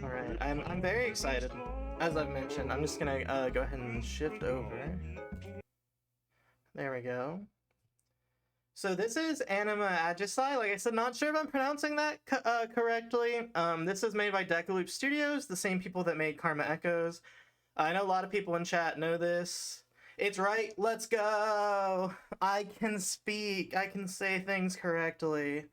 Alright, I'm very excited. As I've mentioned, I'm just gonna go ahead and shift over. There we go. So this is Anima Ajisai. Like I said, not sure if I'm pronouncing that correctly. This is made by Decaloop Studios, the same people that made Karma Echoes. I know a lot of people in chat know this. It's right, let's go! I can speak, I can say things correctly.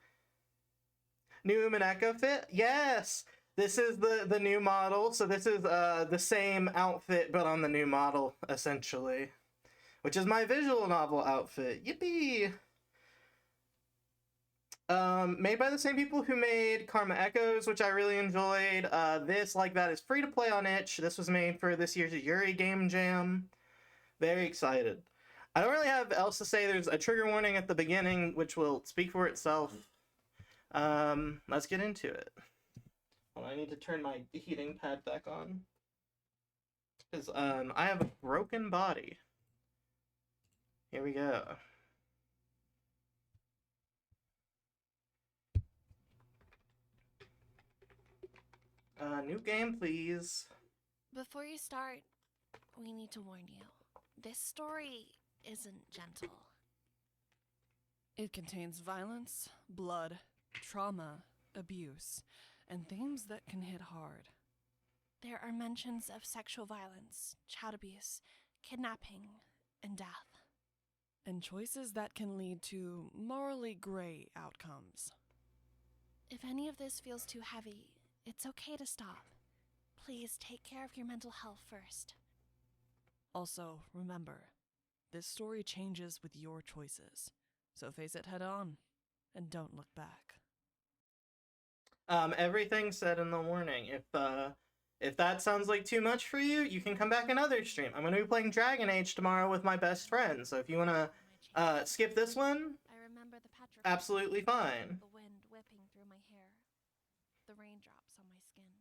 New Echo fit? Yes! This is the new model, so this is the same outfit, but on the new model, essentially. Which is my visual novel outfit. Yippee! Made by the same people who made Karma Echoes, which I really enjoyed. This, like that, is free to play on itch. This was made for this year's Yuri Game Jam. Very excited. I don't really have else to say. There's a trigger warning at the beginning, which will speak for itself. Let's get into it. Well, I need to turn my heating pad back on. Because, I have a broken body. Here we go. New game, please. Before you start, we need to warn you. This story isn't gentle. It contains violence, blood, trauma, abuse, and themes that can hit hard. There are mentions of sexual violence, child abuse, kidnapping, and death. And choices that can lead to morally gray outcomes. If any of this feels too heavy, it's okay to stop. Please take care of your mental health first. Also, remember, this story changes with your choices, so face it head on, and don't look back. Everything said in the warning. If that sounds like too much for you, you can come back another stream. I'm gonna be playing Dragon Age tomorrow with my best friend, so if you wanna skip this one, I remember the petrified absolutely fine. the wind whipping through my hair, the raindrops on my skin.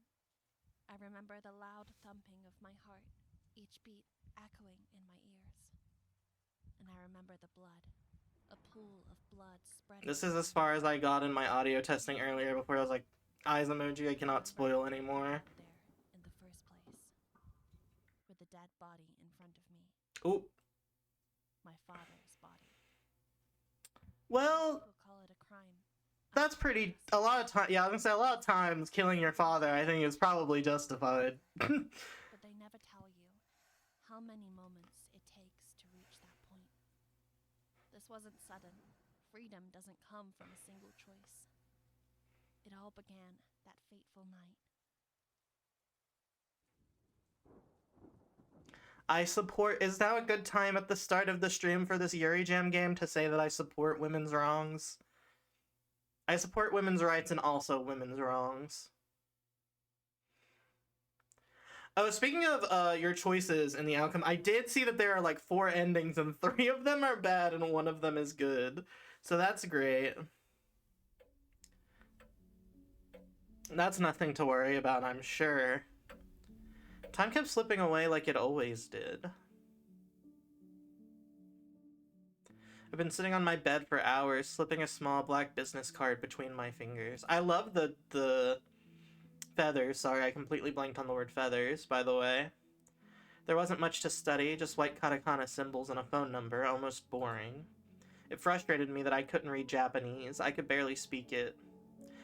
I remember the loud thumping of my heart, each beat echoing in my ears. And I remember the blood, a pool of blood spreading. This is as far as I got in my audio testing earlier before I was like, eyes emoji, I cannot spoil anymore. There, in the first place, with the dead body in front of me. Ooh. My father's body. Well, People call it a crime. that's pretty, a lot of time, yeah, I was gonna say a lot of times killing your father, I think is probably justified. But they never tell you how many moments it takes to reach that point. This wasn't sudden. Freedom doesn't come from a single choice. It all began that fateful night. I support, is now a good time at the start of the stream for this Yuri Jam game to say that I support women's wrongs? I support women's rights and also women's wrongs. Oh, speaking of your choices and the outcome, I did see that there are like 4 endings and 3 of them are bad and 1 of them is good. So that's great. That's nothing to worry about, I'm sure. Time kept slipping away like it always did. I've been sitting on my bed for hours, slipping a small black business card between my fingers. I love the feathers. Sorry, I completely blanked on the word feathers, by the way. There wasn't much to study, just white katakana symbols and a phone number, almost boring. It frustrated me that I couldn't read Japanese. I could barely speak it.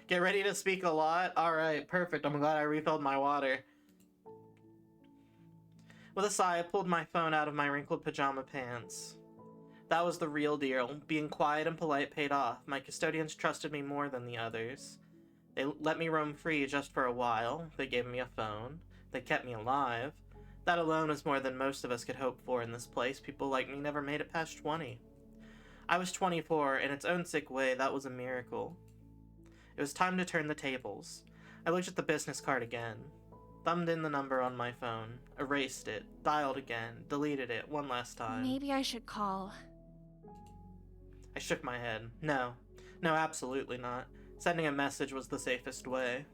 Get ready to speak a lot? Alright, perfect. I'm glad I refilled my water. With a sigh, I pulled my phone out of my wrinkled pajama pants. That was the real deal. Being quiet and polite paid off. My custodians trusted me more than the others. They let me roam free just for a while. They gave me a phone. They kept me alive. That alone was more than most of us could hope for in this place. People like me never made it past 20. I was 24. In its own sick way, that was a miracle. It was time to turn the tables. I looked at the business card again. Thumbed in the number on my phone. Erased it. Dialed again. Deleted it one last time. Maybe I should call. I shook my head. No. No, absolutely not. Sending a message was the safest way.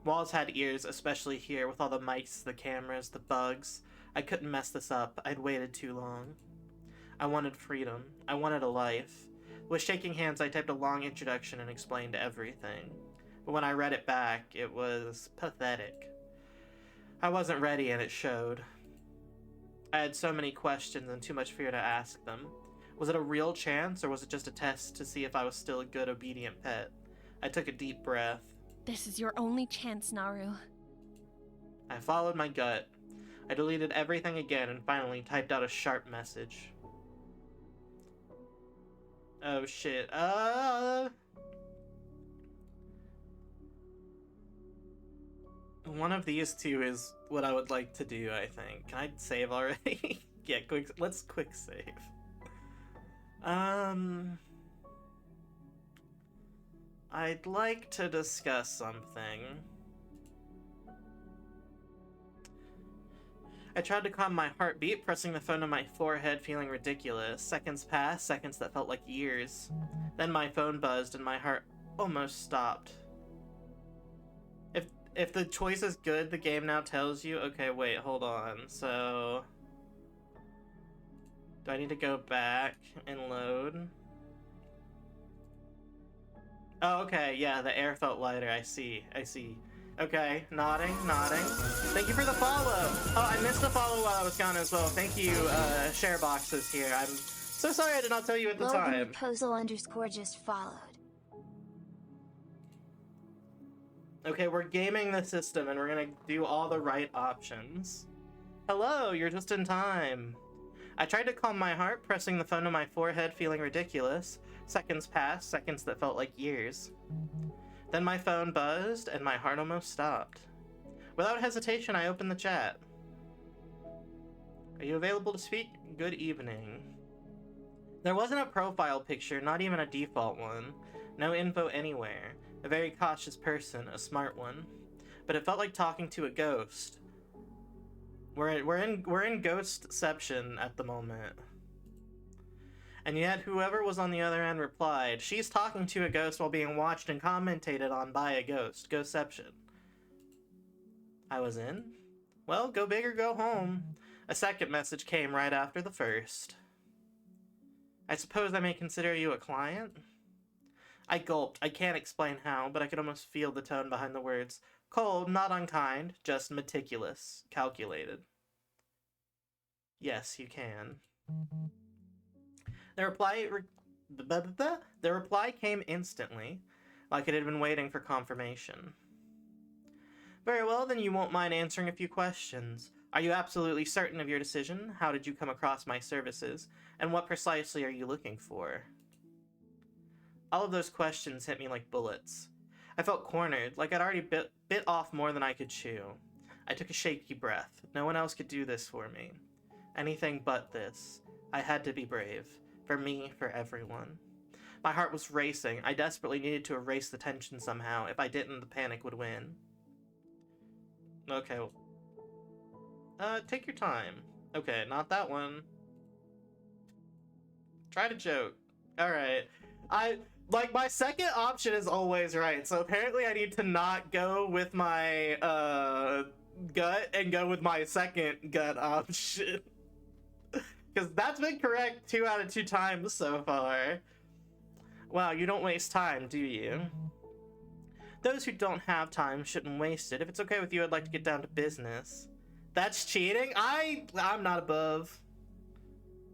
Walls had ears, especially here, with all the mics, the cameras, the bugs. I couldn't mess this up. I'd waited too long. I wanted freedom. I wanted a life. With shaking hands, I typed a long introduction and explained everything. But when I read it back, it was pathetic. I wasn't ready and it showed. I had so many questions and too much fear to ask them. Was it a real chance, or was it just a test to see if I was still a good, obedient pet? I took a deep breath. This is your only chance, Naru. I followed my gut. I deleted everything again and finally typed out a sharp message. Oh shit. One of these two is what I would like to do, I think. Can I save already? Yeah, let's quick save. I'd like to discuss something. I tried to calm my heartbeat, pressing the phone to my forehead, feeling ridiculous. Seconds passed, seconds that felt like years. Then my phone buzzed and my heart almost stopped. If the choice is good, the game now tells you. Okay, wait, hold on. So, do I need to go back and load? Oh, okay, yeah, the air felt lighter. I see. Okay, nodding. Thank you for the follow. Oh, I missed the follow while I was gone as well. Thank you, Shareboxes here. I'm so sorry I did not tell you at the time. Proposal _ just followed. Okay, we're gaming the system and we're gonna do all the right options. Hello, you're just in time. I tried to calm my heart, pressing the phone to my forehead, feeling ridiculous. Seconds passed, seconds that felt like years. Then my phone buzzed and my heart almost stopped. Without hesitation, I opened the chat. Are you available to speak? Good evening. There wasn't a profile picture, not even a default one. No info anywhere. A very cautious person, a smart one. But it felt like talking to a ghost. We're in ghostception at the moment. And yet whoever was on the other end replied, she's talking to a ghost while being watched and commentated on by a ghost. Ghostception. I was in? Well, go big or go home. A second message came right after the first. I suppose I may consider you a client? I gulped. I can't explain how, but I could almost feel the tone behind the words. Cold, not unkind, just meticulous, calculated. Yes, you can. The reply came instantly, like it had been waiting for confirmation. Very well, then you won't mind answering a few questions. Are you absolutely certain of your decision? How did you come across my services? And what precisely are you looking for? All of those questions hit me like bullets. I felt cornered, like I'd already bit off more than I could chew. I took a shaky breath. No one else could do this for me. Anything but this. I had to be brave. For me, for everyone. My heart was racing. I desperately needed to erase the tension somehow. If I didn't, the panic would win. Okay. Take your time. Okay, not that one. Try to joke. Alright. My second option is always right, so apparently I need to not go with my, gut and go with my second gut option. Because that's been correct 2 out of 2 times so far. Wow, you don't waste time, do you? Those who don't have time shouldn't waste it. If it's okay with you, I'd like to get down to business. That's cheating? I'm not above.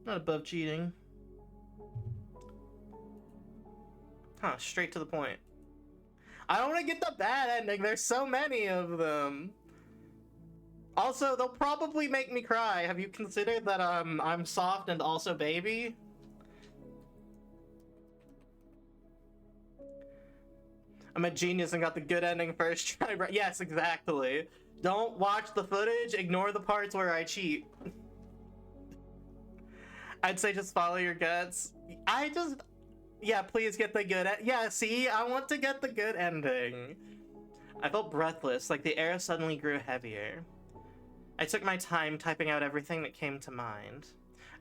Not above cheating. Huh, straight to the point. I don't want to get the bad ending. There's so many of them. Also, they'll probably make me cry. Have you considered that I'm soft and also baby? I'm a genius and got the good ending first try. Yes, exactly. Don't watch the footage. Ignore the parts where I cheat. I'd say just follow your guts. Yeah, please get the good yeah, see? I want to get the good ending. I felt breathless, like the air suddenly grew heavier. I took my time typing out everything that came to mind.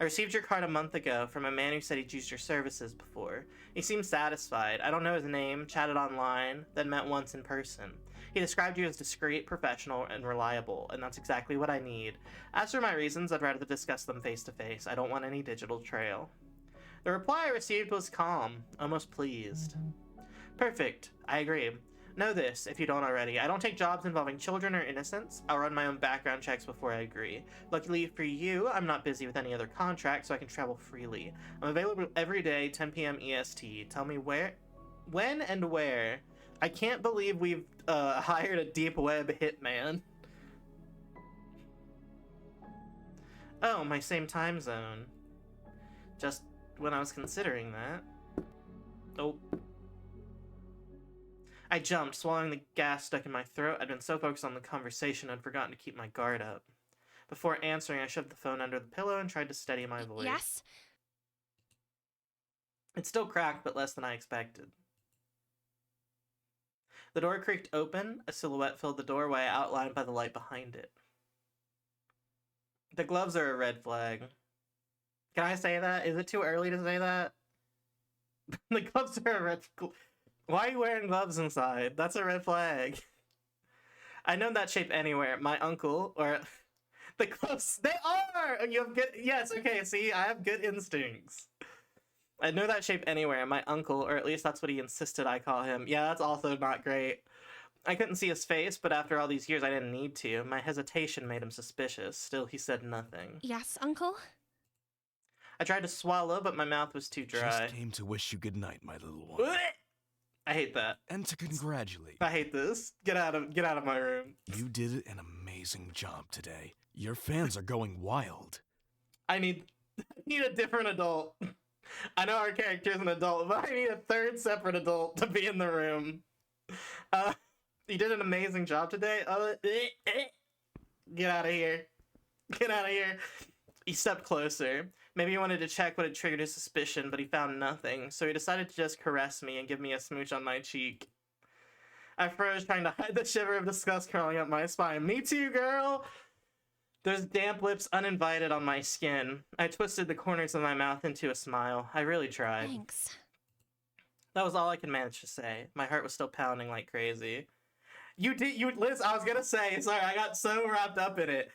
I received your card a month ago from a man who said he'd used your services before. He seemed satisfied. I don't know his name, chatted online, then met once in person. He described you as discreet, professional, and reliable, and that's exactly what I need. As for my reasons, I'd rather discuss them face to face. I don't want any digital trail. The reply I received was calm, almost pleased. Perfect, I agree. Know this, if you don't already. I don't take jobs involving children or innocents. I'll run my own background checks before I agree. Luckily for you, I'm not busy with any other contracts, so I can travel freely. I'm available every day, 10 p.m. EST. Tell me where, when, and where. I can't believe we've hired a deep web hitman. Oh, my same time zone. Just when I was considering that. Oh. I jumped, swallowing the gas stuck in my throat. I'd been so focused on the conversation I'd forgotten to keep my guard up. Before answering, I shoved the phone under the pillow and tried to steady my voice. Yes? It still cracked, but less than I expected. The door creaked open. A silhouette filled the doorway, outlined by the light behind it. The gloves are a red flag. Can I say that? Is it too early to say that? The gloves are a red flag. Why are you wearing gloves inside? That's a red flag. I know that shape anywhere. My uncle, or the gloves, they are! You have good, yes, okay, see, I have good instincts. I know that shape anywhere. My uncle, or at least that's what he insisted I call him. Yeah, that's also not great. I couldn't see his face, but after all these years I didn't need to. My hesitation made him suspicious. Still, he said nothing. Yes, Uncle? I tried to swallow, but my mouth was too dry. Just came to wish you good night, my little one. I hate that. And to congratulate I hate this. Get out of my room. you. You did an amazing job today. Your fans are going wild. I need a different adult. I know our character's an adult, but I need a third separate adult to be in the room. You did an amazing job today. Get out of here. Get out of here. He stepped closer. Maybe he wanted to check what had triggered his suspicion, but he found nothing, so he decided to just caress me and give me a smooch on my cheek. I froze, trying to hide the shiver of disgust crawling up my spine. Me too, girl! Those damp lips uninvited on my skin. I twisted the corners of my mouth into a smile. I really tried. Thanks. That was all I could manage to say. My heart was still pounding like crazy. Liz, I was gonna say, sorry, I got so wrapped up in it.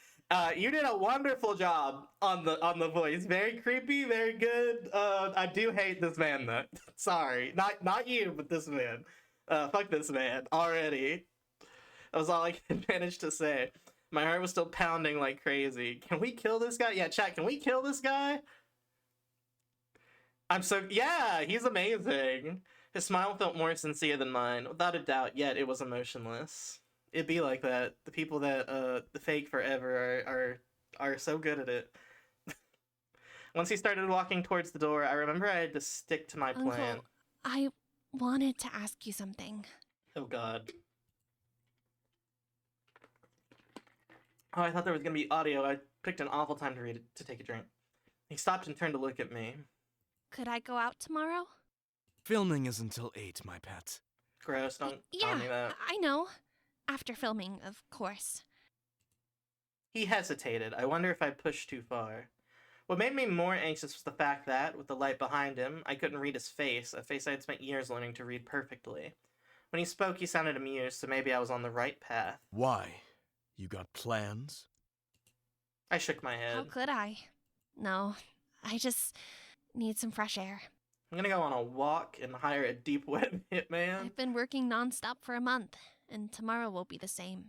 You did a wonderful job on the voice. Very creepy, very good. I do hate this man though. Sorry, not you, but this man. Fuck this man already. That was all I could manage to say. My heart was still pounding like crazy. Can we kill this guy? Yeah, chat. Can we kill this guy? Yeah, he's amazing. His smile felt more sincere than mine, without a doubt. Yet it was emotionless. It'd be like that. The people that the fake forever are so good at it. Once he started walking towards the door, I remember I had to stick to my plan. Uncle, I wanted to ask you something. Oh God. Oh, I thought there was gonna be audio. I picked an awful time to take a drink. He stopped and turned to look at me. Could I go out tomorrow? Filming is until 8, my pet. Gross, don't tell Yeah, me that. I know. After filming, of course. He hesitated. I wonder if I pushed too far. What made me more anxious was the fact that, with the light behind him, I couldn't read his face, a face I had spent years learning to read perfectly. When he spoke, he sounded amused, so maybe I was on the right path. Why? You got plans? I shook my head. How could I? No, I just need some fresh air. I'm gonna go on a walk and hire a deep web hitman. I've been working nonstop for a month, and tomorrow will be the same.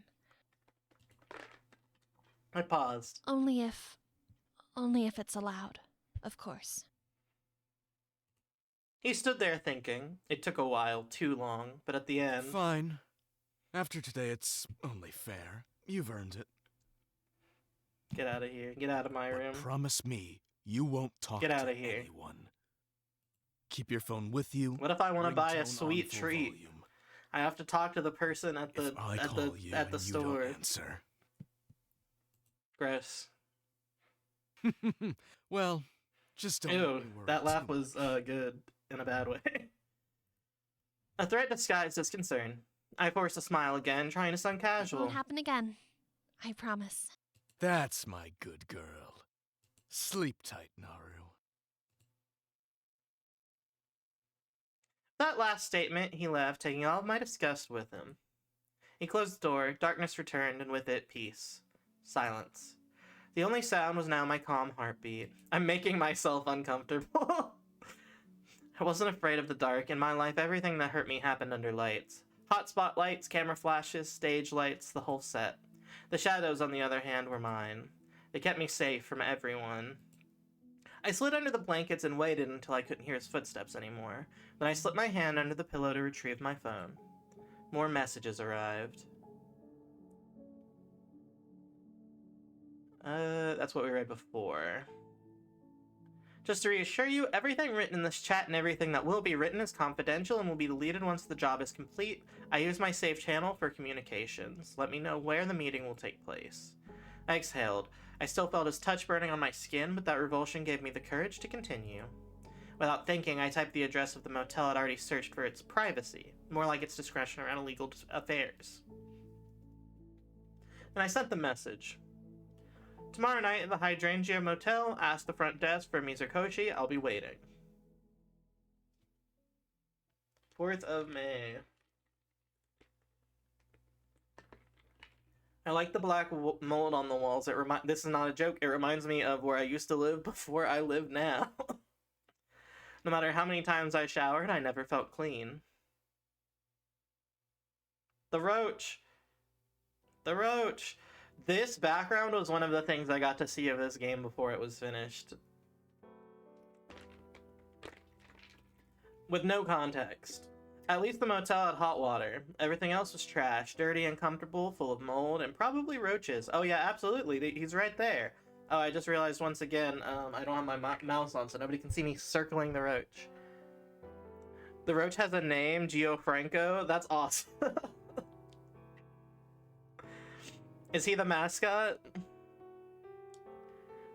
I paused. Only if it's allowed, of course. He stood there thinking. It took a while, too long, but at the end... Fine. After today, it's only fair. You've earned it. Get out of here. Get out of my room. But promise me, you won't talk Get to outta here. anyone. Keep your phone with you. What if I want to buy a ringtone sweet on full treat? volume. I have to talk to the person at the If I call you at the and you store. don't answer. Gross. Well, just don't Ew, let me worry that laugh too was much. good in a bad way. A threat disguised as concern. I forced a smile again, trying to sound It casual. won't happen again. I promise. That's my good girl. Sleep tight, Naru. That last statement, he left, taking all of my disgust with him. He closed the door, darkness returned, and with it, peace. Silence. The only sound was now my calm heartbeat. I'm making myself uncomfortable. I wasn't afraid of the dark. In my life, everything that hurt me happened under lights. Hot spotlights, camera flashes, stage lights, the whole set. The shadows, on the other hand, were mine. They kept me safe from everyone. I slid under the blankets and waited until I couldn't hear his footsteps anymore. Then I slipped my hand under the pillow to retrieve my phone. More messages arrived. That's what we read before. Just to reassure you, everything written in this chat and everything that will be written is confidential and will be deleted once the job is complete. I use my safe channel for communications. Let me know where the meeting will take place. I exhaled. I still felt his touch burning on my skin, but that revulsion gave me the courage to continue. Without thinking, I typed the address of the motel I'd already searched for its privacy, more like its discretion around illegal affairs. And I sent the message. Tomorrow night at the Hydrangea Motel, ask the front desk for Mizukoshi. I'll be waiting. 4th of May. I like the black mold on the walls. This is not a joke. It reminds me of where I used to live before I live now. No matter how many times I showered, I never felt clean. The roach. The roach. This background was one of the things I got to see of this game before it was finished. With no context. At least the motel had hot water. Everything else was trash, dirty, uncomfortable, full of mold, and probably roaches. Oh yeah, absolutely, he's right there. Oh, I just realized once again, I don't have my mouse on, so nobody can see me circling the roach. The roach has a name, Gianfranco. That's awesome. Is he the mascot?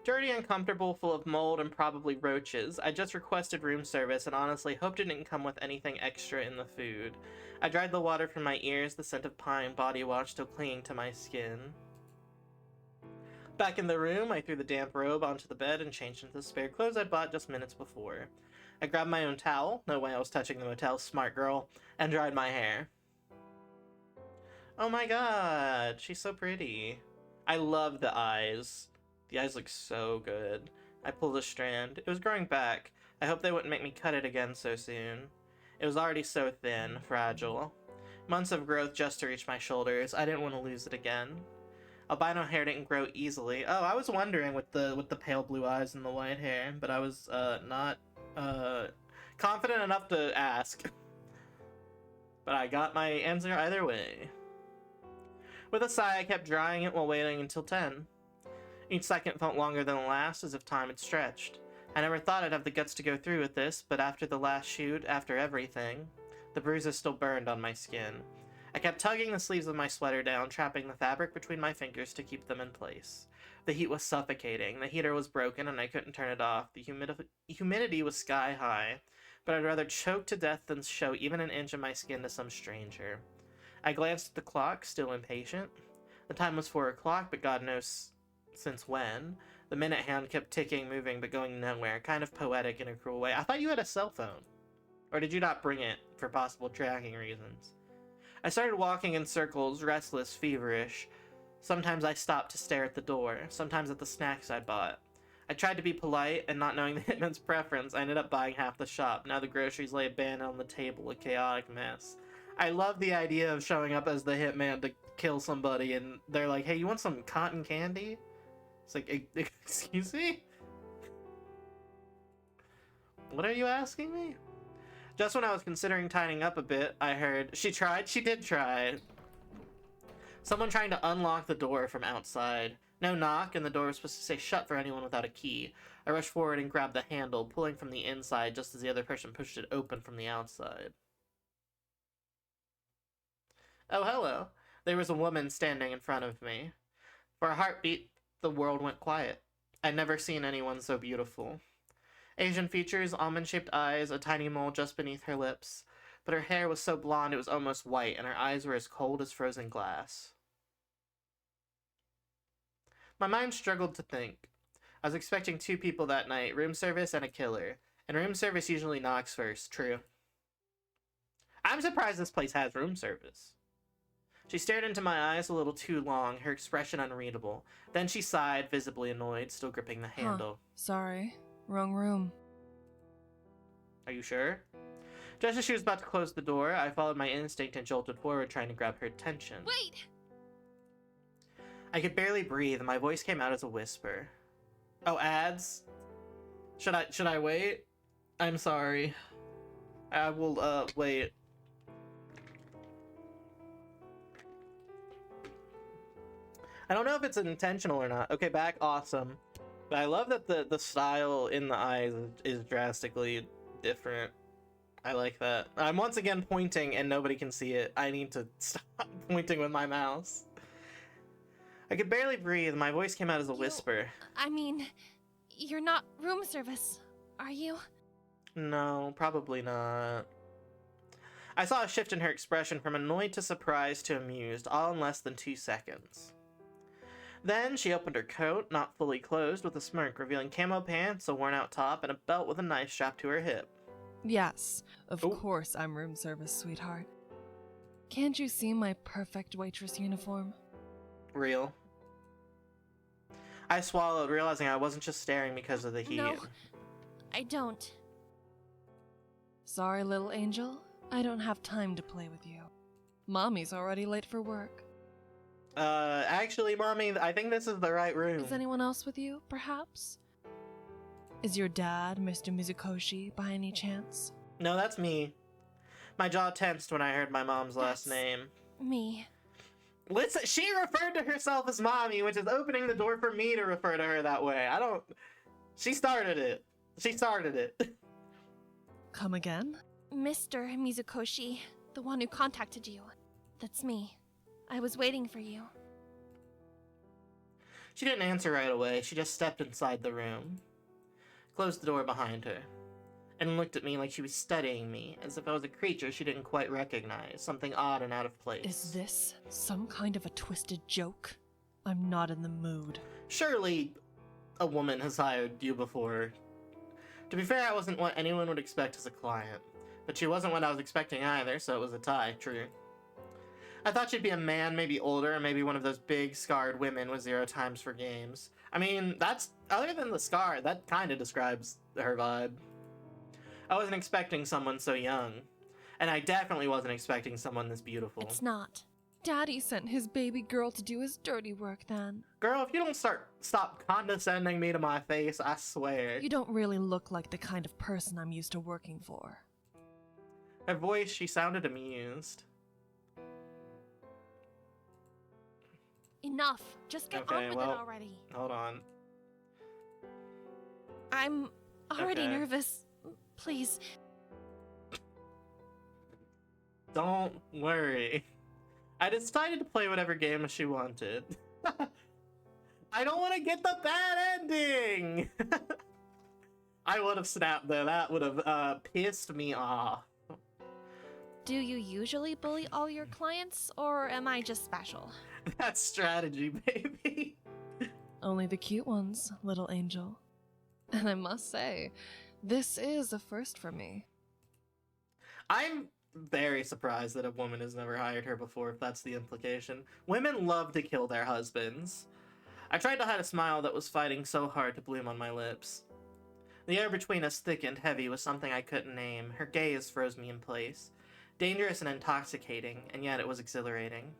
Dirty, uncomfortable, full of mold, and probably roaches. I just requested room service and honestly hoped it didn't come with anything extra in the food. I dried the water from my ears, the scent of pine body wash still clinging to my skin. Back in the room, I threw the damp robe onto the bed and changed into the spare clothes I'd bought just minutes before. I grabbed my own towel, no way I was touching the motel, smart girl, and dried my hair. Oh my god, she's so pretty. I love the eyes. The eyes look so good. I pulled a strand. It was growing back. I hoped they wouldn't make me cut it again so soon. It was already so thin, fragile. Months of growth just to reach my shoulders. I didn't want to lose it again. Albino hair didn't grow easily. Oh, I was wondering with the pale blue eyes and the white hair, but I was not confident enough to ask. But I got my answer either way. With a sigh, I kept drying it while waiting until 10. Each second felt longer than the last, as if time had stretched. I never thought I'd have the guts to go through with this, but after the last shoot, after everything, the bruises still burned on my skin. I kept tugging the sleeves of my sweater down, trapping the fabric between my fingers to keep them in place. The heat was suffocating, the heater was broken and I couldn't turn it off, the humidity was sky high, but I'd rather choke to death than show even an inch of my skin to some stranger. I glanced at the clock, still impatient. The time was 4 o'clock, but God knows since when. The minute hand kept ticking, moving, but going nowhere, kind of poetic in a cruel way. I thought you had a cell phone. Or did you not bring it for possible tracking reasons? I started walking in circles, restless, feverish. Sometimes I stopped to stare at the door, sometimes at the snacks I'd bought. I tried to be polite, and not knowing the hitman's preference, I ended up buying half the shop. Now the groceries lay abandoned on the table, a chaotic mess. I love the idea of showing up as the hitman to kill somebody, and they're like, hey, you want some cotton candy? It's like, excuse me? What are you asking me? Just when I was considering tidying up a bit, I heard, she did try. Someone trying to unlock the door from outside. No knock, and the door was supposed to say shut for anyone without a key. I rushed forward and grabbed the handle, pulling from the inside just as the other person pushed it open from the outside. Oh, hello. There was a woman standing in front of me. For a heartbeat, the world went quiet. I'd never seen anyone so beautiful. Asian features, almond-shaped eyes, a tiny mole just beneath her lips. But her hair was so blonde it was almost white, and her eyes were as cold as frozen glass. My mind struggled to think. I was expecting 2 people that night, room service and a killer. And room service usually knocks first, true. I'm surprised this place has room service. She stared into my eyes a little too long, her expression unreadable. Then she sighed, visibly annoyed, still gripping the handle. Sorry. Wrong room. Are you sure? Just as she was about to close the door, I followed my instinct and jolted forward, trying to grab her attention. Wait! I could barely breathe, and my voice came out as a whisper. Oh, ads? Should I wait? I'm sorry. I will, wait. I don't know if it's intentional or not. Okay, back, awesome. But I love that the style in the eyes is drastically different. I like that. I'm once again pointing and nobody can see it. I need to stop pointing with my mouse. I could barely breathe. My voice came out as a whisper. I mean, you're not room service, are you? No, probably not. I saw a shift in her expression from annoyed to surprised to amused, all in less than 2 seconds. Then she opened her coat, not fully closed, with a smirk, revealing camo pants, a worn-out top, and a belt with a knife strapped to her hip. Yes, of Oh. course I'm room service, sweetheart. Can't you see my perfect waitress uniform? Real. I swallowed, realizing I wasn't just staring because of the heat. No, I don't. Sorry, little angel. I don't have time to play with you. Mommy's already late for work. Actually, Mommy, I think this is the right room. Is anyone else with you, perhaps? Is your dad, Mr. Mizukoshi, by any chance? No, that's me. My jaw tensed when I heard my mom's last That's- name. Me. Listen, she referred to herself as Mommy, which is opening the door for me to refer to her that way. She started it. She started it. Come again? Mr. Mizukoshi, the one who contacted you. That's me. I was waiting for you. She didn't answer right away. She just stepped inside the room, closed the door behind her, and looked at me like she was studying me, as if I was a creature she didn't quite recognize, something odd and out of place. Is this some kind of a twisted joke? I'm not in the mood. Surely a woman has hired you before. To be fair, I wasn't what anyone would expect as a client, but she wasn't what I was expecting either, so it was a tie, true. I thought she'd be a man, maybe older, or maybe one of those big, scarred women with 0 times for games. I mean, that's, other than the scar, that kind of describes her vibe. I wasn't expecting someone so young, and I definitely wasn't expecting someone this beautiful. It's not. Daddy sent his baby girl to do his dirty work then. Girl, if you don't stop condescending me to my face, I swear. You don't really look like the kind of person I'm used to working for. Her voice, she sounded amused. Enough. Just get Okay, on with well- it already. Hold on. I'm already Okay. nervous. Please. Don't worry. I decided to play whatever game she wanted. I don't want to get the bad ending! I would have snapped though. That would have pissed me off. Do you usually bully all your clients, or am I just special? That's strategy, baby. Only the cute ones, little angel. And I must say, this is a first for me. I'm very surprised that a woman has never hired her before, if that's the implication. Women love to kill their husbands. I tried to hide a smile that was fighting so hard to bloom on my lips. The air between us thick and heavy was something I couldn't name. Her gaze froze me in place. Dangerous and intoxicating, and yet it was exhilarating.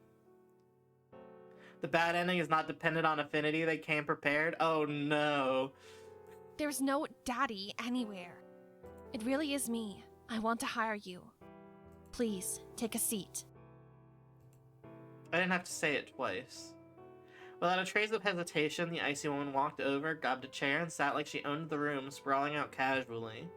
The bad ending is not dependent on affinity, they came prepared? Oh no. There's no daddy anywhere. It really is me. I want to hire you. Please, take a seat. I didn't have to say it twice. Without a trace of hesitation, the icy woman walked over, grabbed a chair, and sat like she owned the room, sprawling out casually.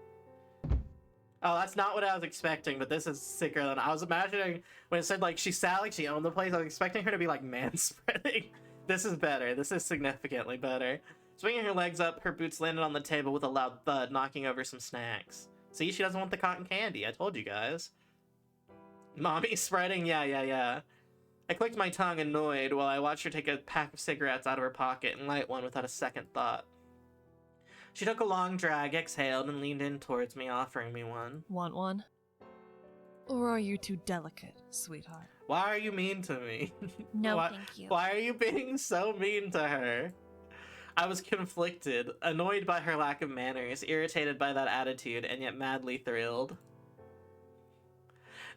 Oh, that's not what I was expecting, but this is sicker than I was imagining. When it said, like, she sat like she owned the place, I was expecting her to be, like, manspreading. This is better. This is significantly better. Swinging her legs up, her boots landed on the table with a loud thud, knocking over some snacks. See, she doesn't want the cotton candy. I told you guys. Mommy spreading? Yeah. I clicked my tongue, annoyed, while I watched her take a pack of cigarettes out of her pocket and light one without a second thought. She took a long drag, exhaled, and leaned in towards me, offering me one. Want one? Or are you too delicate, sweetheart? Why are you mean to me? No, Why- thank you. Why are you being so mean to her? I was conflicted, annoyed by her lack of manners, irritated by that attitude, and yet madly thrilled.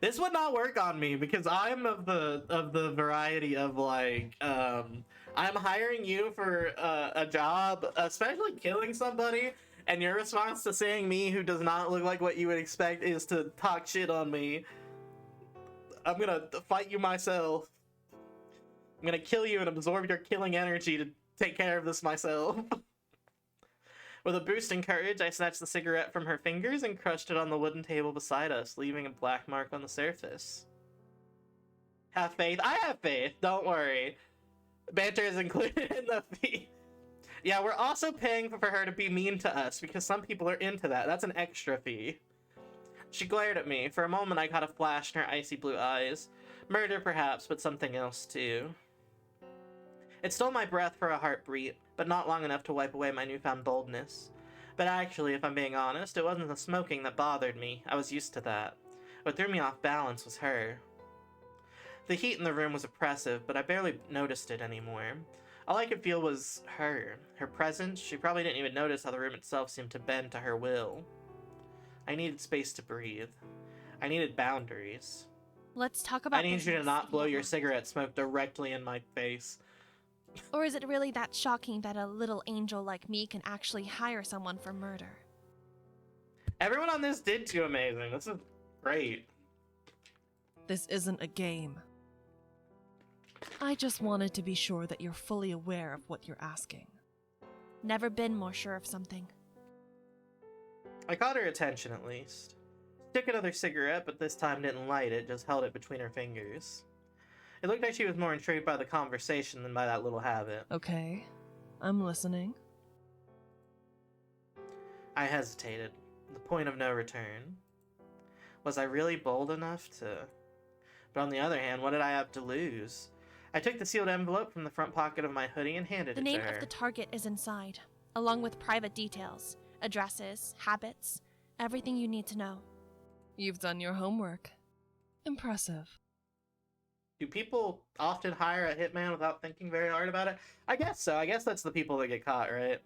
This would not work on me because I'm of the variety of like I'm hiring you for a job, especially killing somebody, and your response to seeing me who does not look like what you would expect is to talk shit on me. I'm gonna fight you myself. I'm gonna kill you and absorb your killing energy to take care of this myself. With a boost in courage, I snatched the cigarette from her fingers and crushed it on the wooden table beside us, leaving a black mark on the surface. Have faith? I have faith, don't worry. Banter is included in the fee. Yeah, we're also paying for her to be mean to us, because some people are into that. That's an extra fee. She glared at me. For a moment, I caught a flash in her icy blue eyes. Murder, perhaps, but something else, too. It stole my breath for a heartbeat, but not long enough to wipe away my newfound boldness. But actually, if I'm being honest, it wasn't the smoking that bothered me. I was used to that. What threw me off balance was her. The heat in the room was oppressive, but I barely noticed it anymore. All I could feel was her. Her presence. She probably didn't even notice how the room itself seemed to bend to her will. I needed space to breathe. I needed boundaries. Let's talk about I need you to business, not if blow don't your mind. cigarette smoke directly in my face. Or is it really that shocking that a little angel like me can actually hire someone for murder? Everyone on this did too amazing. This is great. This isn't a game. I just wanted to be sure that you're fully aware of what you're asking. Never been more sure of something. I caught her attention at least. She took another cigarette, but this time didn't light it, just held it between her fingers. It looked like she was more intrigued by the conversation than by that little habit. Okay, I'm listening. I hesitated. The point of no return. Was I really bold enough to... But on the other hand, what did I have to lose? I took the sealed envelope from the front pocket of my hoodie and handed The it to name her. of the target is inside, along with private details, addresses, habits, everything you need to know. You've done your homework. Impressive. Do people often hire a hitman without thinking very hard about it? I guess so. I guess that's the people that get caught, right?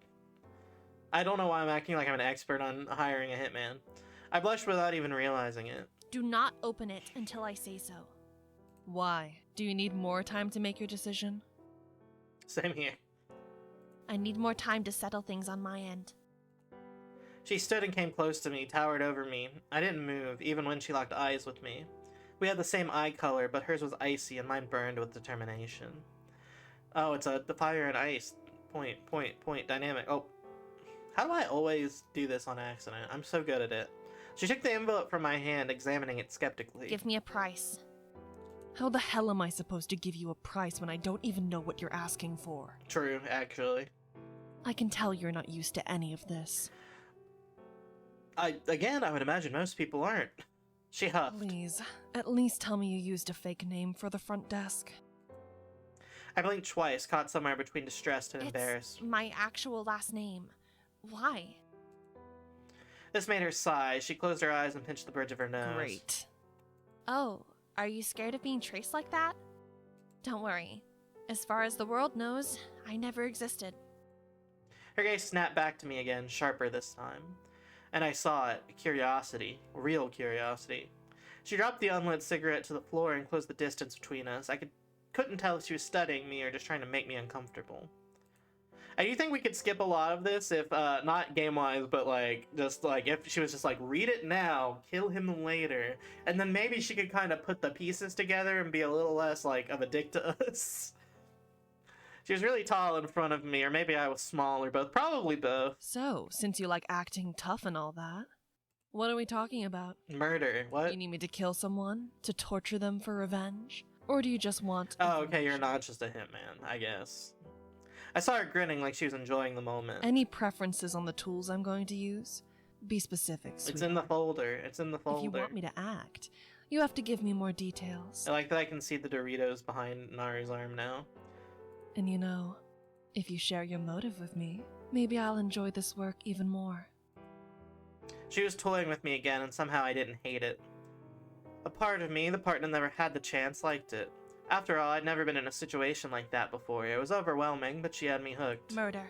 I don't know why I'm acting like I'm an expert on hiring a hitman. I blushed without even realizing it. Do not open it until I say so. Why? Do you need more time to make your decision? Same here. I need more time to settle things on my end. She stood and came close to me, towered over me. I didn't move, even when she locked eyes with me. We had the same eye color, but hers was icy and mine burned with determination. Oh, it's the fire and ice. Point dynamic. Oh, how do I always do this on accident? I'm so good at it. She took the envelope from my hand, examining it skeptically. Give me a price. How the hell am I supposed to give you a price when I don't even know what you're asking for? True, actually. I can tell you're not used to any of this. I would imagine most people aren't. She huffed. Please, at least tell me you used a fake name for the front desk. I blinked twice, caught somewhere between distressed and It's embarrassed. my actual last name. Why? This made her sigh. She closed her eyes and pinched the bridge of her nose. Great. Oh, are you scared of being traced like that? Don't worry. As far as the world knows, I never existed. Her gaze snapped back to me again, sharper this time. And I saw it. Curiosity. Real curiosity. She dropped the unlit cigarette to the floor and closed the distance between us. I couldn't tell if she was studying me or just trying to make me uncomfortable. I do think we could skip a lot of this if, not game-wise, but, like, just, like, if she was just like, read it now, kill him later, and then maybe she could kind of put the pieces together and be a little less, like, of a dick to us. She was really tall in front of me, or maybe I was small, or both. Probably both. So, since you like acting tough and all that, what are we talking about? Murder. What? You need me to kill someone? To torture them for revenge? Or do you just want... Oh, okay, you're information? not just a hitman, I guess. I saw her grinning like she was enjoying the moment. Any preferences on the tools I'm going to use? Be specific, It's in the sweetheart. folder. It's in the folder. If you want me to act, you have to give me more details. I like that I can see the Doritos behind Nari's arm now. And you know, if you share your motive with me, maybe I'll enjoy this work even more. She was toying with me again, and somehow I didn't hate it. A part of me, the part that never had the chance, liked it. After all, I'd never been in a situation like that before. It was overwhelming, but she had me hooked. Murder.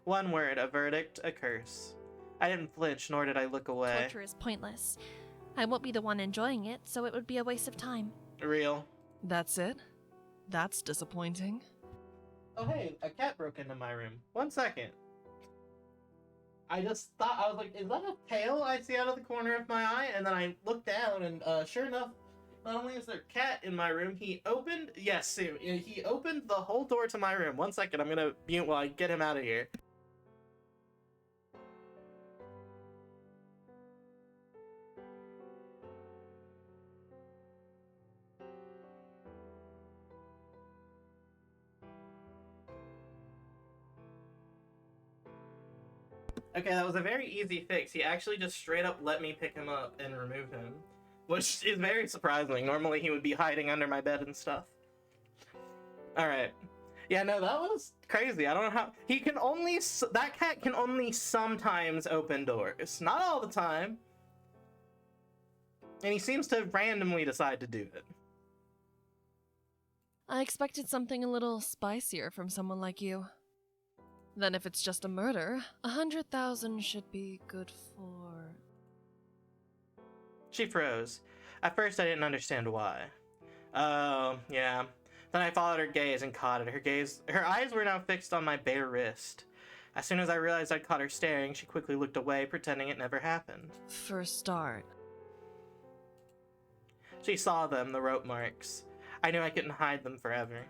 One word, a verdict, a curse. I didn't flinch, nor did I look away. Torture is pointless. I won't be the one enjoying it, so it would be a waste of time. Real. That's it? That's disappointing. Oh hey, a cat broke into my room. 1 second. I just thought, I was like, is that a tail I see out of the corner of my eye? And then I looked down, and sure enough, not only is there a cat in my room, he opened the whole door to my room. 1 second, I'm gonna mute while I get him out of here. Okay, that was a very easy fix. He actually just straight up let me pick him up and remove him, which is very surprising. Normally he would be hiding under my bed and stuff. Alright. Yeah, no, that was crazy. I don't know how... That cat can only sometimes open doors. Not all the time. And he seems to randomly decide to do it. I expected something a little spicier from someone like you. Then if it's just a murder, 100,000 should be good for... She froze. At first I didn't understand why. Oh, yeah. Then I followed her gaze and caught it. Her eyes were now fixed on my bare wrist. As soon as I realized I'd caught her staring, she quickly looked away, pretending it never happened. For a start. She saw them, the rope marks. I knew I couldn't hide them forever.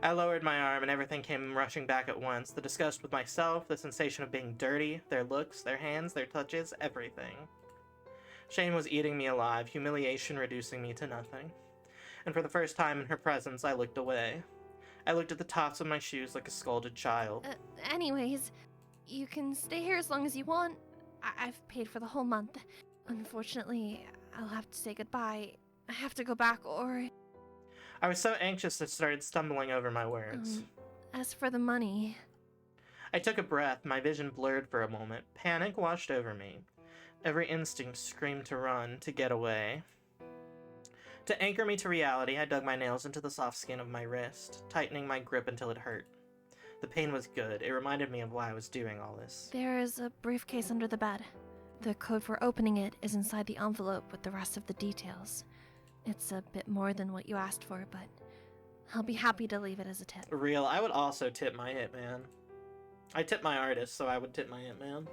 I lowered my arm and everything came rushing back at once. The disgust with myself, the sensation of being dirty, their looks, their hands, their touches, everything. Shame was eating me alive, humiliation reducing me to nothing. And for the first time in her presence, I looked away. I looked at the tops of my shoes like a scalded child. Anyways, you can stay here as long as you want. I've paid for the whole month. Unfortunately, I'll have to say goodbye. I have to go back or... I was so anxious I started stumbling over my words. As for the money... I took a breath, my vision blurred for a moment. Panic washed over me. Every instinct screamed to run, to get away. To anchor me to reality, I dug my nails into the soft skin of my wrist, tightening my grip until it hurt. The pain was good. It reminded me of why I was doing all this. There is a briefcase under the bed. The code for opening it is inside the envelope with the rest of the details. It's a bit more than what you asked for, but I'll be happy to leave it as a tip. Real, I would also tip my hitman. I tip my artist, so I would tip my hitman.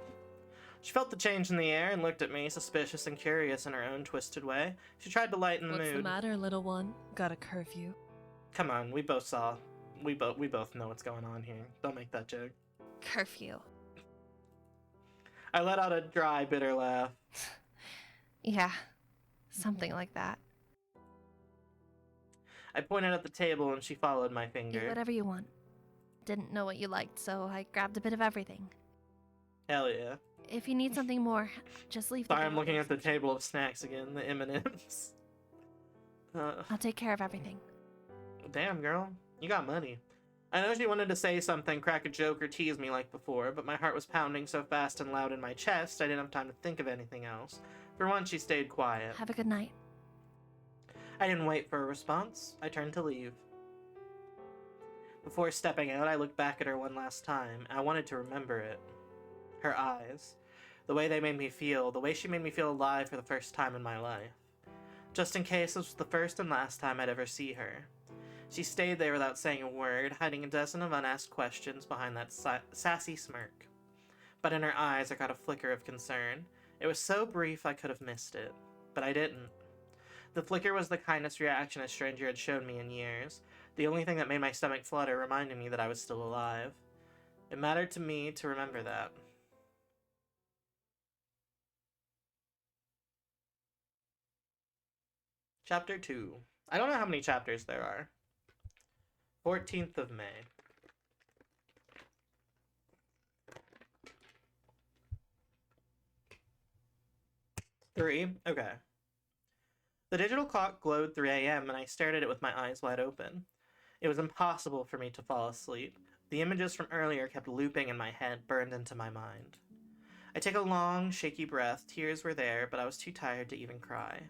She felt the change in the air and looked at me, suspicious and curious in her own twisted way. She tried to lighten the mood. What's the matter, little one? Got a curfew? Come on, we both know what's going on here. Don't make that joke. Curfew. I let out a dry, bitter laugh. Yeah, something like that. I pointed at the table and she followed my Eat finger. whatever you want. Didn't know what you liked, so I grabbed a bit of everything. Hell yeah. If you need something more, just leave Sorry, the I'm door looking open. at the table of snacks again, the M&Ms. I'll take care of everything. Damn, girl. You got money. I know she wanted to say something, crack a joke, or tease me like before, but my heart was pounding so fast and loud in my chest, I didn't have time to think of anything else. For once, she stayed quiet. Have a good night. I didn't wait for a response. I turned to leave. Before stepping out, I looked back at her one last time. I wanted to remember it. Her eyes. The way they made me feel. The way she made me feel alive for the first time in my life. Just in case this was the first and last time I'd ever see her. She stayed there without saying a word, hiding a dozen of unasked questions behind that sassy smirk. But in her eyes, I got a flicker of concern. It was so brief I could have missed it. But I didn't. The flicker was the kindest reaction a stranger had shown me in years. The only thing that made my stomach flutter, reminding me that I was still alive. It mattered to me to remember that. Chapter 2. I don't know how many chapters there are. 14th of May. Three? Okay. The digital clock glowed 3 a.m. and I stared at it with my eyes wide open. It was impossible for me to fall asleep. The images from earlier kept looping in my head, burned into my mind. I took a long, shaky breath. Tears were there, but I was too tired to even cry.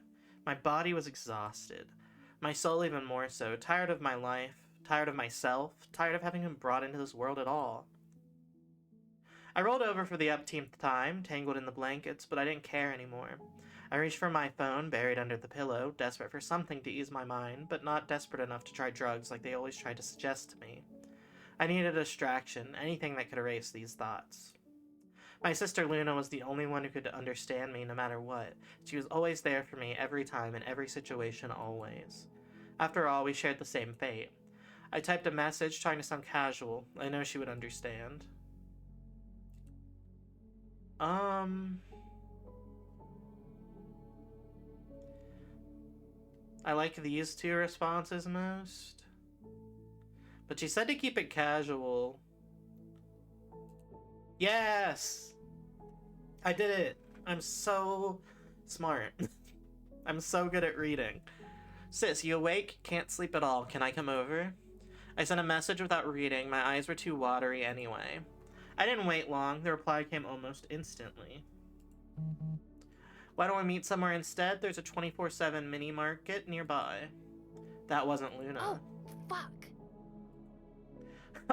My body was exhausted. My soul even more so, tired of my life, tired of myself, tired of having been brought into this world at all. I rolled over for the upteenth time, tangled in the blankets, but I didn't care anymore. I reached for my phone, buried under the pillow, desperate for something to ease my mind, but not desperate enough to try drugs like they always tried to suggest to me. I needed a distraction, anything that could erase these thoughts. My sister Luna was the only one who could understand me no matter what. She was always there for me every time, in every situation, always. After all, we shared the same fate. I typed a message trying to sound casual. I know she would understand. I like these two responses most. But she said to keep it casual. Yes! I did it! I'm so smart. I'm so good at reading. Sis, you awake? Can't sleep at all. Can I come over? I sent a message without reading. My eyes were too watery anyway. I didn't wait long. The reply came almost instantly. Why don't we meet somewhere instead? There's a 24/7 mini market nearby. That wasn't Luna. Oh, fuck.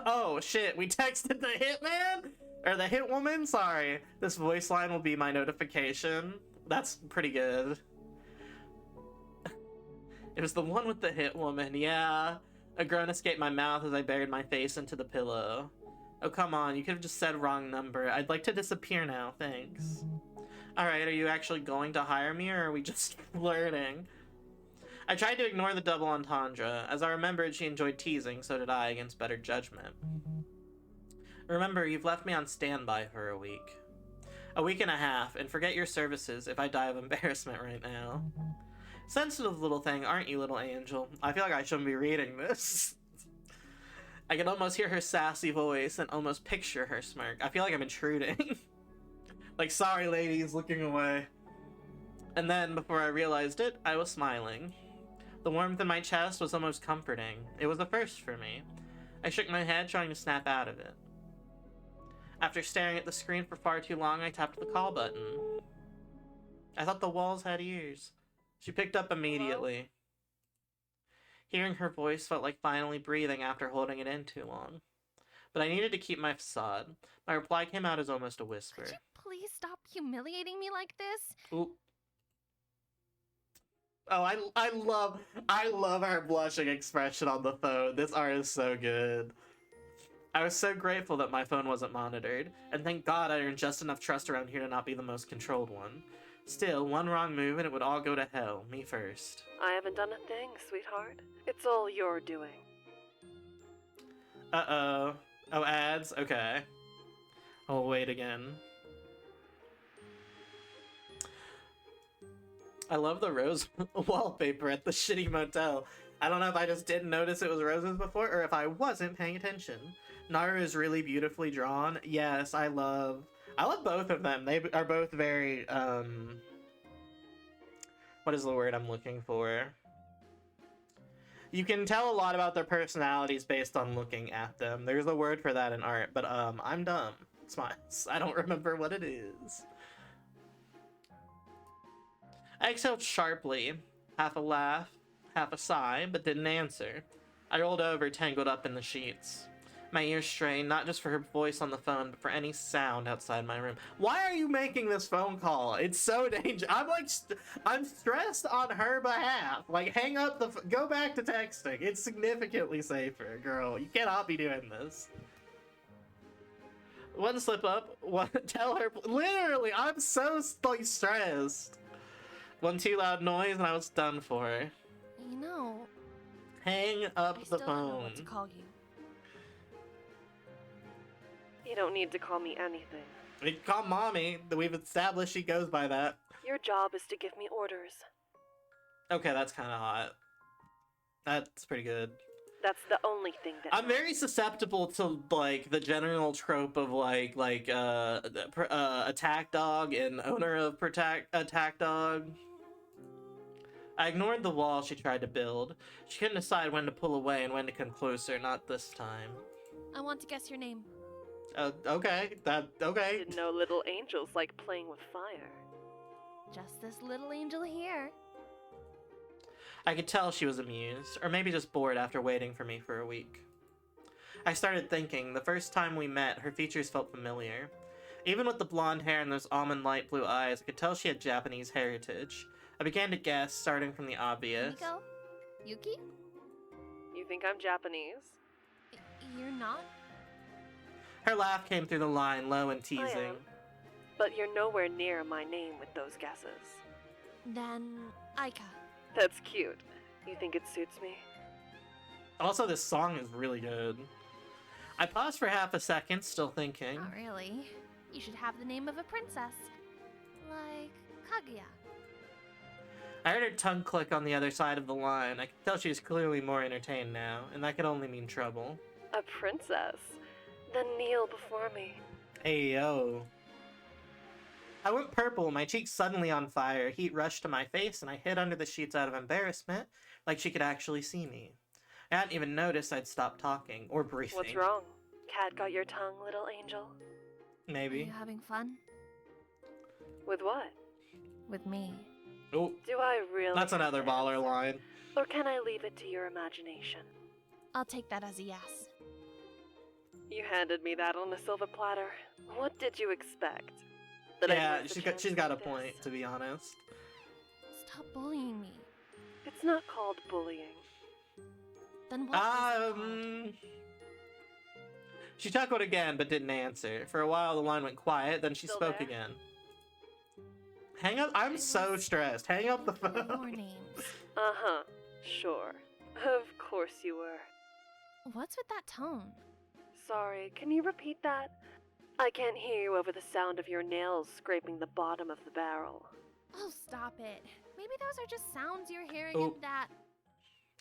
Oh, shit. We texted the hitman? Or the hitwoman? Sorry. This voice line will be my notification. That's pretty good. It was the one with the hitwoman. Yeah. A groan escaped my mouth as I buried my face into the pillow. Oh, come on. You could have just said wrong number. I'd like to disappear now. Thanks. Alright, are you actually going to hire me, or are we just flirting? I tried to ignore the double entendre. As I remembered, she enjoyed teasing, so did I, against better judgment. Remember, you've left me on standby for a week. A week and a half, and forget your services if I die of embarrassment right now. Sensitive little thing, aren't you, little angel? I feel like I shouldn't be reading this. I can almost hear her sassy voice and almost picture her smirk. I feel like I'm intruding. Like, sorry ladies, looking away. And then, before I realized it, I was smiling. The warmth in my chest was almost comforting. It was a first for me. I shook my head, trying to snap out of it. After staring at the screen for far too long, I tapped the call button. I thought the walls had ears. She picked up immediately. Hearing her voice felt like finally breathing after holding it in too long. But I needed to keep my facade. My reply came out as almost a whisper. Could you please stop humiliating me like this? Ooh. Oh, I love her blushing expression on the phone. This art is so good. I was so grateful that my phone wasn't monitored, and thank God I earned just enough trust around here to not be the most controlled one. Still, one wrong move and it would all go to hell, me first. I haven't done a thing, sweetheart. It's all your doing. Uh-oh. Oh, ads? Okay. I'll wait again. I love the rose wallpaper at the shitty motel. I don't know if I just didn't notice it was roses before, or if I wasn't paying attention. Naru is really beautifully drawn. Yes, I love both of them. They are both very, what is the word I'm looking for? You can tell a lot about their personalities based on looking at them. There's a word for that in art, but, I'm dumb. It's fine. I don't remember what it is. I exhaled sharply, half a laugh, half a sigh, but didn't answer. I rolled over, tangled up in the sheets. My ears strained, not just for her voice on the phone, but for any sound outside my room. Why are you making this phone call? It's so dangerous. I'm stressed on her behalf. Like, hang up go back to texting. It's significantly safer, girl. You cannot be doing this. One slip up, tell her, literally, I'm so, like, stressed. One too loud noise and I was done for. You know, Hang up I the still don't know phone. what to call you. You don't need to call me anything. We can call mommy. We've established she goes by that. Your job is to give me orders. Okay, that's kind of hot. That's pretty good. That's the only thing that I'm very susceptible to, like, the general trope of, attack dog and owner of attack dog. I ignored the wall she tried to build. She couldn't decide when to pull away and when to come closer, not this time. I want to guess your name. Okay. Okay. Didn't know little angels like playing with fire. Just this little angel here. I could tell she was amused, or maybe just bored after waiting for me for a week. I started thinking, the first time we met, her features felt familiar. Even with the blonde hair and those almond light blue eyes, I could tell she had Japanese heritage. I began to guess, starting from the obvious. Kimiko? Yuki? You think I'm Japanese? You're not? Her laugh came through the line, low and teasing. am. But you're nowhere near my name with those guesses. Then, Aika. That's cute. You think it suits me? Also, this song is really good. I paused for half a second, still thinking. Not really. You should have the name of a princess. Like Kaguya. I heard her tongue click on the other side of the line. I could tell she was clearly more entertained now, and that could only mean trouble. A princess? Then kneel before me. Hey, yo. I went purple, my cheeks suddenly on fire. Heat rushed to my face, and I hid under the sheets out of embarrassment, like she could actually see me. I hadn't even noticed I'd stopped talking, or breathing. What's wrong? Cat got your tongue, little angel? Are Maybe. you having fun? With what? With me. Oh, Do I really? that's another have to baller answer? line. Or can I leave it to your imagination? I'll take that as a yes. You handed me that on a silver platter. What did you expect? That I'd Yeah, miss a she's got chance a like point, this? to be honest. Stop bullying me. It's not called bullying. Then what is it called? She chuckled again, but didn't answer. For a while, the line went quiet, then she Still spoke there? again. Hang up. I'm so stressed. Hang up the Your phone. names. Uh-huh. Sure. Of course you were. What's with that tone? Sorry, can you repeat that? I can't hear you over the sound of your nails scraping the bottom of the barrel. Oh, stop it. Maybe those are just sounds you're hearing Oh. and that...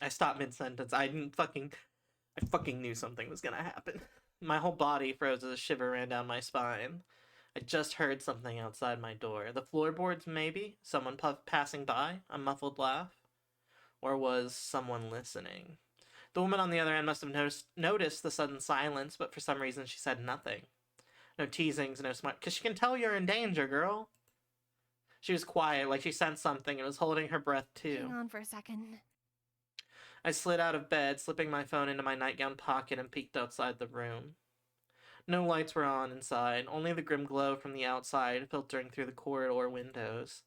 I stopped mid-sentence. I fucking knew something was gonna happen. My whole body froze as a shiver ran down my spine. I just heard something outside my door. The floorboards, maybe? Someone passing by? A muffled laugh? Or was someone listening? The woman on the other end must have noticed the sudden silence, but for some reason she said nothing. No teasings, no smart... Because she can tell you're in danger, girl. She was quiet, like she sensed something, and was holding her breath, too. Hang on for a second. I slid out of bed, slipping my phone into my nightgown pocket, and peeked outside the room. No lights were on inside, only the grim glow from the outside filtering through the corridor windows.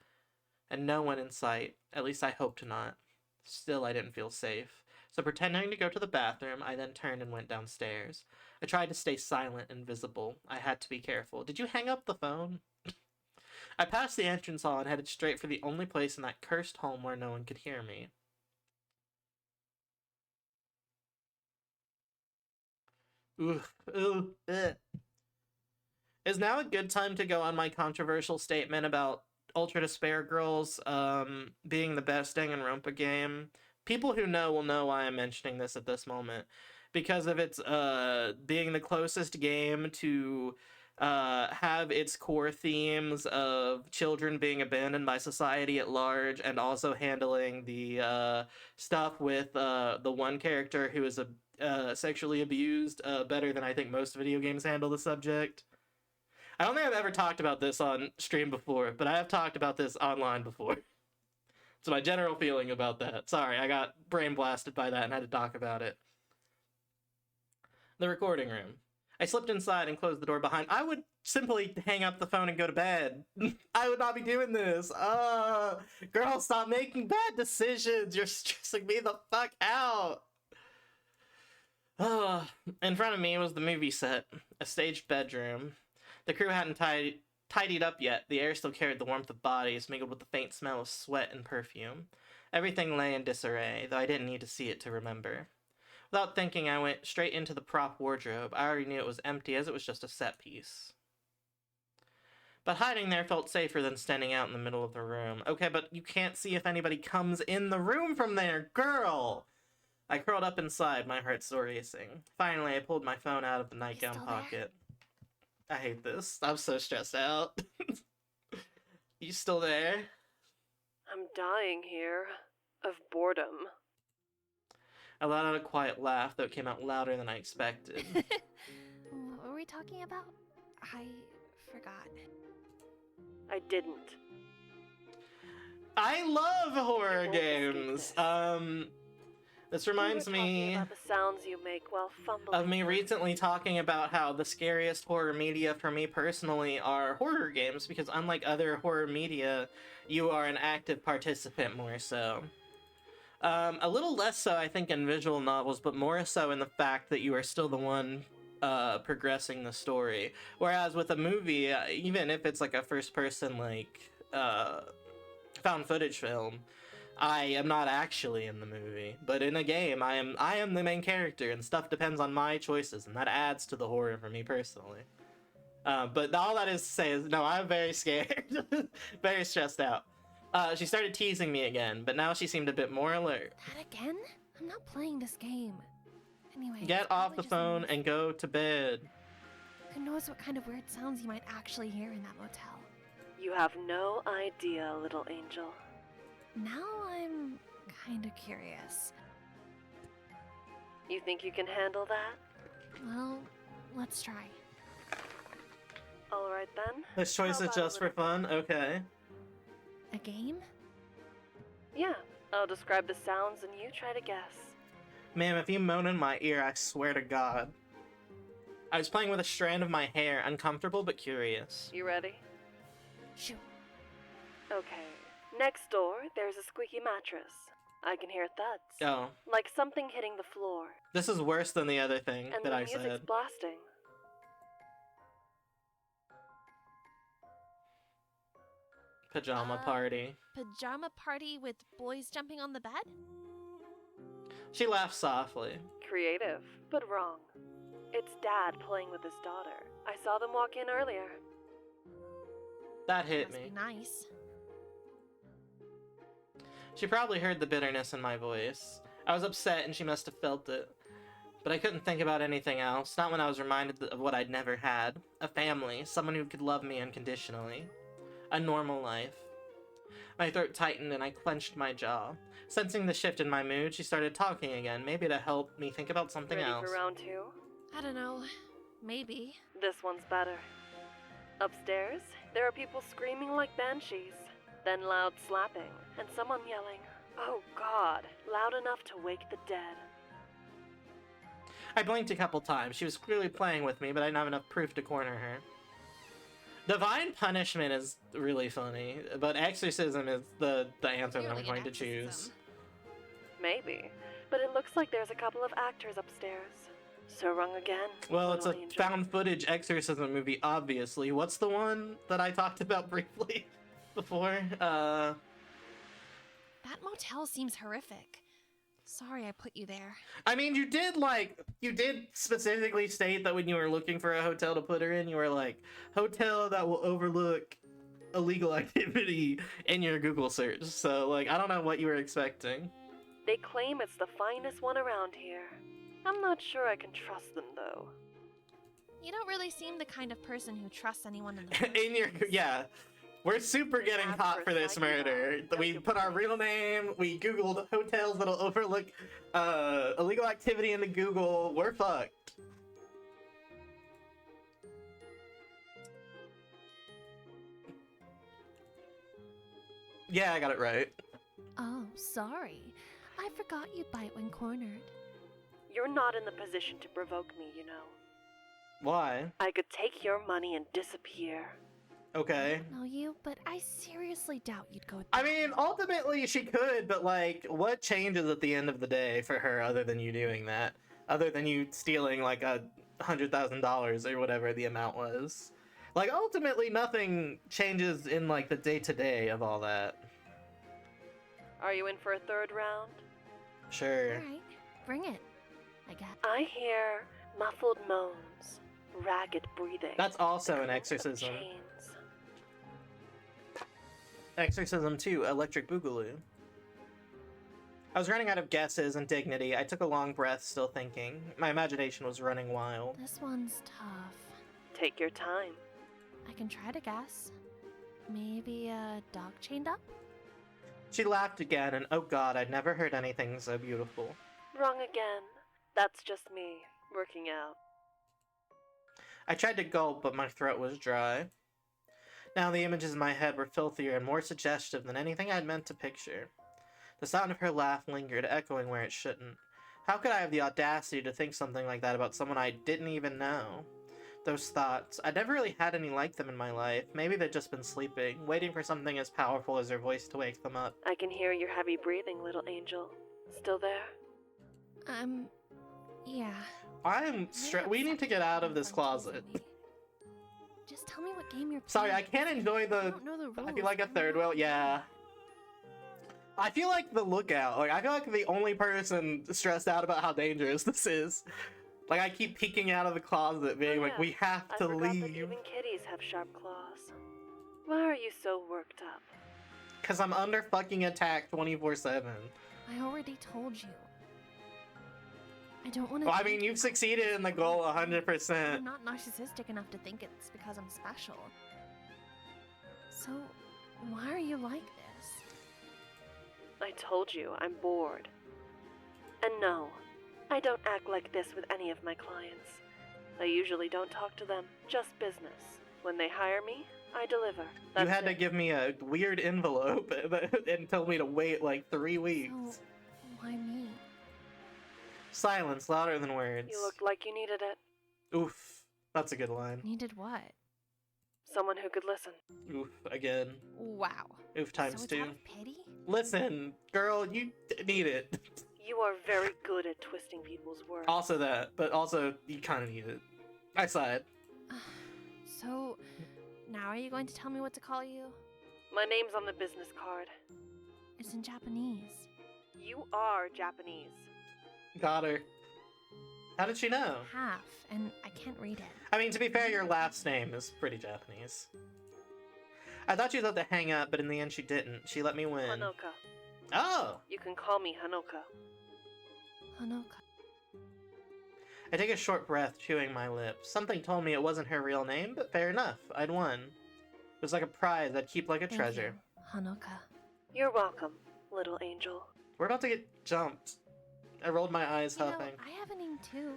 And no one in sight, at least I hoped not. Still, I didn't feel safe. So pretending to go to the bathroom, I then turned and went downstairs. I tried to stay silent and visible. I had to be careful. Did you hang up the phone? I passed the entrance hall and headed straight for the only place in that cursed home where no one could hear me. Is now a good time to go on my controversial statement about Ultra Despair Girls being the best Danganronpa game? People who know will know why I'm mentioning this at this moment. Because of its being the closest game to have its core themes of children being abandoned by society at large, and also handling the stuff with the one character who is sexually abused better than I think most video games handle the subject. I don't think I've ever talked about this on stream before, but I have talked about this online before. It's my general feeling about that. Sorry, I got brain blasted by that and had to talk about it. The recording room. I slipped inside and closed the door behind. I would simply hang up the phone and go to bed. I would not be doing this. Girl, stop making bad decisions. You're stressing me the fuck out. In front of me was the movie set, a staged bedroom. The crew hadn't tidied up yet. The air still carried the warmth of bodies, mingled with the faint smell of sweat and perfume. Everything lay in disarray, though I didn't need to see it to remember. Without thinking, I went straight into the prop wardrobe. I already knew it was empty, as it was just a set piece. But hiding there felt safer than standing out in the middle of the room. Okay, but you can't see if anybody comes in the room from there, girl! I curled up inside, my heart still racing. Finally, I pulled my phone out of the nightgown still there? pocket. I hate this. I'm so stressed out. You still there? I'm dying here. Of boredom. I let out a quiet laugh, though it came out louder than I expected. What were we talking about? I forgot. I didn't. I love horror You won't escape games. this. This reminds We were talking me about the sounds you make while fumbling. of me recently talking about how the scariest horror media for me personally are horror games, because unlike other horror media, you are an active participant more so. A little less so, I think, in visual novels, but more so in the fact that you are still the one progressing the story. Whereas with a movie, even if it's like a first-person, like, found footage film, I am not actually in the movie. But in a game, I am the main character, and stuff depends on my choices, and that adds to the horror for me personally. But all that is to say is, no, I'm very scared. Very stressed out. She started teasing me again, but now she seemed a bit more alert. That again? I'm not playing this game. Anyway, Get it's off probably the just phone noise. and go to bed. Who knows what kind of weird sounds you might actually hear in that motel? You have no idea, little angel. Now I'm kinda curious. You think you can handle that? Well, let's try. Alright then. This choice How is about a just for little- fun? Okay. A game? Yeah, I'll describe the sounds and you try to guess. Ma'am, if you moan in my ear, I swear to God. I was playing with a strand of my hair, uncomfortable but curious. You ready? Shoot. Okay. Next door, there's a squeaky mattress. I can hear thuds. Oh, Like something hitting the floor. this is worse than the other thing And that the I music's said. blasting. Pajama party. Pajama party with boys jumping on the bed? She laughed softly. Creative, but wrong. It's Dad playing with his daughter. I saw them walk in earlier. That hit Must me. be nice. She probably heard the bitterness in my voice. I was upset and she must have felt it. But I couldn't think about anything else, not when I was reminded of what I'd never had. A family, someone who could love me unconditionally. A normal life. My throat tightened and I clenched my jaw. Sensing the shift in my mood, she started talking again, maybe to help me think about something Ready else. for round two? I don't know. Maybe. This one's better. Upstairs, there are people screaming like banshees. Then loud slapping, and someone yelling, "Oh God," loud enough to wake the dead. I blinked a couple times. She was clearly playing with me, but I didn't have enough proof to corner her. Divine Punishment is really funny, but Exorcism is the answer that I'm Clearly going an to choose. exorcism. Maybe, but it looks like there's a couple of actors upstairs. So wrong again. Well, it's a little angel. found footage exorcism movie, obviously. What's the one that I talked about briefly before? That motel seems horrific. Sorry I put you there. I mean, you did specifically state that when you were looking for a hotel to put her in, you were like, hotel that will overlook illegal activity in your Google search. So, like, I don't know what you were expecting. They claim it's the finest one around here. I'm not sure I can trust them though. You don't really seem the kind of person who trusts anyone in the In your, yeah. We're super getting Ask caught for for a this psyche murder. dog. We put our real name, we Googled hotels that'll overlook illegal activity into Google. We're fucked. Yeah, I got it right. Oh, sorry. I forgot you bite when cornered. You're not in the position to provoke me, you know. Why? I could take your money and disappear. Okay. No, you, but I seriously doubt you'd go. I mean, ultimately she could, but like, what changes at the end of the day for her other than you doing that? Other than you stealing like $100,000 or whatever the amount was. Like, ultimately nothing changes in like the day-to-day of all that. Are you in for a third round? Sure. Alright, bring it. I got. I hear muffled moans, ragged breathing. That's also the an clink of exorcism. chains. Exorcism 2, Electric Boogaloo. I was running out of guesses and dignity. I took a long breath, still thinking. My imagination was running wild. This one's tough. Take your time. I can try to guess. Maybe a dog chained up? She laughed again, and oh god, I'd never heard anything so beautiful. Wrong again. That's just me, working out. I tried to gulp, but my throat was dry. Now the images in my head were filthier and more suggestive than anything I'd meant to picture. The sound of her laugh lingered, echoing where it shouldn't. How could I have the audacity to think something like that about someone I didn't even know? Those thoughts. I never really had any like them in my life. Maybe they'd just been sleeping, waiting for something as powerful as her voice to wake them up. I can hear your heavy breathing, little angel. Still there? Yeah. We need to get out of this closet. Just tell me what game you're playing. Sorry, I can't enjoy I the... don't know the rules. I feel like a I'm third not wheel. Yeah. I feel like the lookout. Like, I feel like the only person stressed out about how dangerous this is. Like, I keep peeking out of the closet, being like, we have to I forgot that leave. even kitties have sharp claws. Why are you so worked up? Because I'm under fucking attack 24/7. I already told you. I don't want to. Well, I mean, you've succeeded in the goal 100%. I'm not narcissistic enough to think it's because I'm special. So, why are you like this? I told you, I'm bored. And no, I don't act like this with any of my clients. I usually don't talk to them, just business. When they hire me, I deliver. You had to give me a weird envelope and tell me to wait like 3 weeks. So, why me? Silence louder than words. You looked like you needed it. Oof. That's a good line. Needed what? Someone who could listen. Oof. Again. Wow. Oof times so it's 2. out of pity? Listen, girl, you need it. You are very good at twisting people's words. Also that, but also you kind of need it. I sighed. So, now are you going to tell me what to call you? My name's on the business card. It's in Japanese. You are Japanese. Got her. How did she know? Half, and I can't read it. I mean, to be fair, your last name is pretty Japanese. I thought she'd let to hang up, but in the end she didn't. She let me win. Hanoka. Oh! You can call me Hanoka. Hanoka. I take a short breath, chewing my lips. Something told me it wasn't her real name, but fair enough. I'd won. It was like a prize I'd keep like a Thank treasure. you, Hanoka. You're welcome, little angel. We're about to get jumped. I rolled my eyes, You know, huffing. I have a name too,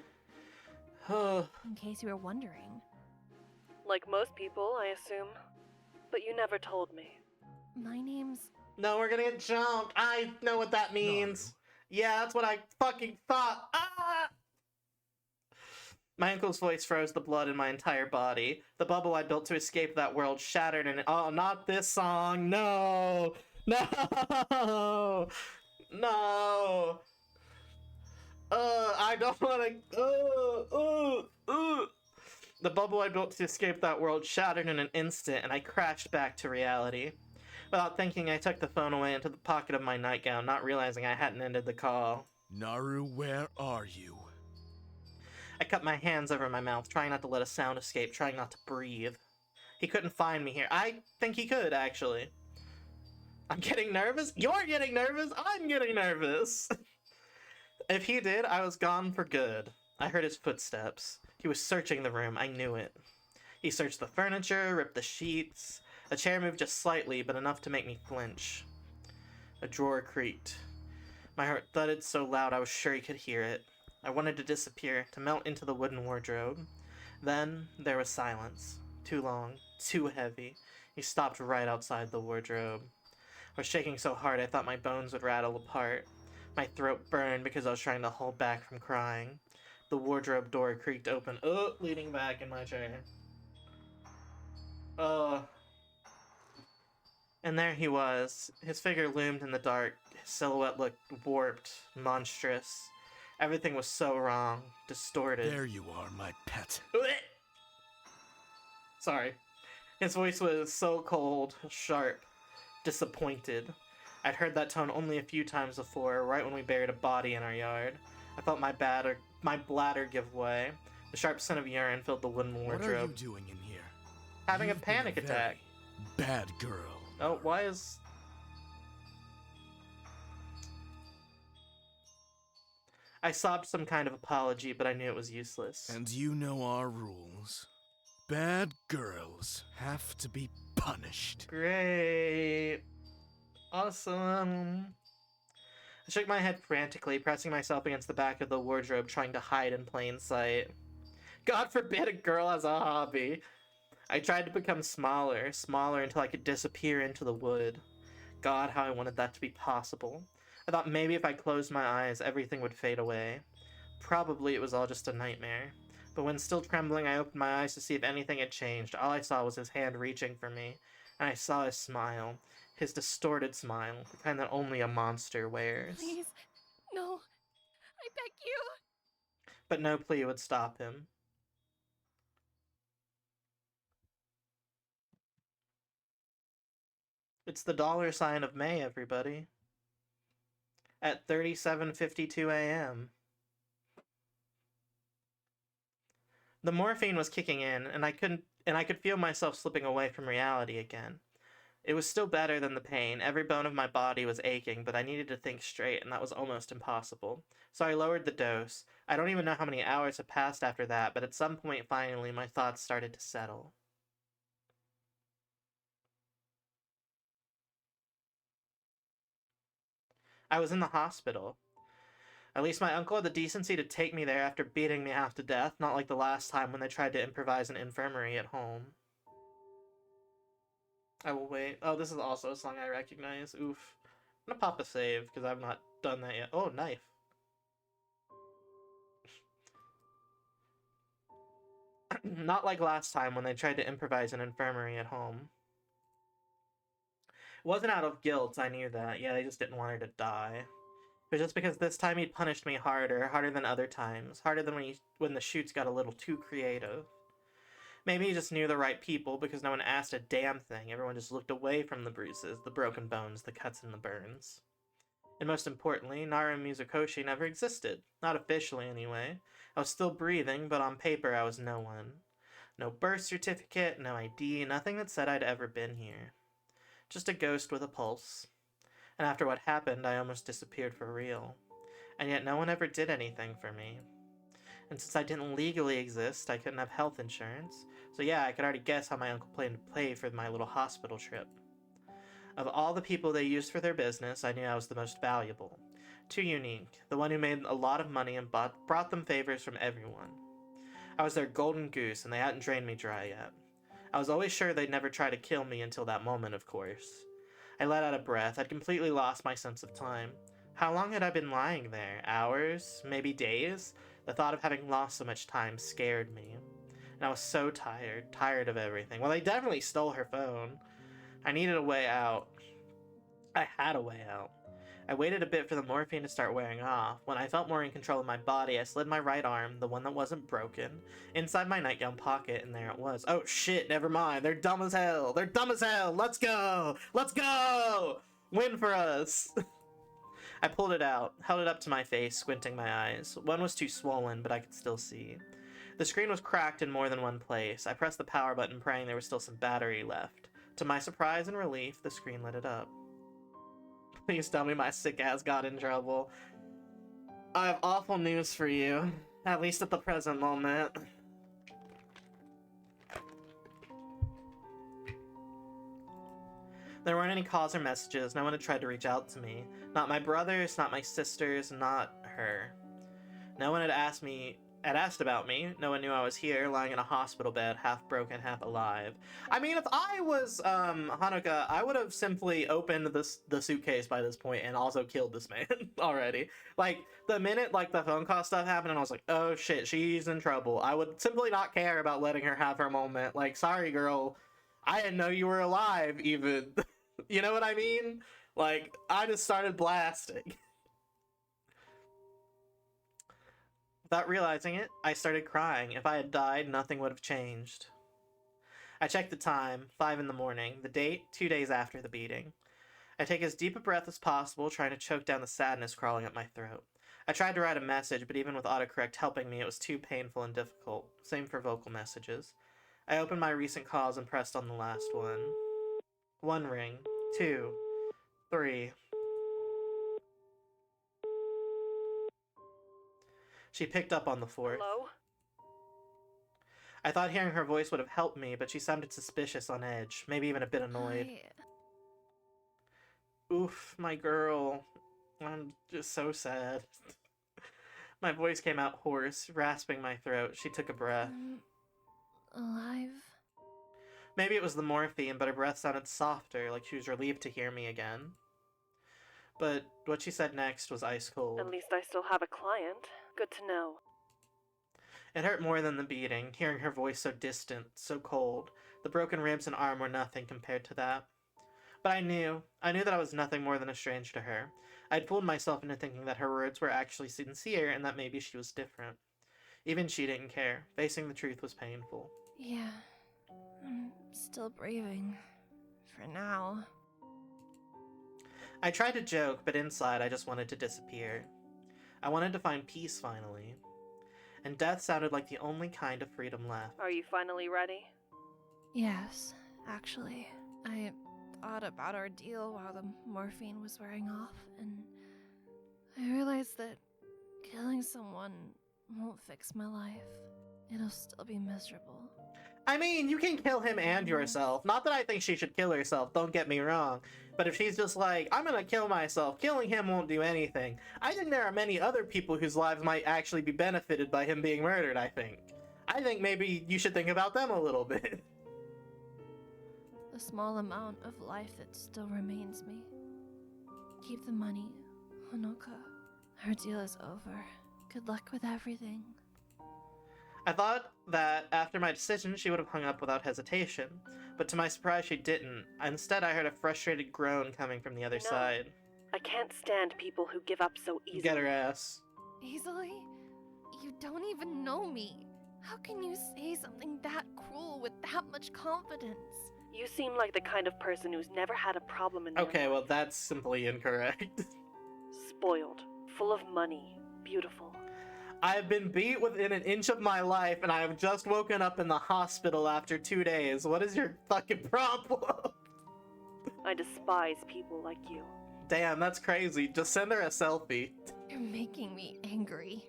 Oh, in case you were wondering. Like most people, I assume. But you never told me. My name's... no, we're gonna get jumped. I know what that means. Yeah, that's what I fucking thought. Ah! My uncle's voice froze the blood in my entire body. The bubble I built to escape that world shattered and oh, not this song. No! No! No! I don't wanna... The bubble I built to escape that world shattered in an instant, and I crashed back to reality. Without thinking, I took the phone away into the pocket of my nightgown, not realizing I hadn't ended the call. Naru, where are you? I cut my hands over my mouth, trying not to let a sound escape, trying not to breathe. He couldn't find me here. I think he could, actually. I'm getting nervous? You're getting nervous? I'm getting nervous! If he did, I was gone for good. I heard his footsteps. He was searching the room, I knew it. He searched the furniture, ripped the sheets. A chair moved just slightly, but enough to make me flinch. A drawer creaked. My heart thudded so loud I was sure he could hear it. I wanted to disappear, to melt into the wooden wardrobe. Then, there was silence. Too long, too heavy. He stopped right outside the wardrobe. I was shaking so hard I thought my bones would rattle apart. My throat burned because I was trying to hold back from crying. The wardrobe door creaked open, leaning back in my chair. And there he was. His figure loomed in the dark. His silhouette looked warped, monstrous. Everything was so wrong, distorted. There you are, my pet. Sorry. His voice was so cold, sharp, disappointed. I'd heard that tone only a few times before, right when we buried a body in our yard. I felt my bladder give way. The sharp scent of urine filled the wooden wardrobe. What are you doing in here? Having You've a panic been attack. very bad girl. Oh, why is... I sobbed some kind of apology, but I knew it was useless. And you know our rules. Bad girls have to be punished. Great. Awesome. I shook my head frantically, pressing myself against the back of the wardrobe, trying to hide in plain sight. God forbid a girl has a hobby. I tried to become smaller until I could disappear into the wood. God, how I wanted that to be possible. I thought maybe if I closed my eyes, everything would fade away. Probably it was all just a nightmare. But when still trembling, I opened my eyes to see if anything had changed. All I saw was his hand reaching for me, and I saw his smile. His distorted smile, the kind that only a monster wears. Please, no. I beg you. But no plea would stop him. It's the $sign of May, everybody. At 37:52 a.m. The morphine was kicking in, and I could feel myself slipping away from reality again. It was still better than the pain. Every bone of my body was aching, but I needed to think straight, and that was almost impossible. So I lowered the dose. I don't even know how many hours had passed after that, but at some point, finally, my thoughts started to settle. I was in the hospital. At least my uncle had the decency to take me there after beating me half to death, not like the last time when they tried to improvise an infirmary at home. I will wait. Oh, this is also a song I recognize. Oof. I'm gonna pop a save, because I've not done that yet. Oh, knife. Not like last time when they tried to improvise an infirmary at home. It wasn't out of guilt, I knew that. Yeah, they just didn't want her to die. But just because this time he'd punished me harder than other times, harder than when the shoots got a little too creative. Maybe he just knew the right people because no one asked a damn thing. Everyone just looked away from the bruises, the broken bones, the cuts and the burns. And most importantly, Naru Mizukoshi never existed. Not officially, anyway. I was still breathing, but on paper I was no one. No birth certificate, no ID, nothing that said I'd ever been here. Just a ghost with a pulse. And after what happened, I almost disappeared for real. And yet no one ever did anything for me. And since I didn't legally exist, I couldn't have health insurance. So yeah, I could already guess how my uncle planned to pay for my little hospital trip. Of all the people they used for their business, I knew I was the most valuable. Too unique, the one who made a lot of money and brought them favors from everyone. I was their golden goose, and they hadn't drained me dry yet. I was always sure they'd never try to kill me until that moment, of course. I let out a breath. I'd completely lost my sense of time. How long had I been lying there? Hours? Maybe days? The thought of having lost so much time scared me. And I was so tired of everything. Well, they definitely stole her phone. I needed a way out. I had a way out. I waited a bit for the morphine to start wearing off. When I felt more in control of my body, I slid my right arm, the one that wasn't broken, inside my nightgown pocket, and there it was. Oh shit, never mind. They're dumb as hell. They're dumb as hell. Let's go. Let's go. Win for us. I pulled it out, held it up to my face, squinting my eyes. One was too swollen, but I could still see. The screen was cracked in more than one place. I pressed the power button, praying there was still some battery left. To my surprise and relief, the screen lit it up. Please tell me my sick ass got in trouble. I have awful news for you, at least at the present moment. There weren't any calls or messages. No one had tried to reach out to me. Not my brothers, not my sisters, not her. No one had asked about me. No one knew I was here, lying in a hospital bed, half broken, half alive. I mean, if I was Hanukkah, I would have simply opened the suitcase by this point and also killed this man already. Like, the minute like the phone call stuff happened and I was like, oh shit, she's in trouble, I would simply not care about letting her have her moment. Like, sorry girl, I didn't know you were alive even. You know what I mean? Like, I just started blasting. Without realizing it, I started crying. If I had died, nothing would have changed. I checked the time, 5 in the morning. The date, 2 days after the beating. I take as deep a breath as possible, trying to choke down the sadness crawling up my throat. I tried to write a message, but even with autocorrect helping me, it was too painful and difficult. Same for vocal messages. I opened my recent calls and pressed on the last one. 1 ring. 2. 3. She picked up on the 4th. Hello? I thought hearing her voice would have helped me, but she sounded suspicious, on edge, maybe even a bit annoyed. Oof, my girl. I'm just so sad. My voice came out hoarse, rasping my throat. She took a breath. Alive? Maybe it was the morphine, but her breath sounded softer, like she was relieved to hear me again. But what she said next was ice cold. At least I still have a client. Good to know. It hurt more than the beating, hearing her voice so distant, so cold. The broken ribs and arm were nothing compared to that. But I knew that I was nothing more than a stranger to her. I'd fooled myself into thinking that her words were actually sincere and that maybe she was different. Even she didn't care. Facing the truth was painful. Yeah, I'm still breathing. For now. I tried to joke, but inside I just wanted to disappear. I wanted to find peace finally. And death sounded like the only kind of freedom left. Are you finally ready? Yes, actually. I thought about our deal while the morphine was wearing off, and I realized that killing someone won't fix my life. It'll still be miserable. I mean, you can kill him and yourself. Not that I think she should kill herself, don't get me wrong. But if she's just like, I'm gonna kill myself, killing him won't do anything. I think there are many other people whose lives might actually be benefited by him being murdered, I think. I think maybe you should think about them a little bit. The small amount of life that still remains me. Keep the money, Honoka. Our deal is over. Good luck with everything. I thought that after my decision, she would have hung up without hesitation. But to my surprise, she didn't. Instead, I heard a frustrated groan coming from the other side. I can't stand people who give up so easily. Get her ass. Easily? You don't even know me. How can you say something that cruel with that much confidence? You seem like the kind of person who's never had a problem in their Okay, life. well, that's simply incorrect. Spoiled, full of money, beautiful. I've been beat within an inch of my life, and I have just woken up in the hospital after 2 days. What is your fucking problem? I despise people like you. Damn, that's crazy. Just send her a selfie. You're making me angry.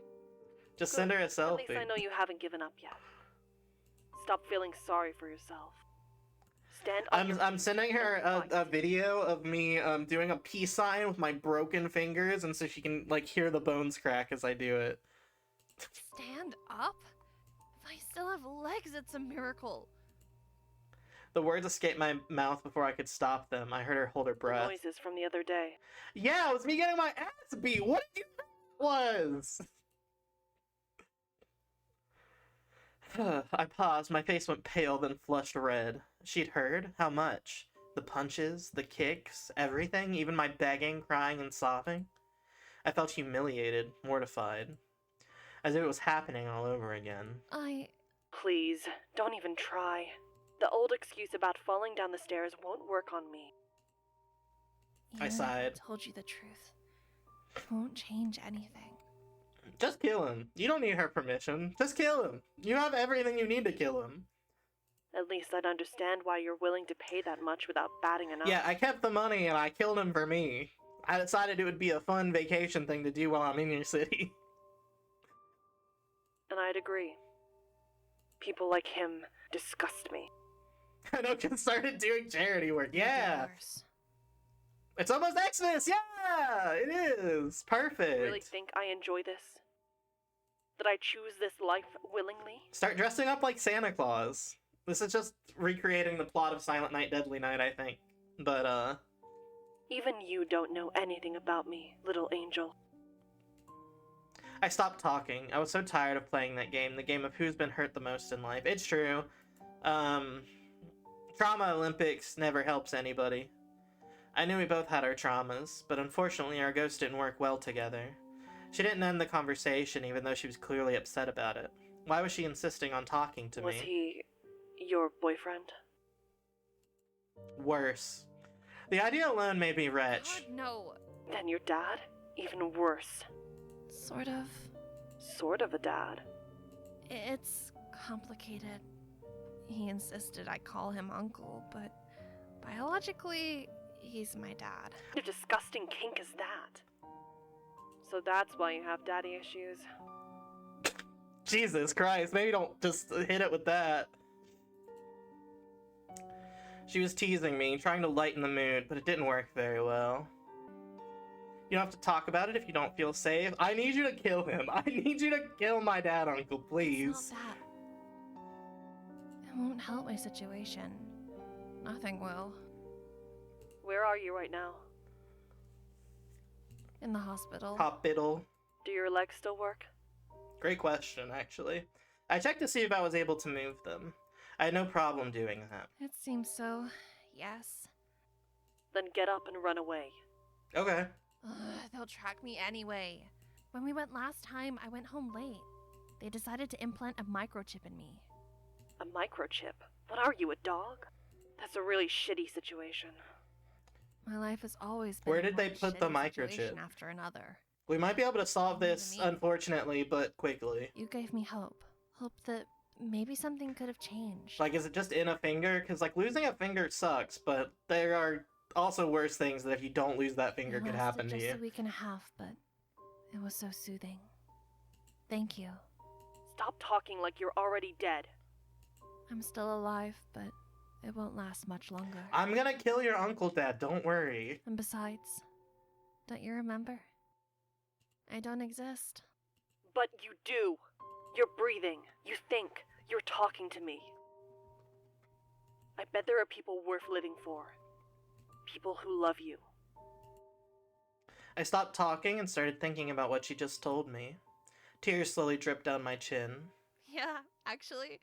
Just send her a At least selfie. I know you haven't given up yet. Stop feeling sorry for yourself. Stand on your I'm feet sending her and a fight. video of me doing a peace sign with my broken fingers, and so she can like hear the bones crack as I do it. Stand up? If I still have legs, it's a miracle. The words escaped my mouth before I could stop them. I heard her hold her The breath. noises from the other day. Yeah, it was me getting my ass beat. What did you think it was? I paused. My face went pale, then flushed red. She'd heard? How much? The punches, the kicks, everything, even my begging, crying, and sobbing? I felt humiliated, mortified. As if it was happening all over again. Please, don't even try. The old excuse about falling down the stairs won't work on me. I Even if sighed. I told you the truth. It won't change anything. Just kill him. You don't need her permission. Just kill him. You have everything you need to kill him. At least I'd understand why you're willing to pay that much without batting an eye. Yeah, I kept the money and I killed him for me. I decided it would be a fun vacation thing to do while I'm in your city. And I'd agree. People like him disgust me. I know, just started doing charity work. It'll get Yeah! worse. It's almost Xmas! Yeah! It is! Perfect! You really think I enjoy this? That I choose this life willingly? Start dressing up like Santa Claus. This is just recreating the plot of Silent Night, Deadly Night, I think. But, Even you don't know anything about me, little angel. I stopped talking. I was so tired of playing that game, the game of who's been hurt the most in life. It's true. Trauma Olympics never helps anybody. I knew we both had our traumas, but unfortunately our ghosts didn't work well together. She didn't end the conversation, even though she was clearly upset about it. Why was she insisting on talking to Was me? he your boyfriend? Worse. The idea alone made me wretch. God, no. Then your dad? Even worse. Sort of. Sort of a dad. It's complicated. He insisted I call him uncle, but biologically, he's my dad. What a disgusting kink is that? So that's why you have daddy issues. Jesus Christ, maybe don't just hit it with that. She was teasing me, trying to lighten the mood, but it didn't work very well. You don't have to talk about it if you don't feel safe. I need you to kill him. I need you to kill my dad, Uncle, please. It's not that. It won't help my situation. Nothing will. Where are you right now? In the hospital. Hospital. Do your legs still work? Great question, actually. I checked to see if I was able to move them. I had no problem doing that. It seems so. Yes. Then get up and run away. Okay. Ugh, they'll track me anyway. When we went last time, I went home late. They decided to implant a microchip in me. A microchip? What are you, a dog? That's a really shitty situation. My life has always been Where did they one put the shitty microchip? situation after another. We might be able to solve this, Me. unfortunately, but quickly. You gave me hope. Hope that maybe something could have changed. Like, is it just in a finger? Because, like, losing a finger sucks, but there are also worse things that if you don't lose that finger It could lasted happen to just you. a week and a half, but it was so soothing. Thank you. Stop talking like you're already dead. I'm still alive, but it won't last much longer. I'm gonna kill your uncle, Dad, don't worry. And besides, don't you remember? I don't exist. But you do. You're breathing. You think. You're talking to me. I bet there are people worth living for. People who love you. I stopped talking and started thinking about what she just told me. Tears slowly dripped down my chin. Yeah, actually,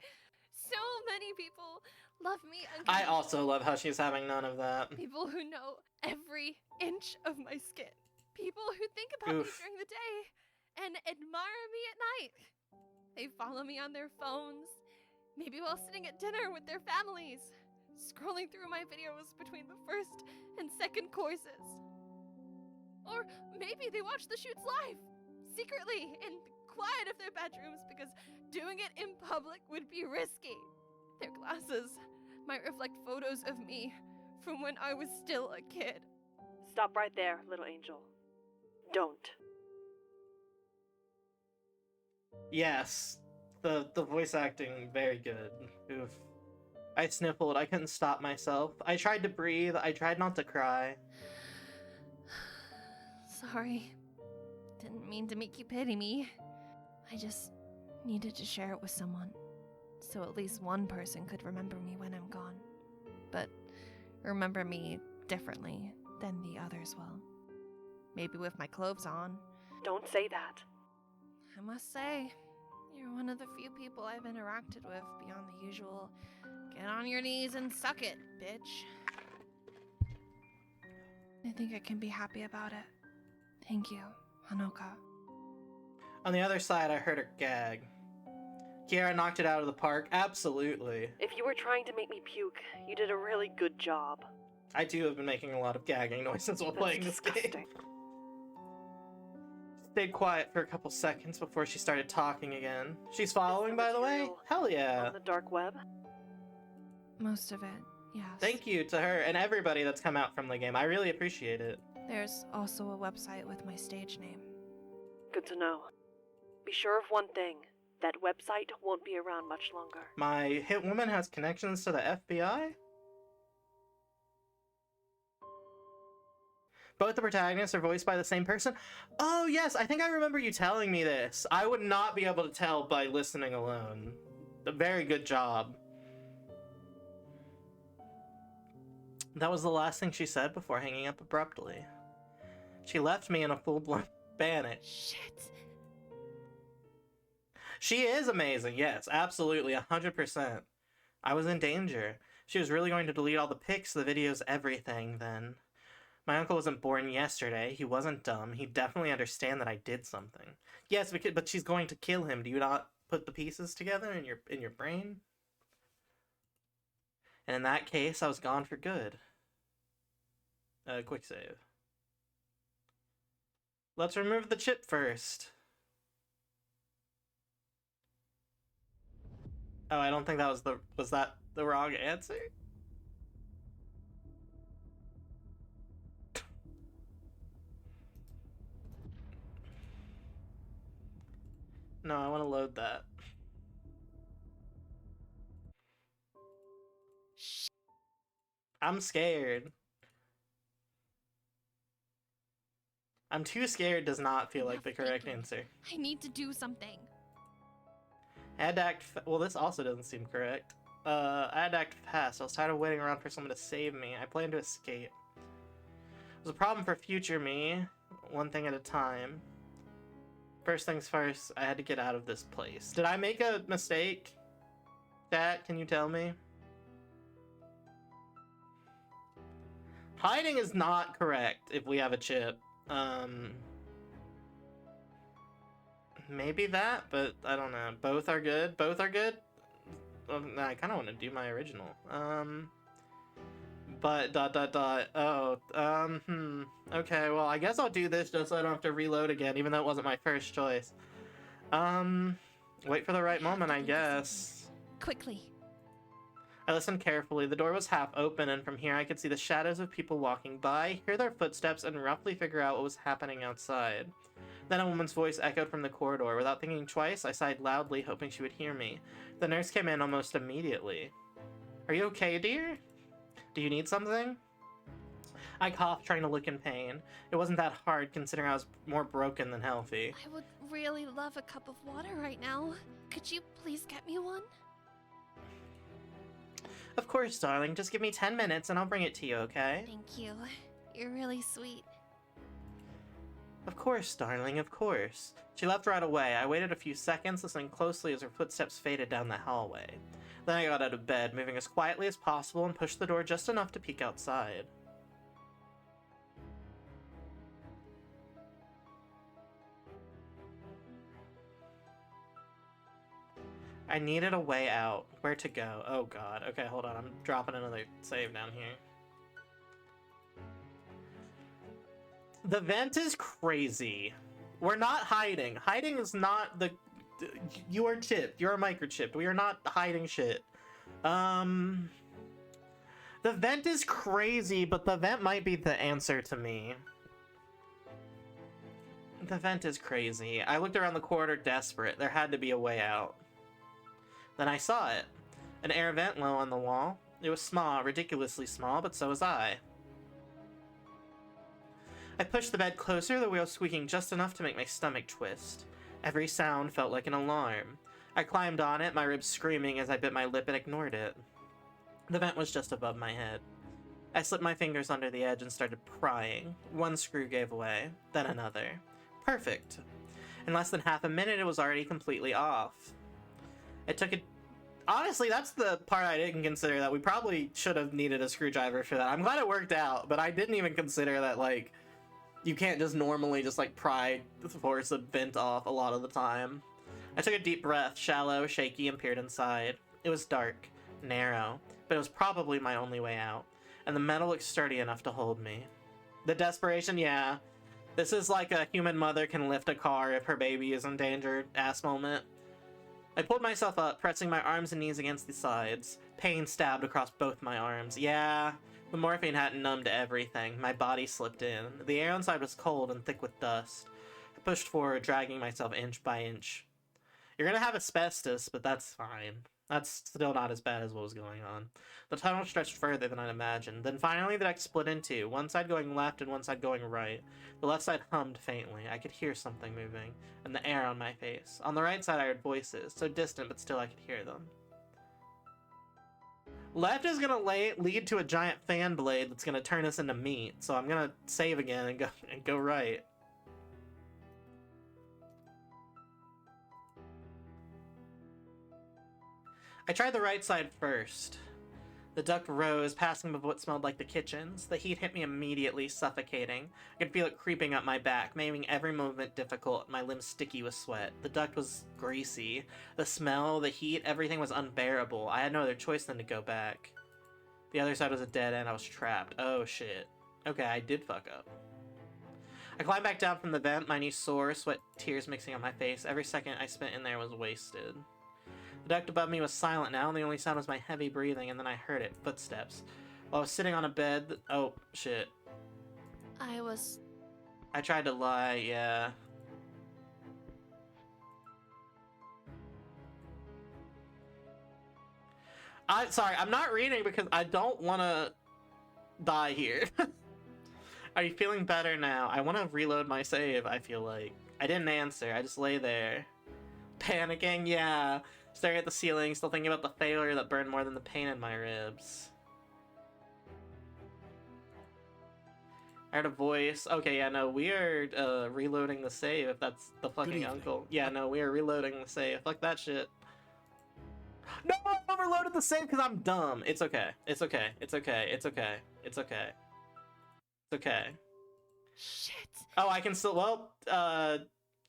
so many people love me I unconditionally. also love how she's having none of that. People who know every inch of my skin. People who think about Oof. me during the day and admire me at night. They follow me on their phones, maybe while sitting at dinner with their families, scrolling through my videos between the first and second courses. Or maybe they watch the shoots live, secretly, in the quiet of their bedrooms, because doing it in public would be risky. Their glasses might reflect photos of me from when I was still a kid. Stop right there, little angel. Don't. Yes. The voice acting, very good. Oof. I sniffled. I couldn't stop myself. I tried to breathe. I tried not to cry. Sorry. Didn't mean to make you pity me. I just needed to share it with someone, so at least one person could remember me when I'm gone. But remember me differently than the others will. Maybe with my clothes on. Don't say that. I must say, you're one of the few people I've interacted with beyond the usual get on your knees and suck it, bitch. I think I can be happy about it. Thank you, Hanoka. On the other side, I heard her gag. Kiara knocked it out of the park. Absolutely. If you were trying to make me puke, you did a really good job. I too have been making a lot of gagging noises while That's playing this game. disgusting. Stayed quiet for a couple seconds before she started talking again. She's following, Is there by the way? material Hell yeah. On the dark web? Most of it, yes. Thank you to her and everybody that's come out from the game. I really appreciate it. There's also a website with my stage name. Good to know. Be sure of one thing. That website won't be around much longer. My Hitwoman has connections to the FBI? Both the protagonists are voiced by the same person? Oh yes, I think I remember you telling me this. I would not be able to tell by listening alone. A very good job. That was the last thing she said before hanging up abruptly. She left me in a full-blown panic. Shit! She is amazing, yes, absolutely, 100%. I was in danger. She was really going to delete all the pics, the videos, everything, then. My uncle wasn't born yesterday. He wasn't dumb. He'd definitely understand that I did something. Yes, but she's going to kill him. Do you not put the pieces together in your brain? And in that case, I was gone for good. Quick save. Let's remove the chip first. Oh, I don't think that was that the wrong answer? No, I want to load that. I'm scared. I'm too scared does not feel like the correct answer. I need to do something. I had to act well, this also doesn't seem correct. I had to act fast. I was tired of waiting around for someone to save me. I planned to escape. It was a problem for future me. one thing at a time. First things first, I had to get out of this place. Did I make a mistake? Chat, can you tell me? Hiding is not correct if we have a chip. Maybe that, but I don't know. Both are good. Both are good. Nah, I kind of want to do my original. But ... Oh, okay, well, I guess I'll do this just so I don't have to reload again, even though it wasn't my first choice. Wait for the right moment, I guess. Quickly. I listened carefully. The door was half open, and from here I could see the shadows of people walking by, hear their footsteps, and roughly figure out what was happening outside. Then a woman's voice echoed from the corridor. Without thinking twice, I sighed loudly, hoping she would hear me. The nurse came in almost immediately. Are you okay, dear? Do you need something? I coughed, trying to look in pain. It wasn't that hard, considering I was more broken than healthy. I would really love a cup of water right now. Could you please get me one? Of course, darling. Just give me 10 minutes and I'll bring it to you, okay? Thank you. You're really sweet. Of course, darling, of course. She left right away. I waited a few seconds, listening closely as her footsteps faded down the hallway. Then I got out of bed, moving as quietly as possible, and pushed the door just enough to peek outside. I needed a way out. Where to go? Oh god. Okay, hold on. I'm dropping another save down here. The vent is crazy. We're not hiding. Hiding is not the... You are chipped. You're microchipped. We are not hiding shit. The vent is crazy, but the vent might be the answer to me. The vent is crazy. I looked around the corridor desperate. There had to be a way out. Then I saw it. An air vent low on the wall. It was small, ridiculously small, but so was I. I pushed the bed closer, the wheel squeaking just enough to make my stomach twist. Every sound felt like an alarm. I climbed on it, my ribs screaming as I bit my lip and ignored it. The vent was just above my head. I slipped my fingers under the edge and started prying. One screw gave way, then another. Perfect. In less than half a minute, it was already completely off. It took a... Honestly, that's the part I didn't consider, that we probably should have needed a screwdriver for that. I'm glad it worked out, but I didn't even consider that, like, you can't just normally just, like, pry the force of vent off a lot of the time. I took a deep breath, shallow, shaky, and peered inside. It was dark, narrow, but it was probably my only way out, and the metal looked sturdy enough to hold me. The desperation, yeah. This is like a human mother can lift a car if her baby is in danger ass moment. I pulled myself up, pressing my arms and knees against the sides. Pain stabbed across both my arms. Yeah, the morphine hadn't numbed everything. My body slipped in. The air inside was cold and thick with dust. I pushed forward, dragging myself inch by inch. You're gonna have asbestos, but that's fine. That's still not as bad as what was going on. The tunnel stretched further than I'd imagined. Then finally the deck split in two, one side going left and one side going right. The left side hummed faintly. I could hear something moving, and the air on my face. On the right side I heard voices, so distant but still I could hear them. Left is gonna lead to a giant fan blade that's gonna turn us into meat, so I'm gonna save again and go right. I tried the right side first. The duct rose, passing above what smelled like the kitchens. The heat hit me immediately, suffocating. I could feel it creeping up my back, making every movement difficult, my limbs sticky with sweat. The duct was greasy. The smell, the heat, everything was unbearable. I had no other choice than to go back. The other side was a dead end. I was trapped. Oh shit. Okay, I did fuck up. I climbed back down from the vent, my knees sore, sweat, tears mixing on my face. Every second I spent in there was wasted. The duct above me was silent now, and the only sound was my heavy breathing, and then I heard it, footsteps. While I was sitting on a bed, oh, shit. I tried to lie, yeah. Sorry, I'm not reading because I don't want to die here. Are you feeling better now? I want to reload my save, I feel like. I didn't answer, I just lay there. Panicking, yeah. Staring at the ceiling, still thinking about the failure that burned more than the pain in my ribs. I heard a voice. Okay, yeah, no, we are reloading the save if that's the fucking evening. uncle. Yeah, no, we are reloading the save. Fuck that shit. No, I overloaded the save because I'm dumb. It's okay. It's okay. It's okay. It's okay. It's okay. It's okay. Shit! Oh, I can still. Well,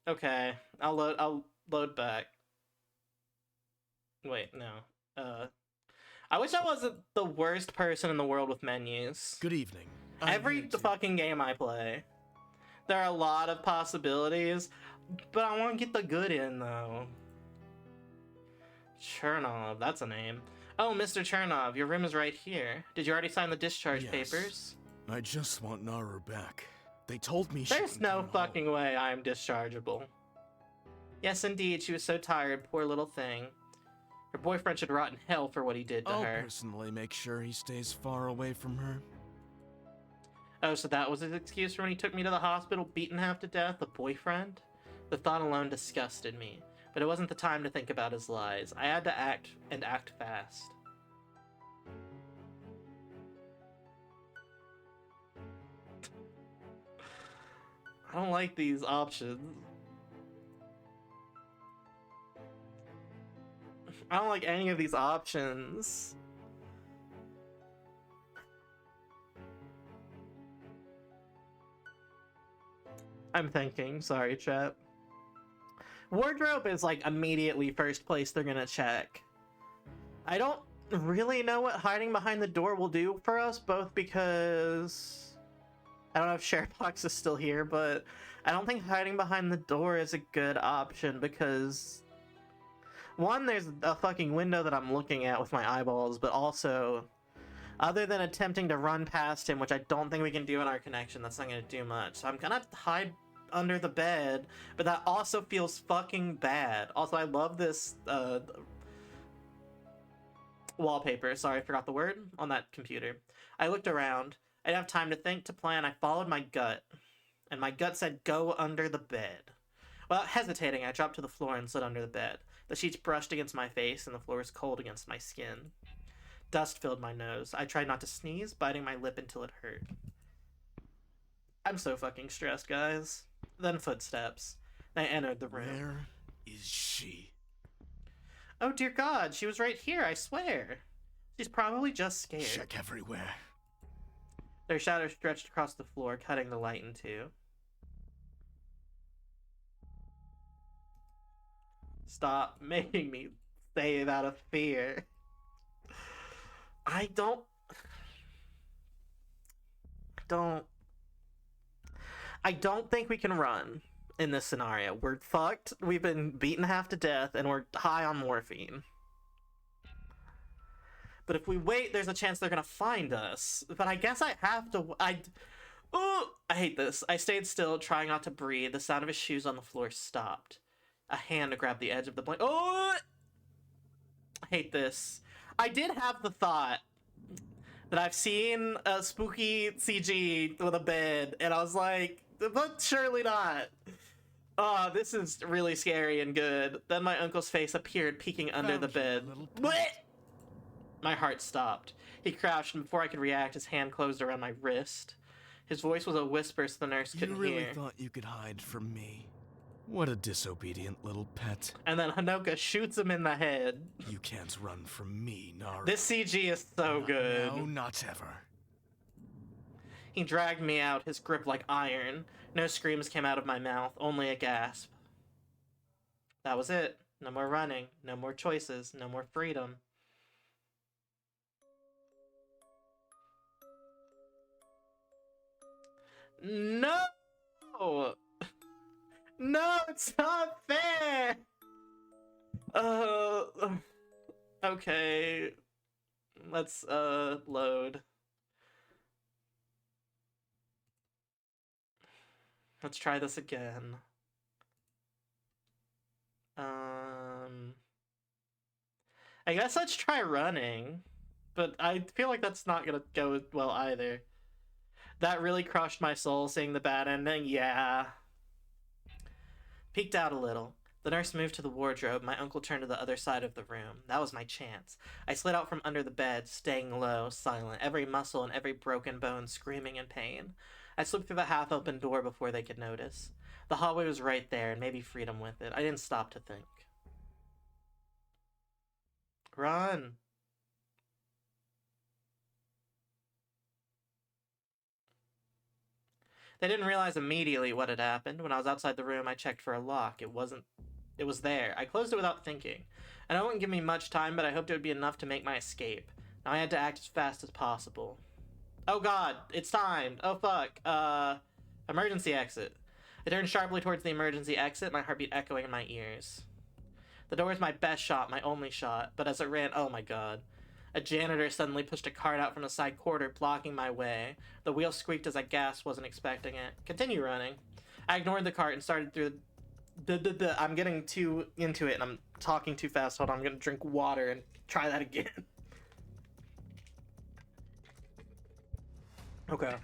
okay. I'll load back. Wait, no. I wish I wasn't the worst person in the world with menus. Good evening. I'm Every here to- fucking game I play, there are a lot of possibilities, but I want to get the good in though. Chernov, that's a name. Oh, Mr. Chernov, your room is right here. Did you already sign the discharge Yes. papers? I just want Naru back. They told me she There's can no come fucking home. way I am dischargeable. Yes, indeed, she was so tired, poor little thing. Her boyfriend should rot in hell for what he did to I'll her. personally make sure he stays far away from her. Oh, so that was his excuse for when he took me to the hospital, beaten half to death? A boyfriend? The thought alone disgusted me, but it wasn't the time to think about his lies. I had to act, and act fast. I don't like these options. I don't like any of these options. I'm thinking, sorry, chat. Wardrobe is like immediately first place they're gonna check. I don't really know what hiding behind the door will do for us, both because I don't know if Sharebox is still here, but I don't think hiding behind the door is a good option because one, there's a fucking window that I'm looking at with my eyeballs, but also other than attempting to run past him, which I don't think we can do in our connection, that's not gonna do much. So I'm gonna hide under the bed, but that also feels fucking bad. Also, I love this wallpaper. Sorry, I forgot the word on that computer. I looked around. I didn't have time to think, to plan. I followed my gut, and my gut said go under the bed. Without hesitating, I dropped to the floor and slid under the bed. The sheets brushed against my face, and the floor was cold against my skin. Dust filled my nose. I tried not to sneeze, biting my lip until it hurt. I'm so fucking stressed, guys. Then footsteps. They entered the room. Where is she? Oh dear God, she was right here, I swear. She's probably just scared. Check everywhere. Their shadows stretched across the floor, cutting the light in two. Stop making me say it out of fear. I don't think we can run in this scenario. We're fucked. We've been beaten half to death, and we're high on morphine. But if we wait, there's a chance they're gonna find us. But I guess I have to. I hate this. I stayed still, trying not to breathe. The sound of his shoes on the floor stopped. A hand grabbed the edge of the blanket. Oh! I hate this. I did have the thought that I've seen a spooky CG with a bed, and I was like, but surely not. Oh, this is really scary and good. Then my uncle's face appeared, peeking under the Found you, bed. little pet. What? My heart stopped. He crouched, and before I could react, his hand closed around my wrist. His voice was a whisper so the nurse You couldn't really hear. thought you could hide from me? What a disobedient little pet. And then Hanoka shoots him in the head. You can't run from me, Naru. This CG is so Not good. now, not ever. He dragged me out, his grip like iron. No screams came out of my mouth, only a gasp. That was it. No more running, no more choices, no more freedom. No! No, it's not fair! Okay. Let's, load. Let's try this again. I guess let's try running, but I feel like that's not gonna go well either. That really crushed my soul, seeing the bad ending, yeah. Peeked out a little. The nurse moved to the wardrobe. My uncle turned to the other side of the room. That was my chance. I slid out from under the bed, staying low, silent, every muscle and every broken bone screaming in pain. I slipped through the half-open door before they could notice. The hallway was right there, and maybe freedom with it. I didn't stop to think. Run! They didn't realize immediately what had happened. When I was outside the room, I checked for a lock. It was there. I closed it without thinking. I know it wouldn't give me much time, but I hoped it would be enough to make my escape. Now I had to act as fast as possible. Oh god, it's timed. Oh fuck. Emergency exit. I turned sharply towards the emergency exit, my heartbeat echoing in my ears. The door was my best shot, my only shot, but as it ran, oh my god. A janitor suddenly pushed a cart out from the side corridor, blocking my way. The wheel squeaked as I gasped, wasn't expecting it. Continue running. I ignored the cart and started through the... I'm getting too into it and I'm talking too fast. Hold on, I'm gonna drink water and try that again. Okay.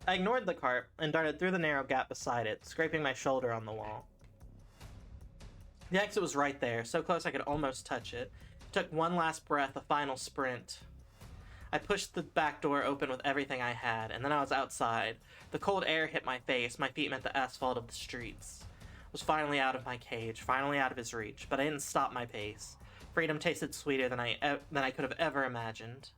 I ignored the cart and darted through the narrow gap beside it, scraping my shoulder on the wall. The exit was right there, so close I could almost touch it. Took one last breath, a final sprint. I pushed the back door open with everything I had, and then I was outside. The cold air hit my face, my feet met the asphalt of the streets. I was finally out of my cage, finally out of his reach, but I didn't stop my pace. Freedom tasted sweeter than I could have ever imagined.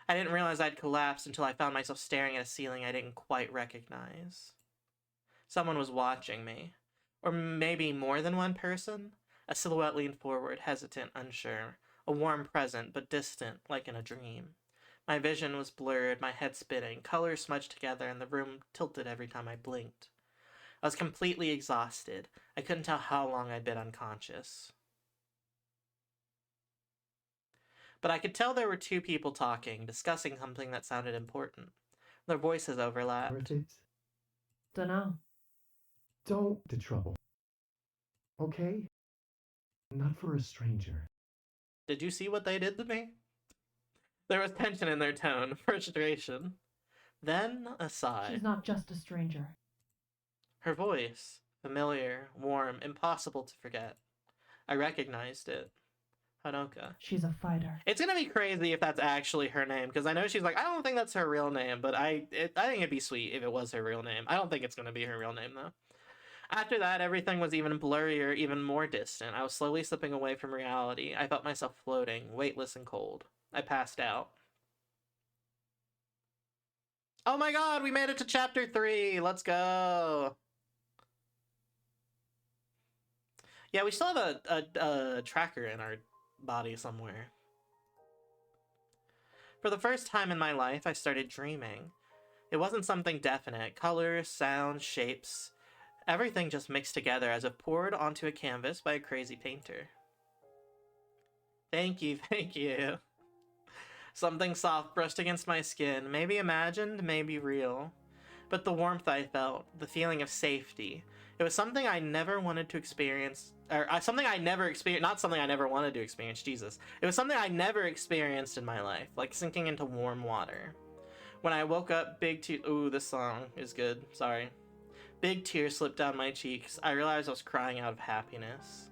I didn't realize I'd collapsed until I found myself staring at a ceiling I didn't quite recognize. Someone was watching me. Or maybe more than one person? A silhouette leaned forward, hesitant, unsure. A warm present, but distant, like in a dream. My vision was blurred, my head spinning, colors smudged together, and the room tilted every time I blinked. I was completely exhausted. I couldn't tell how long I'd been unconscious. But I could tell there were two people talking, discussing something that sounded important. Their voices overlapped. Dunno. Don't the trouble. Okay? Not for a stranger. Did you see what they did to me? There was tension in their tone, frustration. Then a sigh. She's not just a stranger. Her voice, familiar, warm, impossible to forget. I recognized it. Hanoka. She's a fighter. It's gonna be crazy if that's actually her name, because I know she's like, I don't think that's her real name, but I think it'd be sweet if it was her real name. I don't think it's gonna be her real name, though. After that, everything was even blurrier, even more distant. I was slowly slipping away from reality. I felt myself floating, weightless and cold. I passed out. Oh my god, we made it to chapter 3! Let's go! Yeah, we still have a tracker in our body somewhere. For the first time in my life, I started dreaming. It wasn't something definite. Colors, sounds, shapes. Everything just mixed together as if poured onto a canvas by a crazy painter. Thank you, thank you. Something soft brushed against my skin, maybe imagined, maybe real. But the warmth I felt, the feeling of safety, it was something I never wanted to experience, or something I never experienced, not something I never wanted to experience, Jesus. It was something I never experienced in my life, like sinking into warm water. When I woke up, ooh, this song is good, sorry. Big tears slipped down my cheeks. I realized I was crying out of happiness.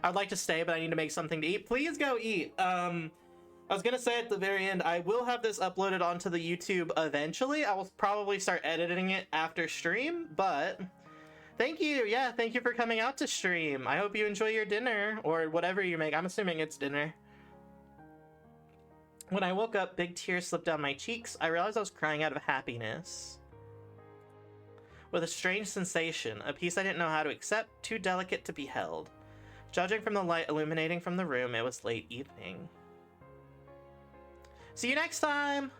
I would like to stay, but I need to make something to eat. Please go eat. I was gonna say at the very end, I will have this uploaded onto the YouTube eventually. I will probably start editing it after stream, but thank you. Yeah, thank you for coming out to stream. I hope you enjoy your dinner or whatever you make. I'm assuming it's dinner. When I woke up, big tears slipped down my cheeks. I realized I was crying out of happiness. With a strange sensation, a piece I didn't know how to accept, too delicate to be held. Judging from the light illuminating from the room, it was late evening. See you next time!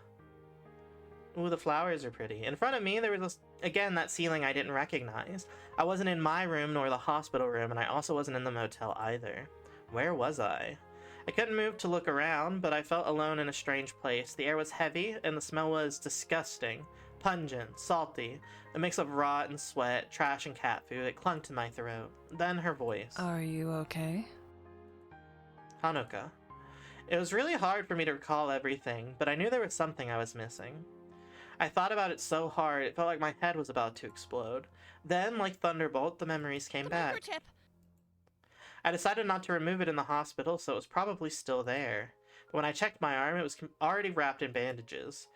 Ooh, the flowers are pretty. In front of me, there was, again, that ceiling I didn't recognize. I wasn't in my room nor the hospital room, and I also wasn't in the motel either. Where was I? I couldn't move to look around, but I felt alone in a strange place. The air was heavy, and the smell was disgusting. Pungent, salty, a mix of rot and sweat, trash and cat food. It clung to my throat. Then her voice. Are you okay? Hanoka. It was really hard for me to recall everything, but I knew there was something I was missing. I thought about it so hard, it felt like my head was about to explode. Then, like thunderbolt, the memories came back. Microchip. I decided not to remove it in the hospital, so it was probably still there. But when I checked my arm, it was already wrapped in bandages.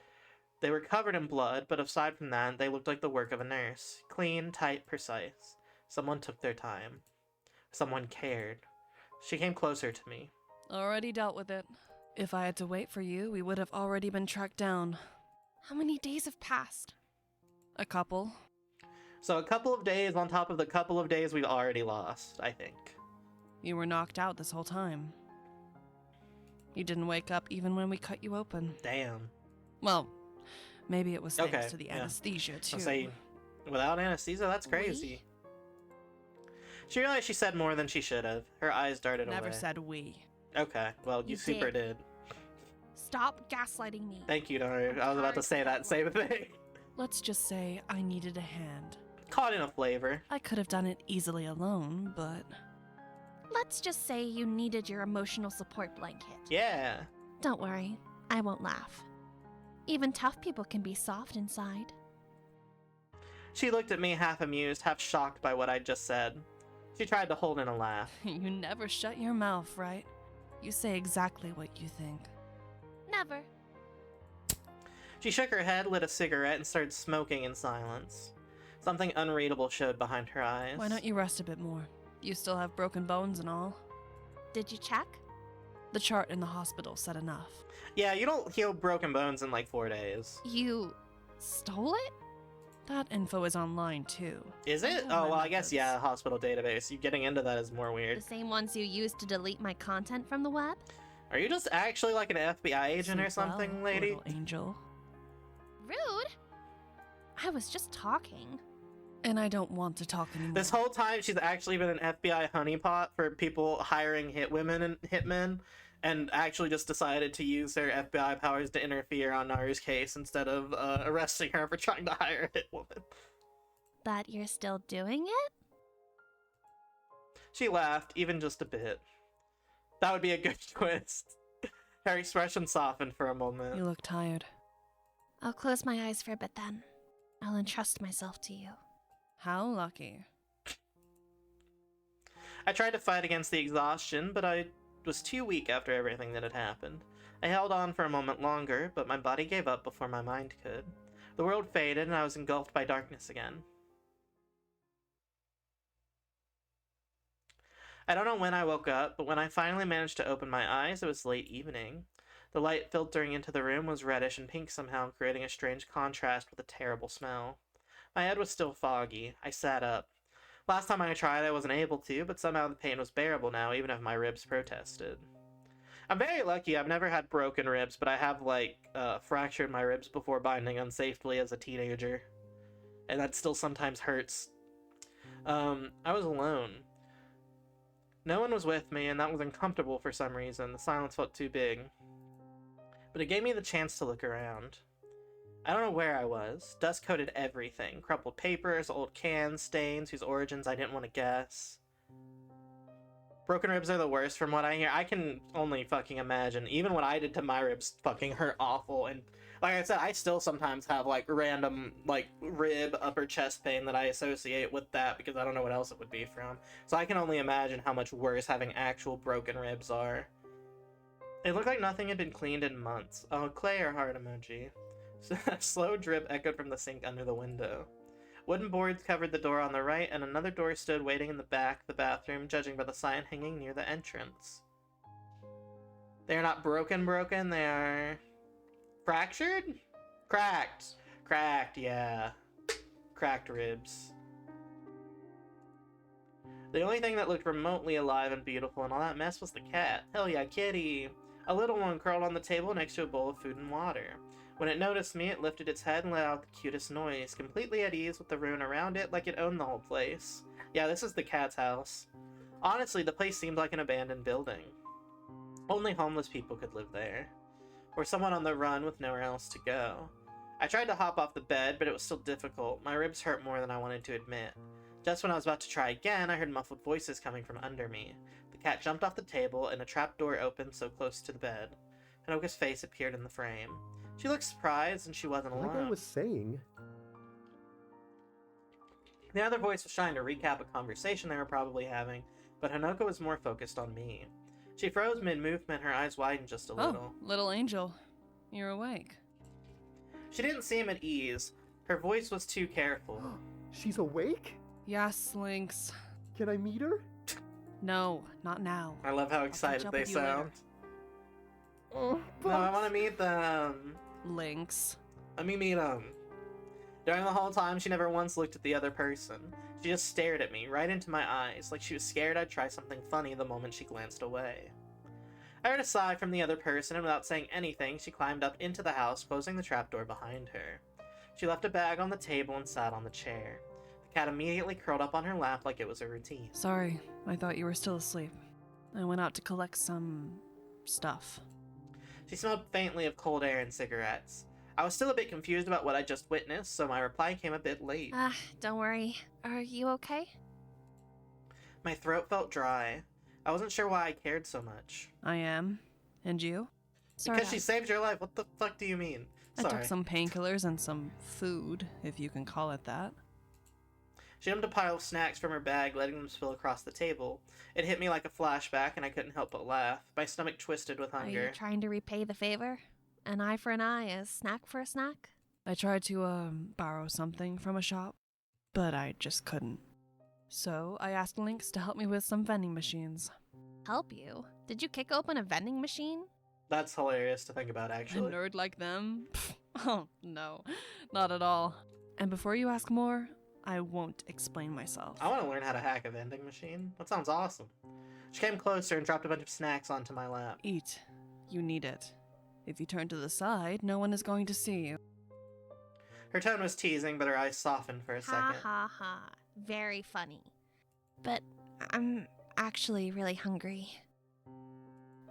They were covered in blood, but aside from that, they looked like the work of a nurse. Clean, tight, precise. Someone took their time. Someone cared. She came closer to me. Already dealt with it. If I had to wait for you, we would have already been tracked down. How many days have passed? A couple. So a couple of days on top of the couple of days we've already lost, I think. You were knocked out this whole time. You didn't wake up even when we cut you open. Damn. Well, maybe it was thanks Okay, to the yeah. anesthesia, too. I'll say, without anesthesia, that's crazy. She realized she said more than she should have. Her eyes darted away. Never said we. Okay, well, you You super did. Stop gaslighting me. Thank you, Naru. I was about to say that same thing. Let's just say I needed a hand. Caught in a flavor. I could have done it easily alone, but Let's just say you needed your emotional support blanket. Yeah. Don't worry, I won't laugh. Even tough people can be soft inside. She looked at me half amused, half shocked by what I'd just said. She tried to hold in a laugh. you never shut your mouth, right? You say exactly what you think. Never. She shook her head, lit a cigarette, and started smoking in silence. Something unreadable showed behind her eyes. Why don't you rest a bit more? You still have broken bones and all. Did you check? The chart in the hospital said enough. Yeah, you don't heal broken bones in like 4 days. You stole it? That info is online, too. Is I it? have Oh, my well, I guess, methods. yeah, hospital database. You getting into that is more The weird. same ones you used to delete my content from the web? Are you just actually like an FBI agent or Sleep something, well, lady? little angel. Rude. I was just talking. And I don't want to talk anymore. This whole time, she's actually been an FBI honeypot for people hiring hitwomen and hitmen, and actually just decided to use her FBI powers to interfere on Naru's case instead of arresting her for trying to hire a hitwoman. But you're still doing it? She laughed, even just a bit. That would be a good twist. Her expression softened for a moment. You look tired. I'll close my eyes for a bit then. I'll entrust myself to you. How lucky. I tried to fight against the exhaustion, but I was too weak after everything that had happened. I held on for a moment longer, but my body gave up before my mind could. The world faded, and I was engulfed by darkness again. I don't know when I woke up, but when I finally managed to open my eyes, it was late evening. The light filtering into the room was reddish and pink somehow, creating a strange contrast with a terrible smell. My head was still foggy. I sat up. Last time I tried, I wasn't able to, but somehow the pain was bearable now, even if my ribs protested. I'm very lucky. I've never had broken ribs, but I have, fractured my ribs before binding unsafely as a teenager. And that still sometimes hurts. I was alone. No one was with me, and that was uncomfortable for some reason. The silence felt too big. But it gave me the chance to look around. I don't know where I was. Dust coated everything. Crumpled papers, old cans, stains whose origins I didn't want to guess. Broken ribs are the worst from what I hear. I can only fucking imagine. Even what I did to my ribs fucking hurt awful. And like I said, I still sometimes have random rib upper chest pain that I associate with that because I don't know what else it would be from. So I can only imagine how much worse having actual broken ribs are. It looked like nothing had been cleaned in months. Oh, clay or heart emoji. A slow drip echoed from the sink under the window. Wooden boards covered the door on the right, and another door stood waiting in the back of the bathroom, judging by the sign hanging near the entrance. They are not broken, they are... fractured? Cracked. Cracked, yeah. Cracked ribs. The only thing that looked remotely alive and beautiful in all that mess was the cat. Hell yeah, kitty! A little one curled on the table next to a bowl of food and water. When it noticed me, it lifted its head and let out the cutest noise, completely at ease with the ruin around it, like it owned the whole place. Yeah, this is the cat's house. Honestly, the place seemed like an abandoned building. Only homeless people could live there. Or someone on the run with nowhere else to go. I tried to hop off the bed, but it was still difficult. My ribs hurt more than I wanted to admit. Just when I was about to try again, I heard muffled voices coming from under me. The cat jumped off the table, and a trap door opened so close to the bed. Hanoka's face appeared in the frame. She looked surprised, and she wasn't alone. Like I was saying, The other voice was trying to recap a conversation they were probably having, but Hanoka was more focused on me. She froze mid-movement, her eyes widened just a little. Oh, little angel. You're awake. She didn't seem at ease. Her voice was too careful. She's awake? Yes, Lynx. Can I meet her? No, not now. I love how catch excited up they with you later. sound. Oh, No, I want to meet them. Lynx. Let me meet them. During the whole time, she never once looked at the other person. She just stared at me, right into my eyes, like she was scared I'd try something funny the moment she glanced away. I heard a sigh from the other person, and without saying anything, she climbed up into the house, closing the trapdoor behind her. She left a bag on the table and sat on the chair. The cat immediately curled up on her lap like it was a routine. Sorry, I thought you were still asleep. I went out to collect some stuff. She smelled faintly of cold air and cigarettes. I was still a bit confused about what I just witnessed, so my reply came a bit late. Don't worry. Are you okay? My throat felt dry. I wasn't sure why I cared so much. I am. And you? Because she saved your life. What the fuck do you mean? I Sorry. took some painkillers and some food, if you can call it that. She dumped a pile of snacks from her bag, letting them spill across the table. It hit me like a flashback, and I couldn't help but laugh. My stomach twisted with Are hunger. you trying to repay the favor? An eye for an eye, a snack for a snack? I tried to, borrow something from a shop, but I just couldn't. So I asked Lynx to help me with some vending machines. Help you? Did you kick open a vending machine? That's hilarious to think about, A actually. nerd like them? Oh, no, not at all. And before you ask more, I won't explain myself. I want to learn how to hack a vending machine. That sounds awesome. She came closer and dropped a bunch of snacks onto my lap. Eat. You need it. If you turn to the side, no one is going to see you. Her tone was teasing, but her eyes softened for a Ha second. ha ha. Very funny. But I'm actually really hungry.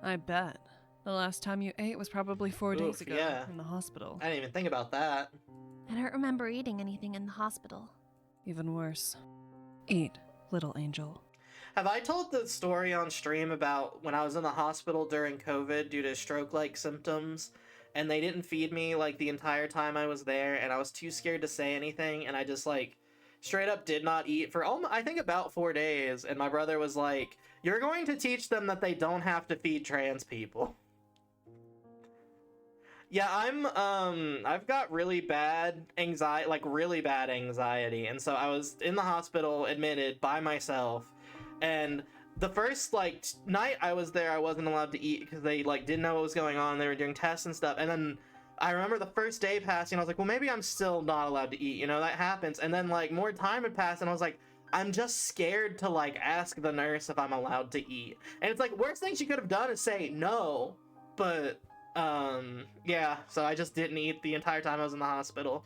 I bet. The last time you ate was probably 4 days Oof, ago yeah. in the hospital. I didn't even think about that. I don't remember eating anything in the hospital. Even worse. Eat, little angel. Have I told the story on stream about when I was in the hospital during COVID due to stroke-like symptoms, and they didn't feed me, like, the entire time I was there, and I was too scared to say anything, and I just, like, straight up did not eat for, I think, about 4 days, and my brother was like, "You're going to teach them that they don't have to feed trans people." Yeah, I've got really bad anxiety, and so I was in the hospital, admitted, by myself, and the first, like, night I was there, I wasn't allowed to eat because they, like, didn't know what was going on, they were doing tests and stuff, and then I remember the first day passing, I was like, well, maybe I'm still not allowed to eat, you know, that happens, and then, like, more time had passed, and I was like, I'm just scared to, like, ask the nurse if I'm allowed to eat, and it's like, worst thing she could have done is say no, but... yeah, so I just didn't eat the entire time I was in the hospital.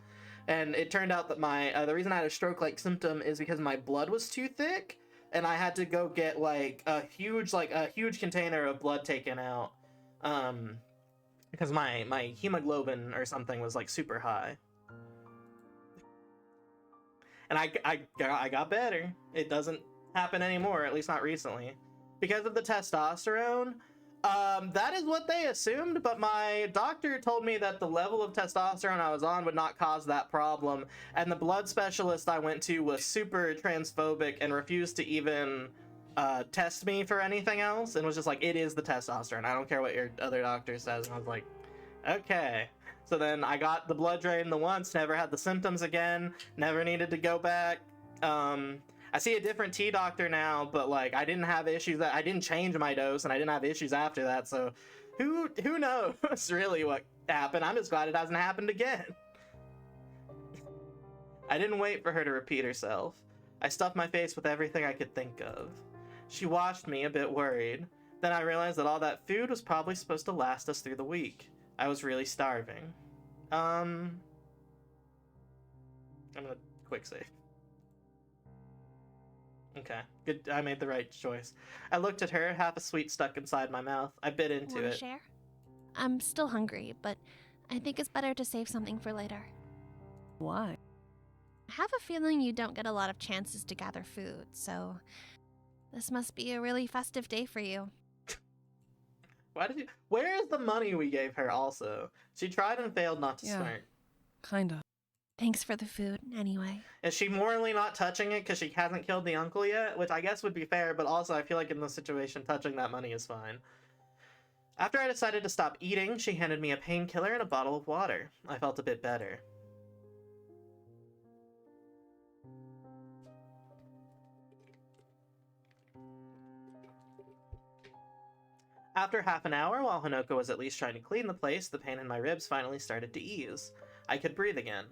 And it turned out that the reason I had a stroke-like symptom is because my blood was too thick, and I had to go get, like, a huge container of blood taken out, because my hemoglobin or something was, like, super high. And I got better. It doesn't happen anymore, at least not recently. Because of the testosterone, that is what they assumed, but my doctor told me that the level of testosterone I was on would not cause that problem, and the blood specialist I went to was super transphobic and refused to even test me for anything else, and was just like, it is the testosterone, I don't care what your other doctor says, and I was like, okay. So then I got the blood drained the once, never had the symptoms again, never needed to go back. I see a different T doctor now, but, like, I didn't have issues I didn't change my dose, and I didn't have issues after that, so who knows really what happened. I'm just glad it hasn't happened again. I didn't wait for her to repeat herself. I stuffed my face with everything I could think of. She watched me, a bit worried. Then I realized that all that food was probably supposed to last us through the week. I was really starving. I'm gonna quick save. Okay, good. I made the right choice. I looked at her, half a sweet stuck inside my mouth. I bit into Wanna it. share? I'm still hungry, but I think it's better to save something for later. Why? I have a feeling you don't get a lot of chances to gather food, so this must be a really festive day for you. Why did you? Where is the money we gave her? Also, she tried and failed not to Yeah. smirk. Kinda. Thanks for the food, anyway. Is she morally not touching it because she hasn't killed the uncle yet? Which I guess would be fair, but also I feel like in this situation, touching that money is fine. After I decided to stop eating, she handed me a painkiller and a bottle of water. I felt a bit better. After half an hour, while Hanoko was at least trying to clean the place, the pain in my ribs finally started to ease. I could breathe again.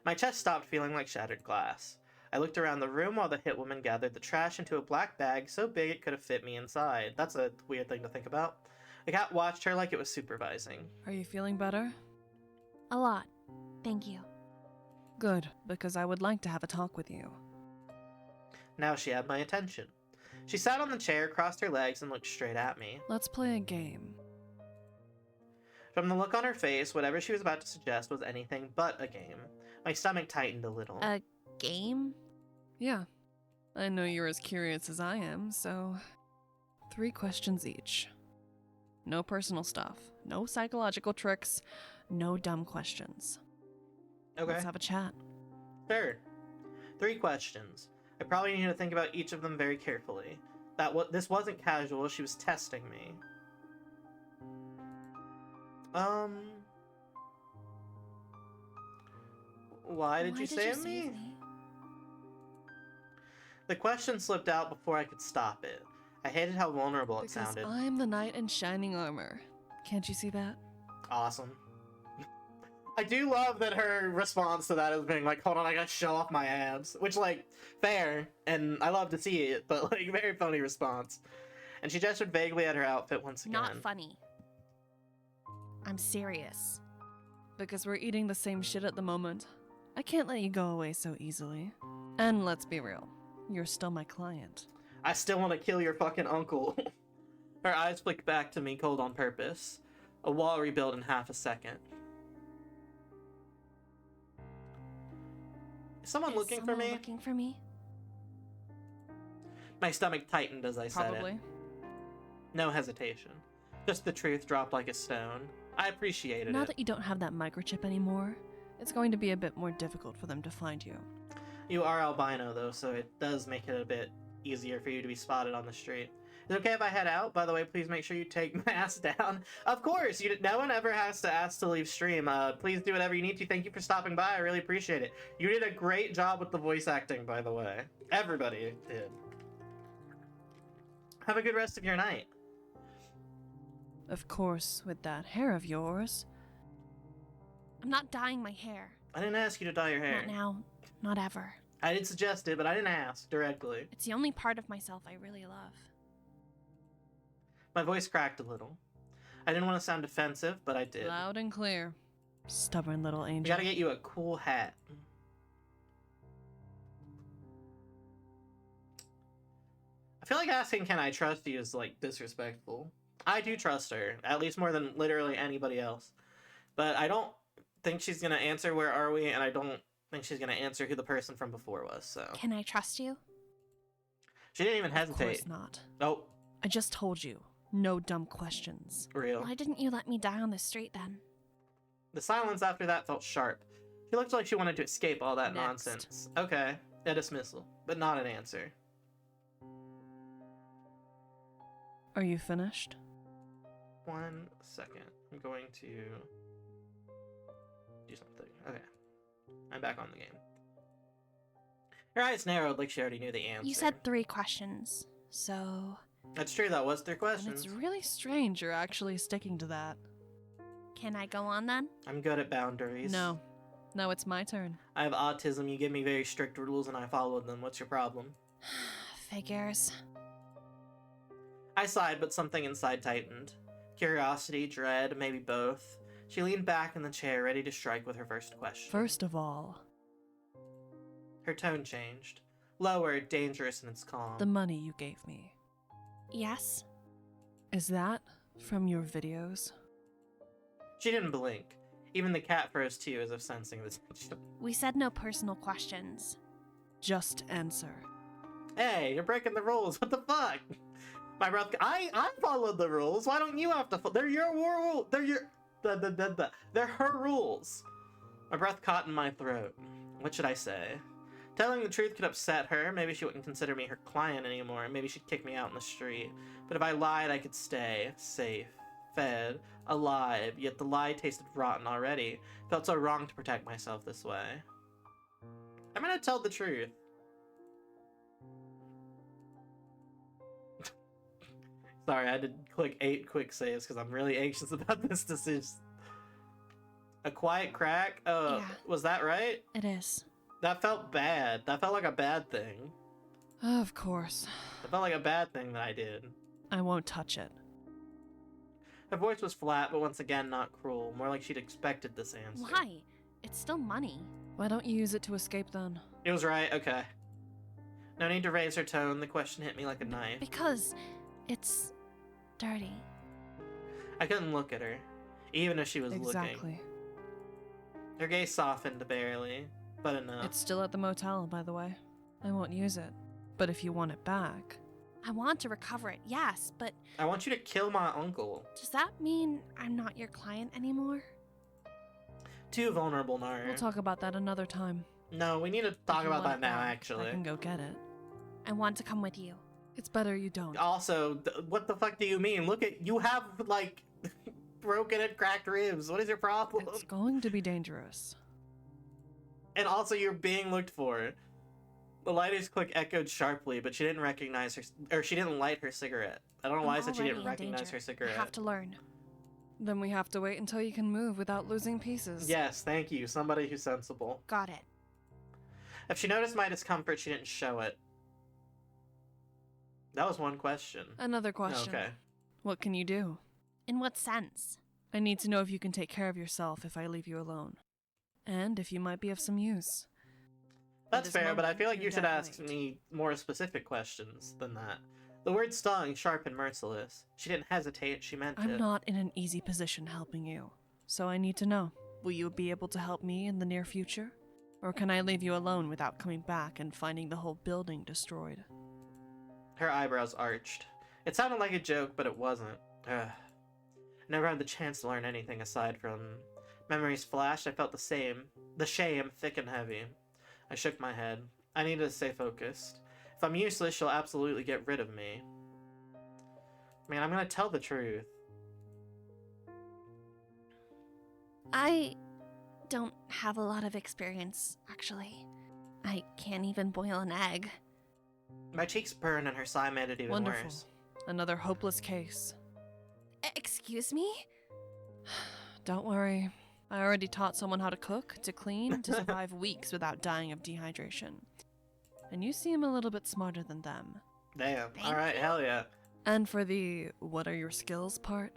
My chest stopped feeling like shattered glass. I looked around the room while the Hitwoman gathered the trash into a black bag so big it could have fit me inside. That's a weird thing to think about. The cat watched her like it was supervising. Are you feeling better? A lot. Thank you. Good, because I would like to have a talk with you. Now she had my attention. She sat on the chair, crossed her legs, and looked straight at me. Let's play a game. From the look on her face, whatever she was about to suggest was anything but a game. My stomach tightened a little. A game? Yeah. I know you're as curious as I am, so 3 questions each. No personal stuff, no psychological tricks, no dumb questions. Okay. Let's have a chat. Sure. 3 questions. I probably need to think about each of them very carefully. This wasn't casual, she was testing me. Why did you save me? The question slipped out before I could stop it. I hated how vulnerable it Because sounded. I'm the knight in shining armor. Can't you see that? Awesome. I do love that her response to that is being like, hold on, I gotta show off my abs. Which, like, fair, and I love to see it, but, like, very funny response. And she gestured vaguely at her outfit once again. Not funny. I'm serious. Because we're eating the same shit at the moment. I can't let you go away so easily. And let's be real, you're still my client. I still want to kill your fucking uncle. Her eyes flicked back to me cold on purpose. A wall rebuilt in half a second. Is someone Is looking for someone me? looking for me? My stomach tightened as I said Probably. it. No hesitation. Just the truth dropped like a stone. I appreciated Now it. that you don't have that microchip anymore, it's going to be a bit more difficult for them to find you. You are albino, though, so it does make it a bit easier for you to be spotted on the street. Is it okay if I head out? By the way, please make sure you take my ass down. Of course! No one ever has to ask to leave stream. Please do whatever you need to. Thank you for stopping by. I really appreciate it. You did a great job with the voice acting, by the way. Everybody did. Have a good rest of your night. Of course, with that hair of yours. I'm not dyeing my hair. I didn't ask you to dye your hair. Not now. Not ever. I did suggest it, but I didn't ask directly. It's the only part of myself I really love. My voice cracked a little. I didn't want to sound offensive, but I did. Loud and clear. Stubborn little We angel. gotta get you a cool hat. I feel like asking can I trust you is, like, disrespectful. I do trust her, at least more than literally anybody else. But I don't think she's gonna answer where are we, and I don't think she's gonna answer who the person from before was, so. Can I trust you? She didn't even Of hesitate. course not. Oh, I just told you. No dumb questions. real. Why didn't you let me die on the street then? The silence after that felt sharp. She looked like she wanted to escape all that Next. nonsense. Okay, a dismissal, but not an answer. Are you finished? 1 second. I'm going to do something. Okay. I'm back on the game. Her eyes narrowed like she already knew the answer. You said 3 questions, so... That's true, that was 3 And questions. it's really strange you're actually sticking to that. Can I go on then? I'm good at boundaries. No. No, it's my turn. I have autism, you give me very strict rules and I follow them. What's your problem? Figures. I sighed, but something inside tightened. Curiosity, dread, maybe both. She leaned back in the chair, ready to strike with her first question. First of all, Her tone changed. Lower, dangerous in its calm. the money you gave me. Yes? Is that from your videos? She didn't blink. Even the cat froze too, as if sensing the tension. We said no personal questions. Just answer. Hey, you're breaking the rules. What the fuck? My breath. I followed the rules. Why don't you have to? They're your rules. They're your. They're her rules. My breath caught in my throat. What should I say? Telling the truth could upset her. Maybe she wouldn't consider me her client anymore. Maybe she'd kick me out in the street. But if I lied, I could stay. Safe. Fed. Alive. Yet the lie tasted rotten already. Felt so wrong to protect myself this way. I'm gonna tell the truth. Sorry, I had to click 8 quick saves because I'm really anxious about this decision. A quiet crack? Yeah. Was that right? It is. That felt bad. That felt like a bad thing. Of course. That felt like a bad thing that I did. I won't touch it. Her voice was flat, but once again not cruel. More like she'd expected this answer. Why? It's still money. Why don't you use it to escape then? It was right, okay. No need to raise her tone. The question hit me like a knife. Because it's dirty. I couldn't look at her, even if she was looking. Exactly. Her gaze softened barely, but enough. It's still at the motel, by the way. I won't use it. But if you want it back... I want to recover it, yes, but I want you to kill my uncle. does that mean I'm not your client anymore? Too vulnerable, Naru. We'll talk about that another time. No, we need to If talk you about want that it now, back, actually. I can go get it. I want to come with you. It's better you don't. Also, what the fuck do you mean? Look at you have like broken and cracked ribs. What is your problem? It's going to be dangerous. And also, you're being looked for. The lighter's click echoed sharply, but she didn't recognize her, or she didn't light her cigarette. I don't know why I I'm said she didn't already in recognize danger. her cigarette. I have to learn. Then we have to wait until you can move without losing pieces. Yes, thank you. Somebody who's sensible. Got it. If she noticed my discomfort, she didn't show it. That was one question. Another question. Okay. What can you do? In what sense? I need to know if you can take care of yourself if I leave you alone. And if you might be of some use. That's this fair, but I moment, feel like you're you should dead ask right. me more specific questions than that. The word stung, sharp and merciless. She didn't hesitate, she meant I'm it. not in an easy position helping you. So I need to know. Will you be able to help me in the near future? Or can I leave you alone without coming back and finding the whole building destroyed? Her eyebrows arched. It sounded like a joke, but it wasn't. Ugh. I never had the chance to learn anything aside from... Memories flashed, I felt the shame, thick and heavy. I shook my head. I needed to stay focused. If I'm useless, she'll absolutely get rid of me. Man, I'm gonna tell the truth. I don't have a lot of experience, actually. I can't even boil an egg. My cheeks burned and her sigh made it even Wonderful. worse. Another hopeless case. Excuse me? Don't worry. I already taught someone how to cook, to clean, to survive weeks without dying of dehydration. And you seem a little bit smarter than them. Damn. Thank Alright, you. hell yeah. And for the what are your skills part,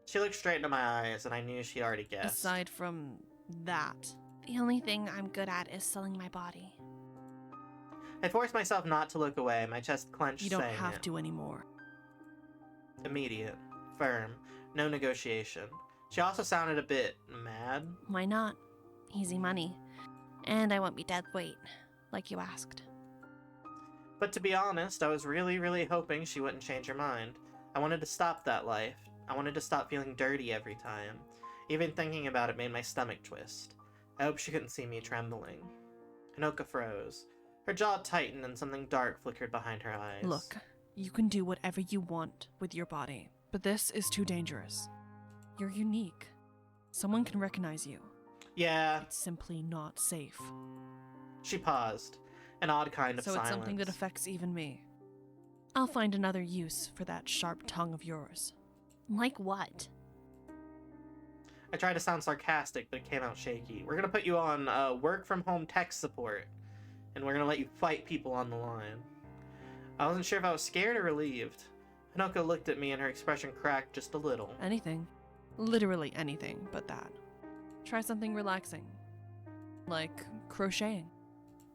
She looked straight into my eyes and I knew she already guessed. aside from that, The only thing I'm good at is selling my body. I forced myself not to look away, my chest clenched you don't saying have it. to anymore. Immediate. Firm. No negotiation. She also sounded a bit mad. Why not? Easy money. And I won't be dead weight, like you asked. But to be honest, I was really hoping she wouldn't change her mind. I wanted to stop that life. I wanted to stop feeling dirty every time. Even thinking about it made my stomach twist. I hope she couldn't see me trembling. Hinoka froze. Her jaw tightened and something dark flickered behind her eyes. Look, you can do whatever you want with your body, but this is too dangerous. You're unique. Someone can recognize you. Yeah, It's simply not safe. she paused. An odd kind of So silence. it's something that affects even me. I'll find another use for that sharp tongue of yours. Like what? I tried to sound sarcastic, but it came out shaky. We're gonna put you on work-from-home tech support, and we're gonna let you fight people on the line. I wasn't sure if I was scared or relieved. Hinoka looked at me and her expression cracked just a little. Anything. Literally anything but that. Try something relaxing. Like crocheting.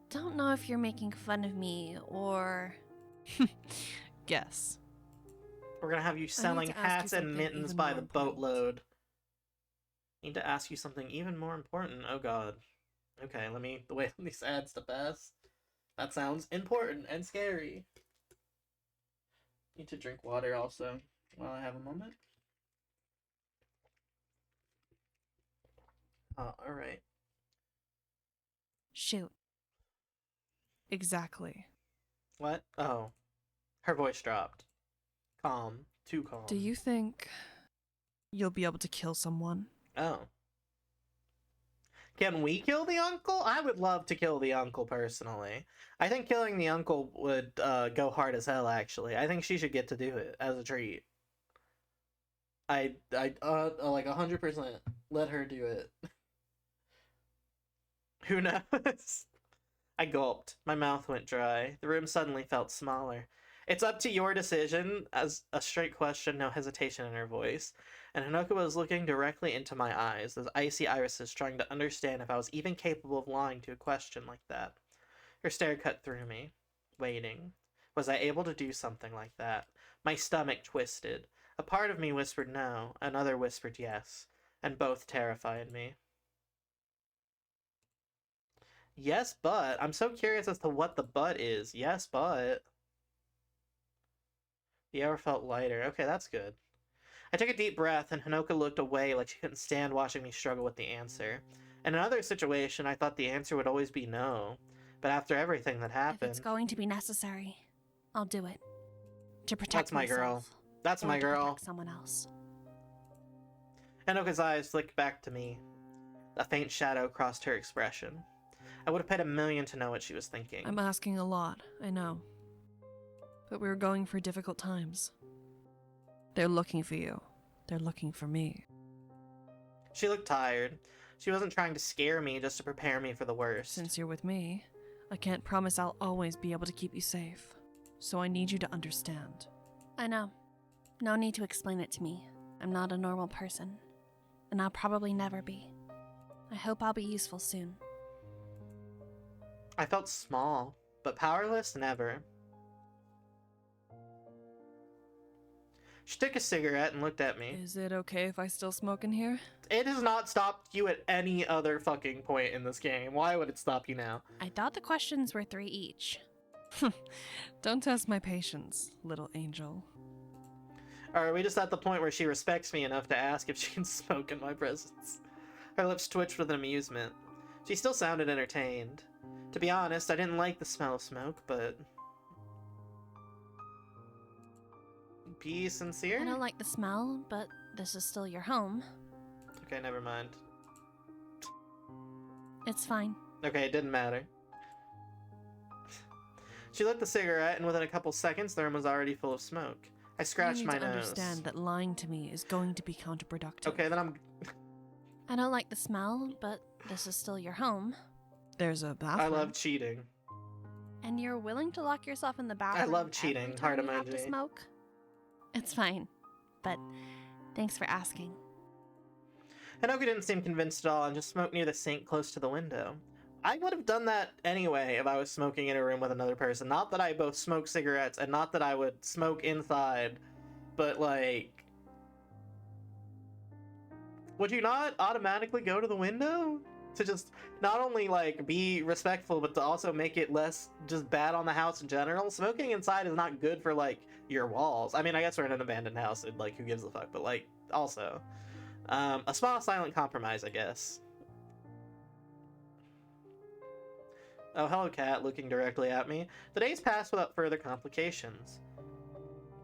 Don't know if you're making fun of me or... Guess. We're gonna have you selling to ask you hats and something mittens even by more the important. boatload. Need to ask you something even more important. Oh god. Okay, let me wait on these ads to pass. That sounds important and scary. Need to drink water also while I have a moment. Alright. Shoot. Exactly. What? Oh. Her voice dropped. Calm. Too calm. Do you think you'll be able to kill someone? Oh. Can we kill the uncle? I would love to kill the uncle personally. I think killing the uncle would go hard as hell, actually. I think she should get to do it as a treat. I like 100% let her do it. Who knows? I gulped. My mouth went dry. The room suddenly felt smaller. It's up to your decision, as a straight question, no hesitation in her voice. And Hinoka was looking directly into my eyes, those icy irises trying to understand if I was even capable of lying to a question like that. Her stare cut through me. Waiting. Was I able to do something like that? My stomach twisted. A part of me whispered no, another whispered yes, and both terrified me. Yes, but. I'm so curious as to what the but is. Yes, but. The air felt lighter. Okay, that's good. I took a deep breath, and Hinoka looked away like she couldn't stand watching me struggle with the answer. In another situation, I thought the answer would always be no. But after everything that If happened... it's going to be necessary, I'll do it. To protect That's my myself. girl. That's or my to girl. protect someone else. Hinoka's eyes flicked back to me. A faint shadow crossed her expression. I would have paid a million to know what she was thinking. I'm asking a lot, I know. But we were going through difficult times. They're looking for you. They're looking for me. She looked tired. She wasn't trying to scare me, just to prepare me for the worst. Since you're with me, I can't promise I'll always be able to keep you safe. So I need you to understand. I know. No need to explain it to me. I'm not a normal person. And I'll probably never be. I hope I'll be useful soon. I felt small, but powerless never. She took a cigarette and looked at me. Is it okay if I still smoke in here? It has not stopped you at any other fucking point in this game. Why would it stop you now? I thought the questions were 3 each. Don't test my patience, little angel. Or are we just at the point where she respects me enough to ask if she can smoke in my presence? Her lips twitched with amusement. She still sounded entertained. To be honest, I didn't like the smell of smoke, but... Be sincere? I don't like the smell, but this is still your home. Okay, never mind. It's fine. Okay, it didn't matter. She lit the cigarette, and within a couple seconds, the room was already full of smoke. I scratched you my need to nose. understand that lying to me is going to be counterproductive. Okay, then I'm... I don't like the smell, but this is still your home. There's a bathroom. I love cheating. And you're willing to lock yourself in the bathroom love cheating. every time Heart you have to emoji. smoke? It's fine. But thanks for asking. Hinoka didn't seem convinced at all and just smoked near the sink close to the window. I would have done that anyway if I was smoking in a room with another person. Not that I both smoke cigarettes and not that I would smoke inside, but like... Would you not automatically go to the window? To just not only like be respectful, but to also make it less just bad on the house in general? Smoking inside is not good for like your walls. I mean, I guess we're in an abandoned house and like who gives a fuck, but like also. A small silent compromise, I guess. Oh, hello, cat, looking directly at me. The days passed without further complications.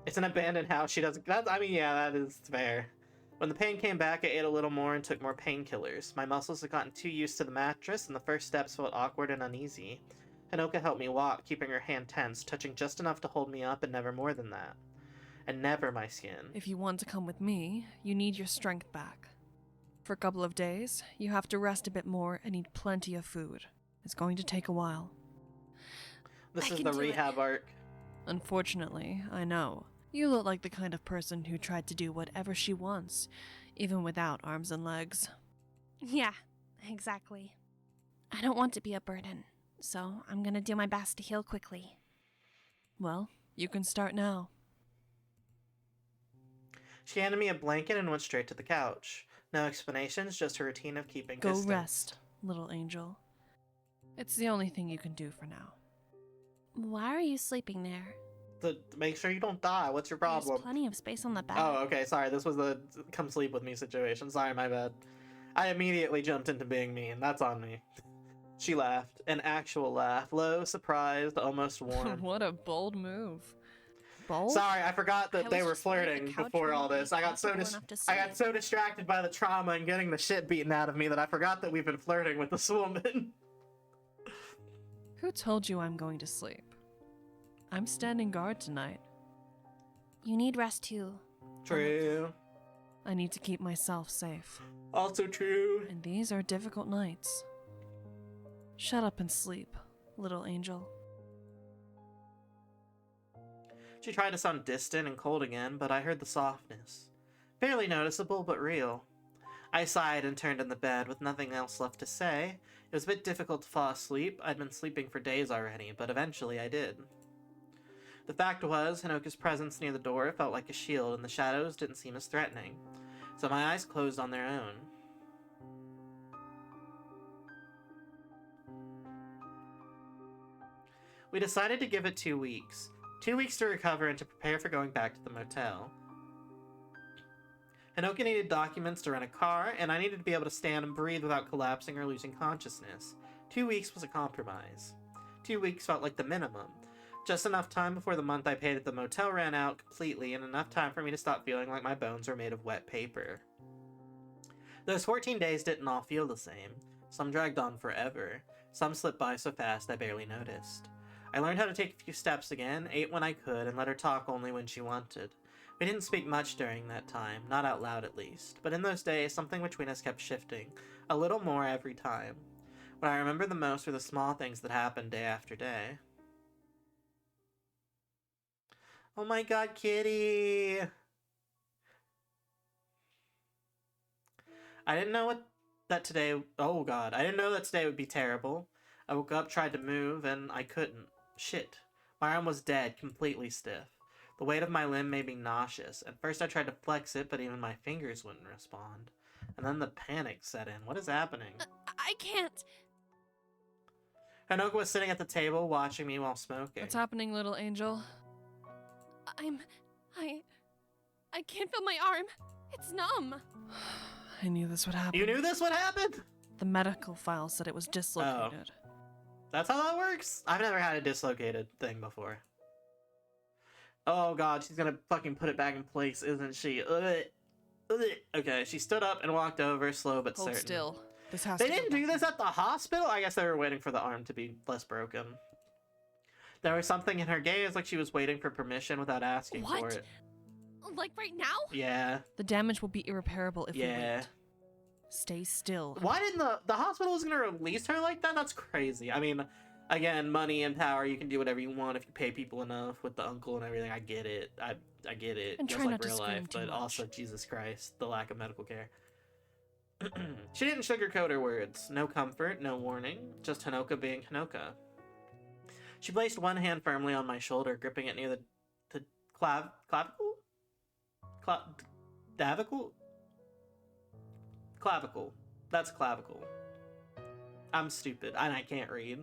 It's an abandoned house, she doesn't... I mean, yeah, that is fair. When the pain came back, I ate a little more and took more painkillers. My muscles had gotten too used to the mattress, and the first steps felt awkward and uneasy. Hinoka helped me walk, keeping her hand tense, touching just enough to hold me up and never more than that. And never my skin. If you want to come with me, you need your strength back. For a couple of days, you have to rest a bit more and eat plenty of food. It's going to take a while. This I is can the do it. rehab arc. Unfortunately, I know. You look like the kind of person who tried to do whatever she wants, even without arms and legs. Yeah, exactly. I don't want to be a burden, so I'm gonna do my best to heal quickly. Well, you can start now. She handed me a blanket and went straight to the couch. No explanations, just her routine of keeping Go distance. rest, little angel. It's the only thing you can do for now. Why are you sleeping there? To make sure you don't die. What's your problem? There's plenty of space on the bed. Oh, okay, sorry. This was the come sleep with me situation. Sorry, my bad. I immediately jumped into being mean. That's on me. She laughed, an actual laugh, low, surprised, almost warm. What a bold move. Bold? Sorry, I forgot that I they was were just worried the flirting couch before all wouldn't this. be I got comfortable enough to I got sleep. so distracted by the trauma and getting the shit beaten out of me that I forgot that we've been flirting with this woman. Who told you I'm going to sleep? I'm standing guard tonight. You need rest too. True. I need to keep myself safe. Also true. And these are difficult nights. Shut up and sleep, little angel. She tried to sound distant and cold again, but I heard the softness. Barely noticeable, but real. I sighed and turned in the bed with nothing else left to say. It was a bit difficult to fall asleep. I'd been sleeping for days already, but eventually I did. The fact was, Hinoka's presence near the door felt like a shield, and the shadows didn't seem as threatening. So my eyes closed on their own. We decided to give it 2 weeks. 2 weeks to recover and to prepare for going back to the motel. Hinoka needed documents to rent a car, and I needed to be able to stand and breathe without collapsing or losing consciousness. 2 weeks was a compromise. 2 weeks felt like the minimum. Just enough time before the month I paid at the motel ran out completely, and enough time for me to stop feeling like my bones were made of wet paper. Those 14 days didn't all feel the same. Some dragged on forever. Some slipped by so fast I barely noticed. I learned how to take a few steps again, ate when I could, and let her talk only when she wanted. We didn't speak much during that time, not out loud at least, but in those days something between us kept shifting, a little more every time. What I remember the most were the small things that happened day after day. Oh my god, kitty! I didn't know that today would be terrible. I woke up, tried to move, and I couldn't. Shit. My arm was dead, completely stiff. The weight of my limb made me nauseous. At first I tried to flex it, but even my fingers wouldn't respond. And then the panic set in. What is happening? I can't. Hinoka was sitting at the table, watching me while smoking. What's happening, little angel? I can't feel my arm. It's numb. I knew this would happen. You knew this would happen? The medical file said it was dislocated. That's how that works? I've never had a dislocated thing before. Oh god, she's gonna fucking put it back in place, isn't she? Ugh. Ugh. Okay, she stood up and walked over, slow but Hold certain. still. This has They to go didn't do back. this at the hospital? I guess they were waiting for the arm to be less broken. There was something in her gaze, like she was waiting for permission without asking for What? it. Like right now? Yeah. The damage will be irreparable if we Yeah. wait. Stay still. Why didn't the hospital was gonna release her like that? That's crazy. I mean, again, money and power, you can do whatever you want if you pay people enough with the uncle and everything. I get it. I get it. And Just try like not to real scream life, too but much. also Jesus Christ, the lack of medical care. She didn't sugarcoat her words. No comfort, no warning, just Hinoka being Hinoka. She placed one hand firmly on my shoulder, gripping it near the clavicle? Davicle? Clavicle. That's clavicle. I'm stupid, and I can't read.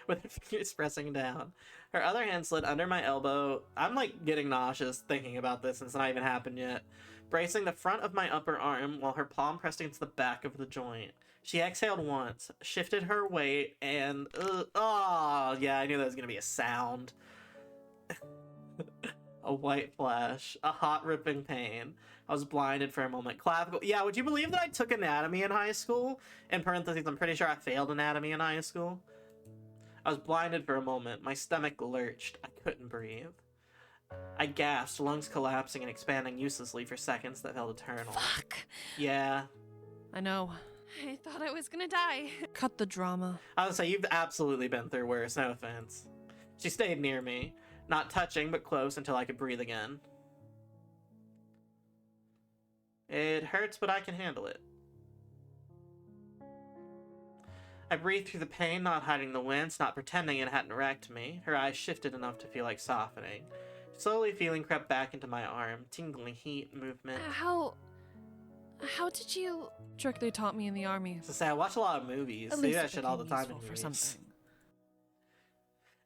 With her fingers pressing down. Her other hand slid under my elbow. I'm like getting nauseous thinking about this, and it's not even happened yet. Bracing the front of my upper arm while her palm pressed against the back of the joint. She exhaled once, shifted her weight, and oh yeah, I knew that was gonna be a sound. A white flash, a hot ripping pain. I was blinded for a moment. Clavicle. Yeah, would you believe that I took anatomy in high school? In parentheses, I'm pretty sure I failed anatomy in high school. I was blinded for a moment. My stomach lurched. I couldn't breathe. I gasped, lungs collapsing and expanding uselessly for seconds that felt eternal. Fuck. Yeah. I know. I thought I was gonna die. Cut the drama. I would say you've absolutely been through worse, no offense. She stayed near me, not touching but close until I could breathe again. It hurts, but I can handle it. I breathed through the pain, not hiding the wince, not pretending it hadn't wrecked me. Her eyes shifted enough to feel like softening. Slowly feeling crept back into my arm, tingling heat, movement. How did you... Trick they taught me in the army. To say, I watch a lot of movies. At They do least that it shit all the became time in useful for movies. something.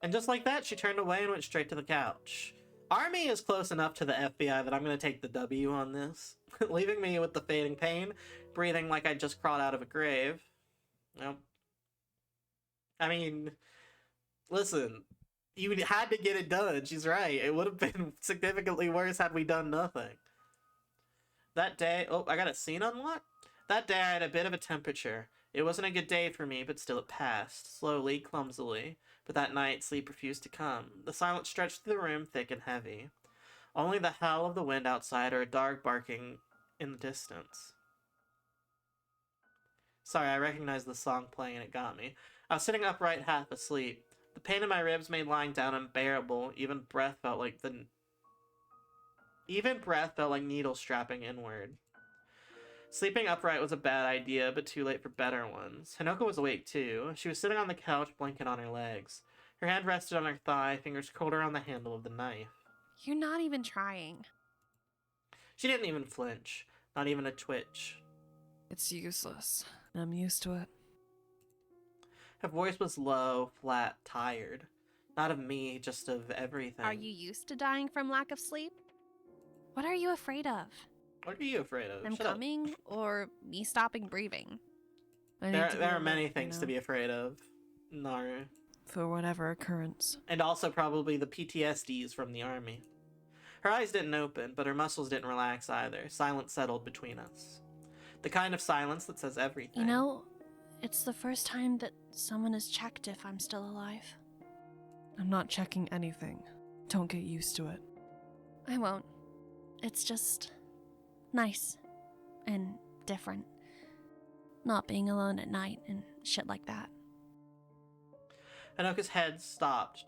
And just like that, she turned away and went straight to the couch. Army is close enough to the FBI that I'm going to take the W on this. Leaving me with the fading pain, breathing like I just crawled out of a grave. Nope. I mean, listen, you had to get it done. She's right. It would have been significantly worse had we done nothing. That day, oh, I got a scene unlocked? That day I had a bit of a temperature. It wasn't a good day for me, but still it passed, slowly, clumsily. But that night, sleep refused to come. The silence stretched through the room, thick and heavy. Only the howl of the wind outside or a dog barking in the distance. Sorry, I recognized the song playing and it got me. I was sitting upright, half asleep. The pain in my ribs made lying down unbearable. Even breath felt like needles strapping inward. Sleeping upright was a bad idea, but too late for better ones. Hinoka was awake too. She was sitting on the couch, blanket on her legs. Her hand rested on her thigh, fingers curled around the handle of the knife. You're not even trying. She didn't even flinch, not even a twitch. It's useless. I'm used to it. Her voice was low, flat, tired. Not of me, just of everything. Are you used to dying from lack of sleep? What are you afraid of? What are you afraid of? Them Shut up. coming or me stopping breathing? There are many things to be afraid of, Naru. For whatever occurrence. And also probably the PTSDs from the army. Her eyes didn't open, but her muscles didn't relax either. Silence settled between us. The kind of silence that says everything. You know, it's the first time that someone has checked if I'm still alive. I'm not checking anything. Don't get used to it. I won't. It's just nice and different. Not being alone at night and shit like that. Hinoka's head stopped,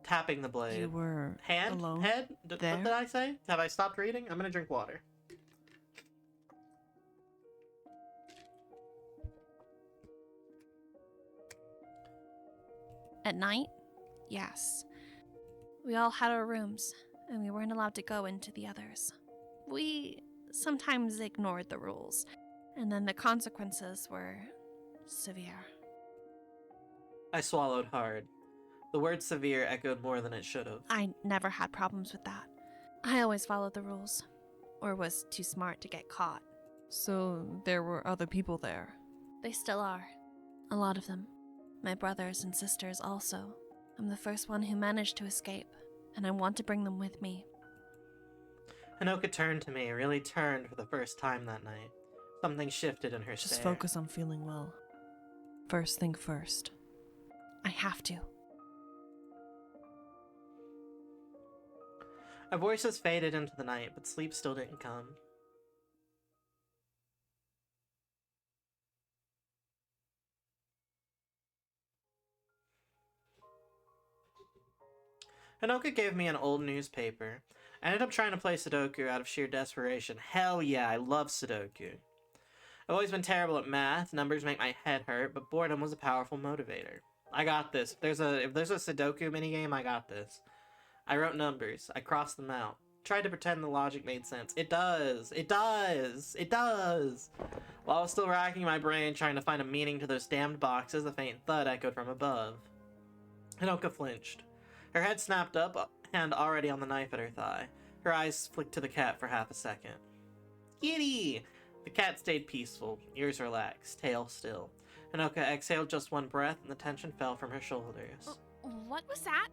tapping the blade. You were Hand? alone Head? there? What did I say? Have I stopped reading? I'm gonna drink water. At night? Yes. We all had our rooms, and we weren't allowed to go into the others. We sometimes ignored the rules, and then the consequences were severe. I swallowed hard. The word severe echoed more than it should have. I never had problems with that. I always followed the rules, or was too smart to get caught. So there were other people there. They still are. A lot of them. My brothers and sisters also. I'm the first one who managed to escape, and I want to bring them with me. Hinoka turned to me, really turned for the first time that night. Something shifted in her Just stare. focus on feeling well. First thing first. I have to. Our voices faded into the night, but sleep still didn't come. Hinoka gave me an old newspaper. I ended up trying to play Sudoku out of sheer desperation. Hell yeah, I love Sudoku. I've always been terrible at math, numbers make my head hurt, but boredom was a powerful motivator. I got this. If there's a Sudoku minigame, I got this. I wrote numbers. I crossed them out. Tried to pretend the logic made sense. It does! It does! It does! While I was still racking my brain trying to find a meaning to those damned boxes, a faint thud echoed from above. Hinoka flinched. Her head snapped up, hand already on the knife at her thigh. Her eyes flicked to the cat for half a second. Kitty! The cat stayed peaceful, ears relaxed, tail still. Hinoka exhaled just one breath and the tension fell from her shoulders. What was that?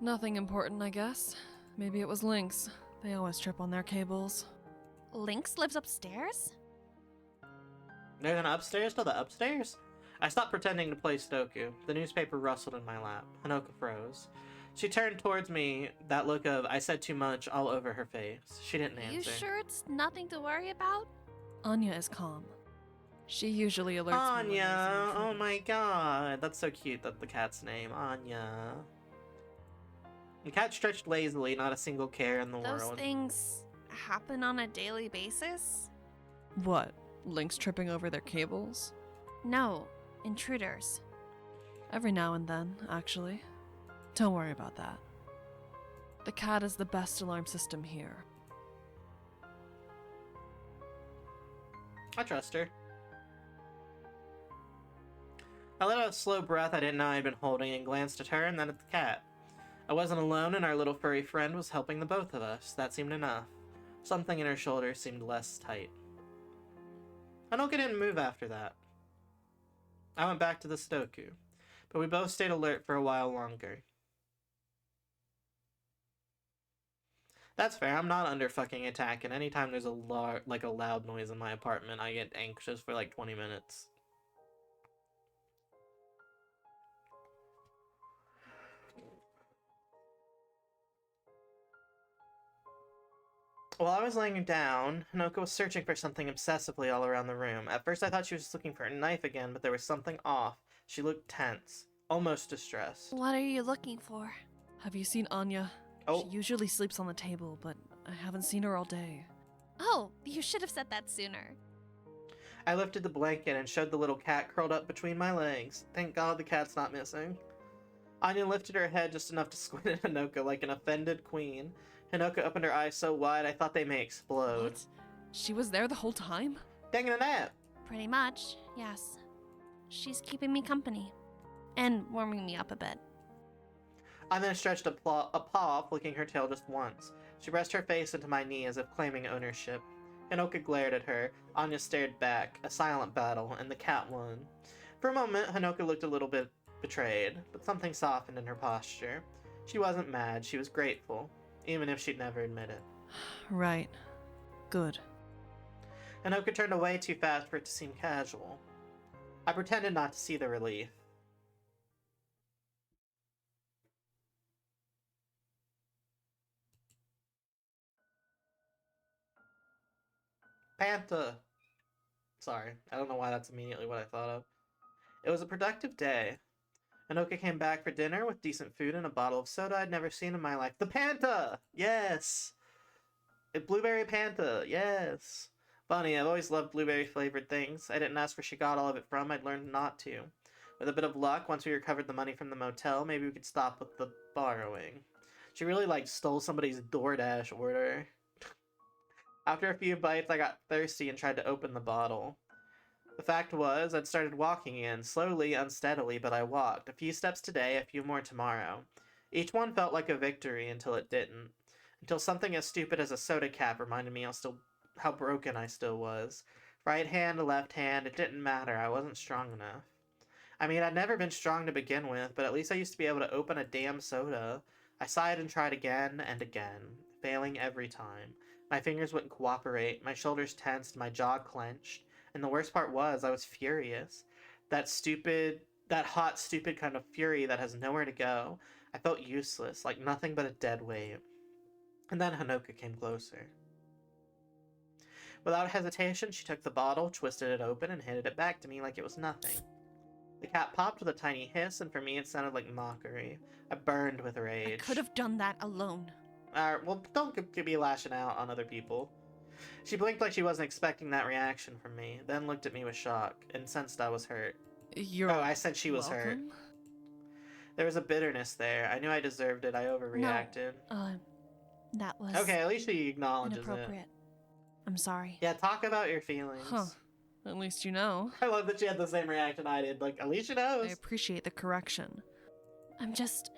Nothing important, I guess. Maybe it was Lynx. They always trip on their cables. Lynx lives upstairs? There's an upstairs to the upstairs? I stopped pretending to play Sudoku. The newspaper rustled in my lap. Hinoka froze. She turned towards me, that look of I said too much all over her face. She didn't answer. You sure it's nothing to worry about? Anya is calm. She usually alerts me when Anya! there's Oh intruder. my god. That's so cute, that the cat's name. Anya. The cat stretched lazily, not a single care in the Those world. things happen on a daily basis? What? Lynx tripping over their cables? No, intruders. Every now and then, actually. Don't worry about that. The cat is the best alarm system here. I trust her. I let out a slow breath I didn't know I'd been holding and glanced at her and then at the cat. I wasn't alone and our little furry friend was helping the both of us. That seemed enough. Something in her shoulder seemed less tight. Hinoka didn't move after that. I went back to the Sudoku. but we both stayed alert for a while longer. That's fair. I'm not under fucking attack, and anytime there's a loud noise in my apartment, I get anxious for like 20 minutes. While I was laying down, Hanoka was searching for something obsessively all around the room. At first I thought she was just looking for a knife again, but there was something off. She looked tense, almost distressed. What are you looking for? Have you seen Anya? Oh. She usually sleeps on the table, but I haven't seen her all day. Oh, you should have said that sooner. I lifted the blanket and showed the little cat curled up between my legs. Thank God the cat's not missing. Anya lifted her head just enough to squint at Hanoka like an offended queen. Hanoka opened her eyes so wide I thought they may explode. What? She was there the whole time? Taking a nap! Pretty much, yes. She's keeping me company. And warming me up a bit. I then stretched a paw, flicking her tail just once. She pressed her face into my knee as if claiming ownership. Hanoka glared at her. Anya stared back. A silent battle, and the cat won. For a moment, Hanoka looked a little bit betrayed, but something softened in her posture. She wasn't mad, she was grateful, even if she'd never admit it. Right. Good. Hanoka turned away too fast for it to seem casual. I pretended not to see the relief. Panta! Sorry, I don't know why that's immediately what I thought of. It was a productive day. Hanoka came back for dinner with decent food and a bottle of soda I'd never seen in my life. The Panta! Yes! Blueberry Panta, yes! Funny, I've always loved blueberry-flavored things. I didn't ask where she got all of it from, I'd learned not to. With a bit of luck, once we recovered the money from the motel, maybe we could stop with the borrowing. She really, stole somebody's DoorDash order. After a few bites, I got thirsty and tried to open the bottle. The fact was, I'd started walking in, slowly, unsteadily, but I walked. A few steps today, a few more tomorrow. Each one felt like a victory until it didn't. Until something as stupid as a soda cap reminded me how broken I still was. Right hand, left hand, it didn't matter, I wasn't strong enough. I mean, I'd never been strong to begin with, but at least I used to be able to open a damn soda. I sighed and tried again and again, failing every time. My fingers wouldn't cooperate, my shoulders tensed, my jaw clenched. And the worst part was, I was furious. That hot, stupid kind of fury that has nowhere to go. I felt useless, like nothing but a dead weight. And then Hanoka came closer. Without hesitation, she took the bottle, twisted it open, and handed it back to me like it was nothing. The cat popped with a tiny hiss, and for me it sounded like mockery. I burned with rage. I could have done that alone. Well, don't be lashing out on other people. She blinked like she wasn't expecting that reaction from me, then looked at me with shock, and sensed I was hurt. I said she was hurt. There was a bitterness there. I knew I deserved it. I overreacted. No, that was Okay, at least she acknowledges inappropriate. I'm sorry. Yeah, talk about your feelings. Huh. At least you know. I love that she had the same reaction I did. Like, at least she knows. I appreciate the correction. I'm just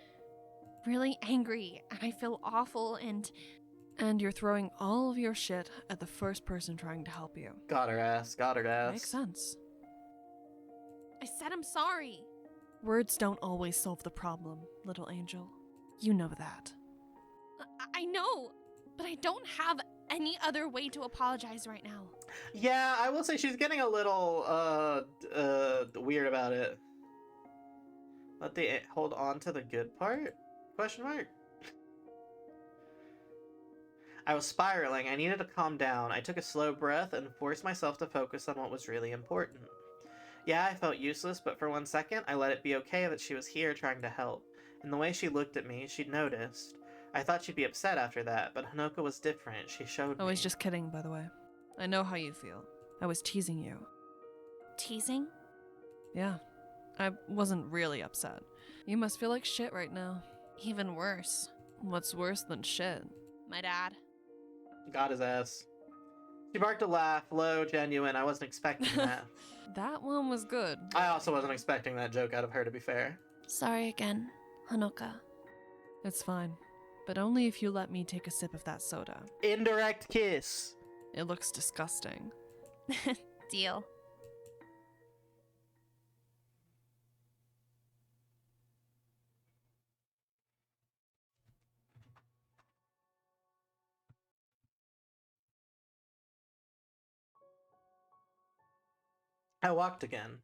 really angry, and I feel awful, and you're throwing all of your shit at the first person trying to help you. Got her ass. Makes sense. I said I'm sorry. Words don't always solve the problem, little angel. You know that. I know, but I don't have any other way to apologize right now. Yeah, I will say she's getting a little, weird about it. Let the hold on to the good part? Question mark? I was spiraling. I needed to calm down. I took a slow breath and forced myself to focus on what was really important. Yeah, I felt useless, but for 1 second, I let it be okay that she was here trying to help. And the way she looked at me, she'd noticed. I thought she'd be upset after that, but Hanoka was different. She showed me. I was just kidding, by the way. I know how you feel. I was teasing you. Teasing? Yeah. I wasn't really upset. You must feel like shit right now. Even worse. What's worse than shit? My dad. Got his ass. She barked a laugh, low, genuine. I wasn't expecting that. That one was good. I also wasn't expecting that joke out of her, to be fair. Sorry again, Hanoka. It's fine. But only if you let me take a sip of that soda. Indirect kiss. It looks disgusting. Deal. I walked again.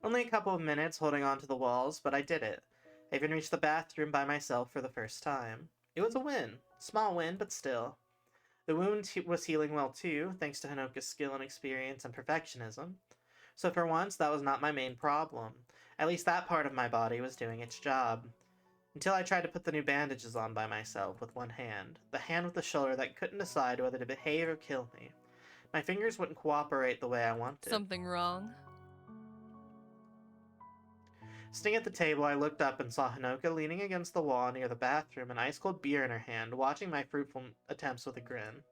Only a couple of minutes holding on to the walls, but I did it. I even reached the bathroom by myself for the first time. It was a win. Small win, but still. The wound was healing well too, thanks to Hanoka's skill and experience and perfectionism. So for once, that was not my main problem. At least that part of my body was doing its job. Until I tried to put the new bandages on by myself with one hand. The hand with the shoulder that couldn't decide whether to behave or kill me. My fingers wouldn't cooperate the way I wanted. Something wrong? Sitting at the table, I looked up and saw Hanoka leaning against the wall near the bathroom, an ice-cold beer in her hand, watching my fruitful attempts with a grin.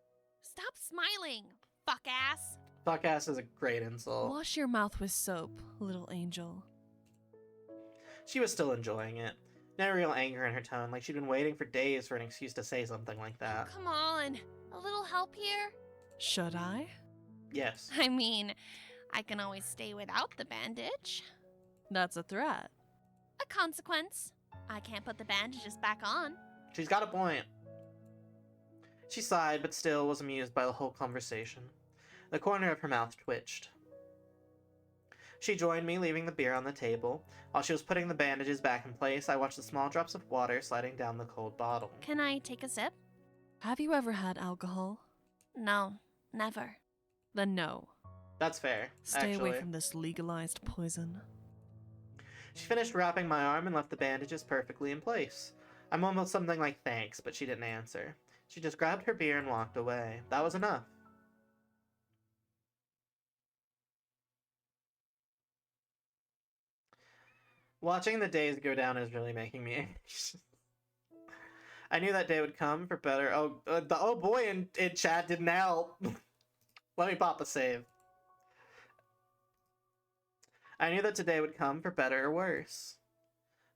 Stop smiling, fuck ass. Fuck ass is a great insult. Wash your mouth with soap, little angel. She was still enjoying it. No real anger in her tone, like she'd been waiting for days for an excuse to say something like that. Come on, a little help here? Should I? Yes. I mean, I can always stay without the bandage. That's a threat. A consequence. I can't put the bandages back on. She's got a point. She sighed, but still was amused by the whole conversation. The corner of her mouth twitched. She joined me, leaving the beer on the table. While she was putting the bandages back in place, I watched the small drops of water sliding down the cold bottle. Can I take a sip? Have you ever had alcohol? No, never. Then no. That's fair, Stay actually. away from this legalized poison. She finished wrapping my arm and left the bandages perfectly in place. I mumbled something like thanks, but she didn't answer. She just grabbed her beer and walked away. That was enough. Watching the days go down is really making me anxious. I knew that day would come for better. Oh boy, in chat didn't help. Let me pop a save. I knew that today would come for better or worse.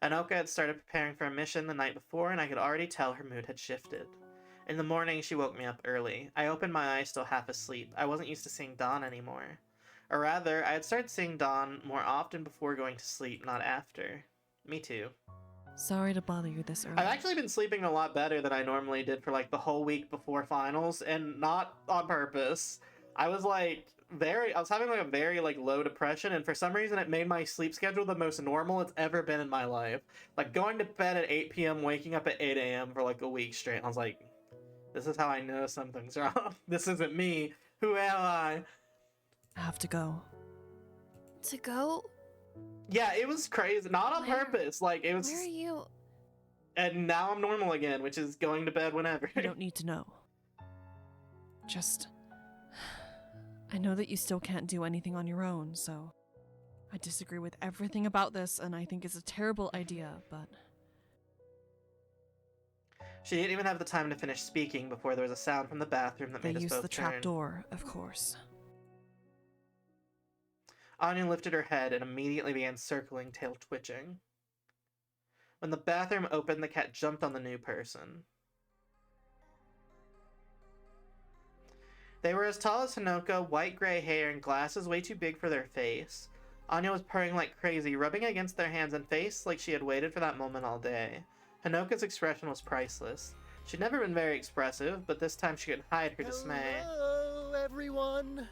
Anoka had started preparing for a mission the night before, and I could already tell her mood had shifted. In the morning, she woke me up early. I opened my eyes still half asleep. I wasn't used to seeing dawn anymore. Or rather, I had started seeing dawn more often before going to sleep, not after. Me too. Sorry to bother you this early. I've actually been sleeping a lot better than I normally did for like the whole week before finals, and not on purpose. I was having like a very like low depression, and for some reason it made my sleep schedule the most normal it's ever been in my life. Like going to bed at 8 p.m., waking up at 8 a.m. for like a week straight. And I was like, this is how I know something's wrong. This isn't me. Who am I? I have to go. To go? Yeah, it was crazy. Not on Where? purpose. Like it was. Where are you? And now I'm normal again, which is going to bed whenever. You don't need to know. Just... I know that you still can't do anything on your own, so... I disagree with everything about this, and I think it's a terrible idea, but... She didn't even have the time to finish speaking before there was a sound from the bathroom that They made us used both the turn. trapdoor, of course. Anya lifted her head and immediately began circling, tail twitching. When the bathroom opened, the cat jumped on the new person. They were as tall as Hanoka, white-gray hair and glasses way too big for their face. Anya was purring like crazy, rubbing against their hands and face like she had waited for that moment all day. Hanoka's expression was priceless. She'd never been very expressive, but this time she couldn't hide her dismay. Hello, everyone.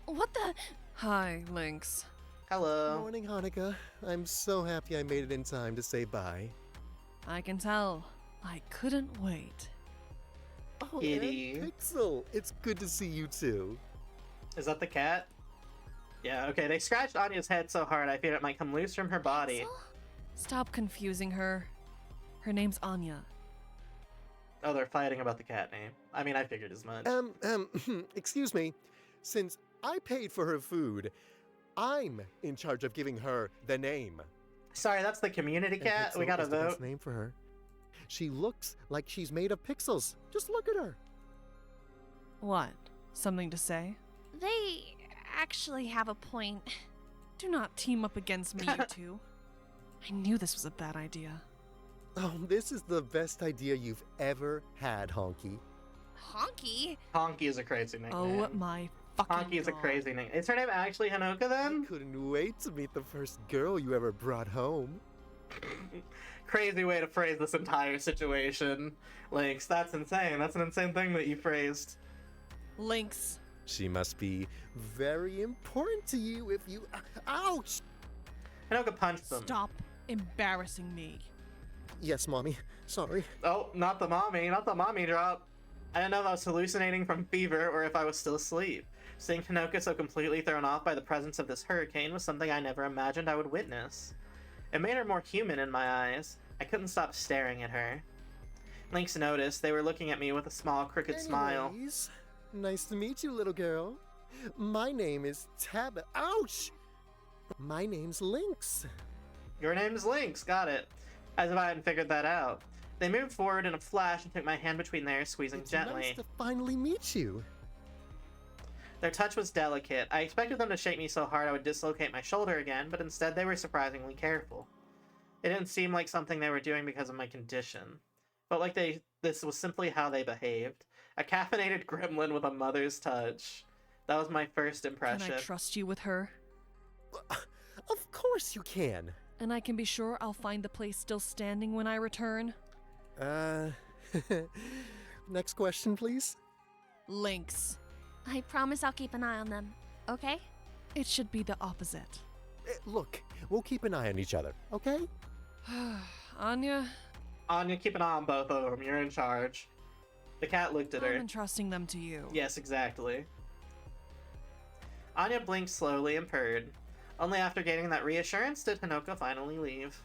What the? Hi, Lynx. Hello. Morning, Hanukkah. I'm so happy I made it in time to say bye. I can tell. I couldn't wait. Oh, Kitty. and Pixel, it's good to see you too. Is that the cat? Yeah, okay, they scratched Anya's head so hard I feared it might come loose from her body. Stop confusing her. Her name's Anya. Oh, they're fighting about the cat name. I mean, I figured as much. Excuse me. Since I paid for her food, I'm in charge of giving her the name. Sorry, that's the community And cat. We Pixel gotta is the vote. best name for her. She looks like she's made of pixels. Just look at her. What? Something to say? They actually have a point. Do not team up against me, you two. I knew this was a bad idea. Oh, this is the best idea you've ever had, Honky. Honky? Honky is a crazy nickname. Oh my fucking Honky is a God. crazy name. Is her name actually Hanoka then? Couldn't wait to meet the first girl you ever brought home. Crazy way to phrase this entire situation. Lynx, that's insane. That's an insane thing that you phrased. Lynx, She must be very important to you if you. Ouch! Hanoka punched them. Stop embarrassing me. Yes, Mommy. Sorry. Oh, not the mommy drop. I didn't know if I was hallucinating from fever or if I was still asleep. Seeing Hanoka so completely thrown off by the presence of this hurricane was something I never imagined I would witness. It made her more human in my eyes. I couldn't stop staring at her. Lynx noticed they were looking at me with a small, crooked smile. Anyways, nice to meet you, little girl. My name is Ouch! My name's Lynx. Your name's Lynx, got it. As if I hadn't figured that out. They moved forward in a flash and took my hand between theirs, squeezing It's gently. nice to finally meet you. Their touch was delicate. I expected them to shake me so hard I would dislocate my shoulder again, but instead they were surprisingly careful. It didn't seem like something they were doing because of my condition. Felt like this was simply how they behaved. A caffeinated gremlin with a mother's touch. That was my first impression. Can I trust you with her? Of course you can. And I can be sure I'll find the place still standing when I return? Next question, please. Lynx. I promise I'll keep an eye on them, okay? It should be the opposite. Look, we'll keep an eye on each other, okay? Anya, Anya, keep an eye on both of them. You're in charge. The cat looked at her. I'm entrusting them to you. Yes, exactly. Anya blinked slowly and purred. Only after getting that reassurance did Hanoka finally leave.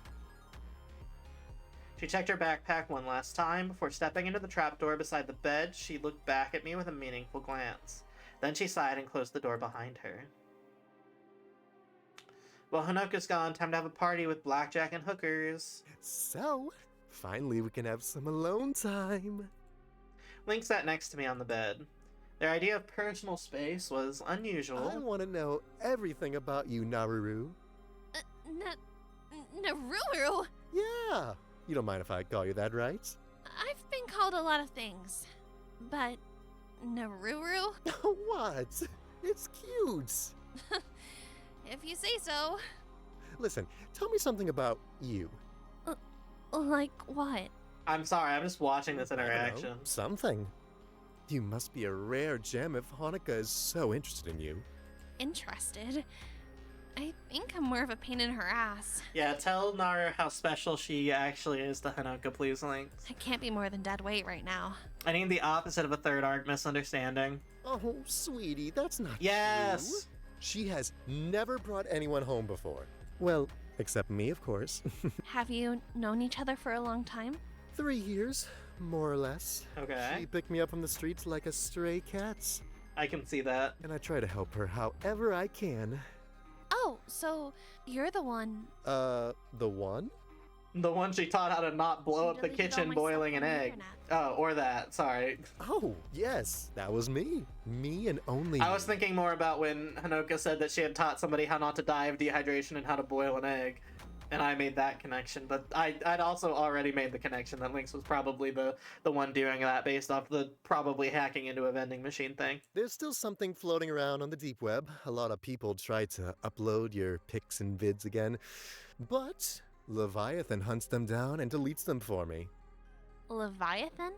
She checked her backpack one last time. Before stepping into the trapdoor beside the bed, she looked back at me with a meaningful glance. Then she sighed and closed the door behind her. Well, Hanoka's gone. Time to have a party with blackjack and hookers. So, finally we can have some alone time. Link sat next to me on the bed. Their idea of personal space was unusual. I want to know everything about you, Naruru. Naruru? Yeah. You don't mind if I call you that, right? I've been called a lot of things, but Naruru? What? It's cute. If you say so. Listen, tell me something about you. Like what? I'm sorry, I'm just watching this I don't know, interaction. something. You must be a rare gem if Hanukkah is so interested in you. Interested? I think I'm more of a pain in her ass. Yeah, tell Nara how special she actually is to Hanoka, please, Link. I can't be more than dead weight right now. I need the opposite of a third arc misunderstanding. Oh, sweetie, that's not Yes! true. She has never brought anyone home before. Well, except me, of course. Have you known each other for a long time? 3 years, more or less. Okay. She picked me up from the streets like a stray cat, I can see that. and I try to help her however I can. Oh, so you're the one. The one? The one she taught how to not blow up the Deleted all kitchen my boiling stuff an from the egg. internet. Oh, or that, sorry. Oh, yes, that was me. Me and only I was me. thinking more about when Hanoka said that she had taught somebody how not to die of dehydration and how to boil an egg. And I made that connection, but I'd also already made the connection that Lynx was probably the one doing that based off the probably hacking into a vending machine thing. There's still something floating around on the deep web. A lot of people try to upload your pics and vids again, but Leviathan hunts them down and deletes them for me. Leviathan?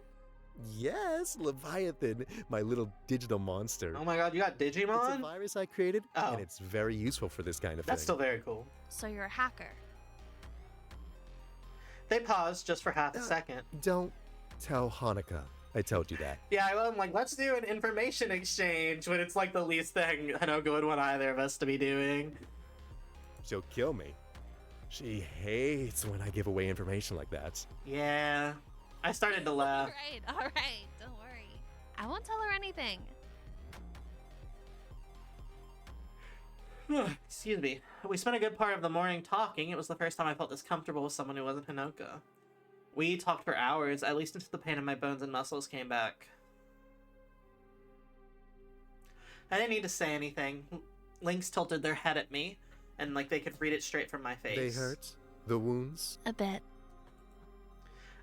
Yes, Leviathan, my little digital monster. Oh my god, you got It's a Digimon? virus I created, Oh. and it's very useful for this kind of That's thing. still very cool. So you're a hacker. They paused just for half a Uh, second. Don't tell Hanukkah I told you that. Yeah, I'm like, let's do an information exchange when it's like the least thing Hanoka would want either of us to be doing. She'll kill me. She hates when I give away information like that. Yeah. I started to laugh. All right, don't worry. I won't tell her anything. Excuse me. We spent a good part of the morning talking. It was the first time I felt this comfortable with someone who wasn't Hanoka. We talked for hours, at least until the pain in my bones and muscles came back. I didn't need to say anything. Lynx tilted their head at me, and like they could read it straight from my face. They hurt? The wounds? A bit.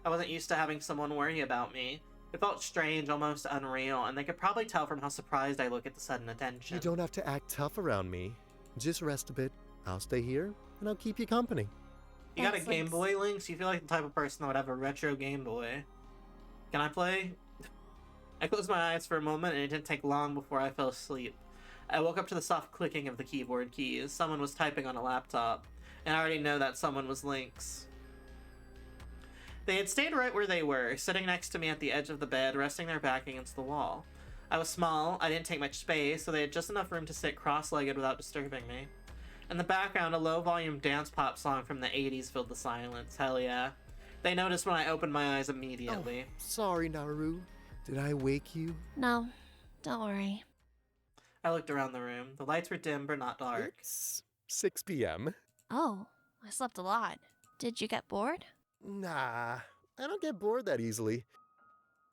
I wasn't used to having someone worry about me. It felt strange, almost unreal, and they could probably tell from how surprised I look at the sudden attention. You don't have to act tough around me. Just rest a bit. I'll stay here, and I'll keep you company. You got a Thanks, Game Lynx. Boy, Lynx? You feel like the type of person that would have a retro Game Boy. Can I play? I closed my eyes for a moment, and it didn't take long before I fell asleep. I woke up to the soft clicking of the keyboard keys. Someone was typing on a laptop, and I already know that someone was Lynx. They had stayed right where they were, sitting next to me at the edge of the bed, resting their back against the wall. I was small, I didn't take much space, so they had just enough room to sit cross-legged without disturbing me. In the background, a low-volume dance pop song from the 80s filled the silence. Hell yeah. They noticed when I opened my eyes immediately. Oh, sorry, Naru. Did I wake you? No, don't worry. I looked around the room. The lights were dim, but not dark. It's 6 p.m. Oh, I slept a lot. Did you get bored? Nah, I don't get bored that easily.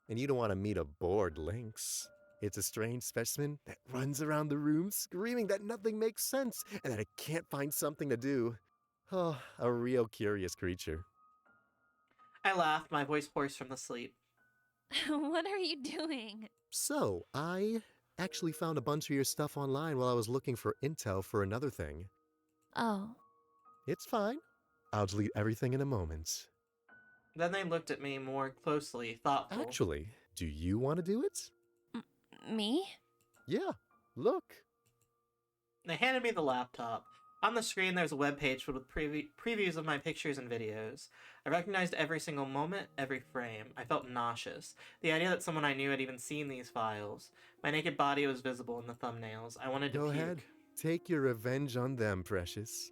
And you don't want to meet a bored lynx. It's a strange specimen that runs around the room screaming that nothing makes sense and that it can't find something to do. Oh, a real curious creature. I laughed, my voice hoarse from the sleep. What are you doing? So, I actually found a bunch of your stuff online while I was looking for intel for another thing. Oh, It's fine. I'll delete everything in a moment. Then they looked at me more closely, thoughtful. Actually, do you want to do it? me? Yeah, look. They handed me the laptop. On the screen, there was a webpage filled with previews of my pictures and videos. I recognized every single moment, every frame. I felt nauseous. The idea that someone I knew had even seen these files. My naked body was visible in the thumbnails. I wanted to Go puke. ahead. Take your revenge on them, precious.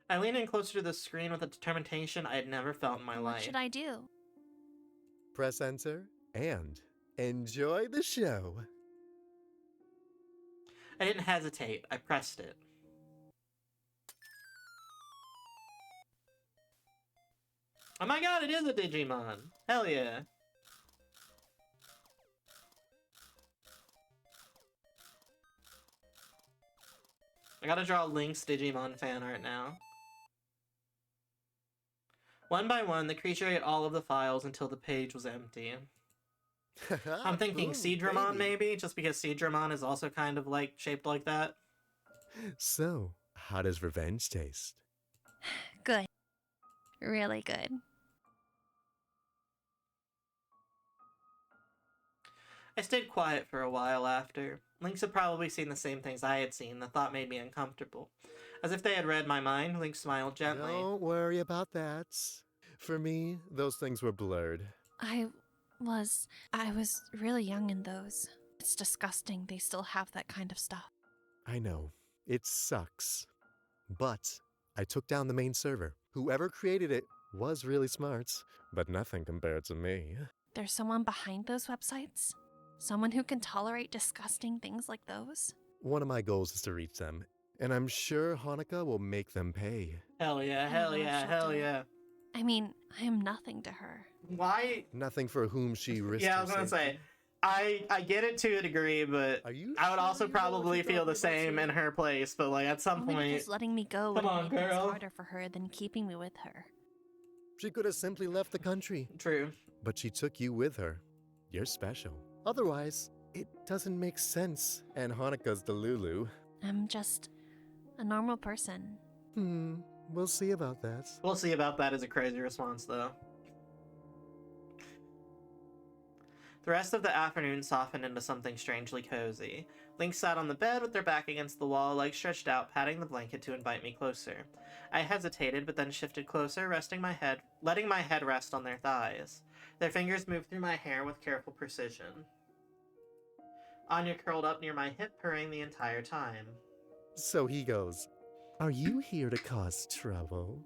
I leaned in closer to the screen with a determination I had never felt in my What life. should I do? Press enter and enjoy the show. I didn't hesitate. I pressed it. Oh my god, it is a Digimon! Hell yeah. I gotta draw Link's Digimon fan art now. One by one, the creature ate all of the files until the page was empty. I'm thinking Ooh, Seadramon, baby. maybe, just because Seadramon is also kind of like shaped like that. So, how does revenge taste? Good. Really good. I stayed quiet for a while after. Lynx had probably seen the same things I had seen. The thought made me uncomfortable. As if they had read my mind, Lynx smiled gently. Don't worry about that. For me, those things were blurred. I was really young in those. It's disgusting they still have that kind of stuff. I know. It sucks. But I took down the main server. Whoever created it was really smart, but nothing compared to me. There's someone behind those websites? Someone who can tolerate disgusting things like those? One of my goals is to reach them, and I'm sure Hanukkah will make them pay. Hell yeah, I hell don't know if yeah, she'll hell do it. yeah. I mean, I am nothing to her. Why? Nothing for whom she risked Yeah, I her was gonna safety. say, I get it to a degree, but Are you I would sure also you know what probably you're feel the talking about, same sir? in her place, but like at some Only point, because letting me go would Come on, make things girl. harder for her than keeping me with her. She could have simply left the country, true. but she took you with her. You're special. Otherwise, it doesn't make sense. And Hanukkah's the Lulu. I'm just a normal person. We'll see about that. We'll see about that as a crazy response, though. The rest of the afternoon softened into something strangely cozy. Lynx sat on the bed with their back against the wall, legs stretched out, patting the blanket to invite me closer. I hesitated, but then shifted closer, letting my head rest on their thighs. Their fingers moved through my hair with careful precision. Anya curled up near my hip, purring the entire time. So he goes, "Are you here to cause trouble?"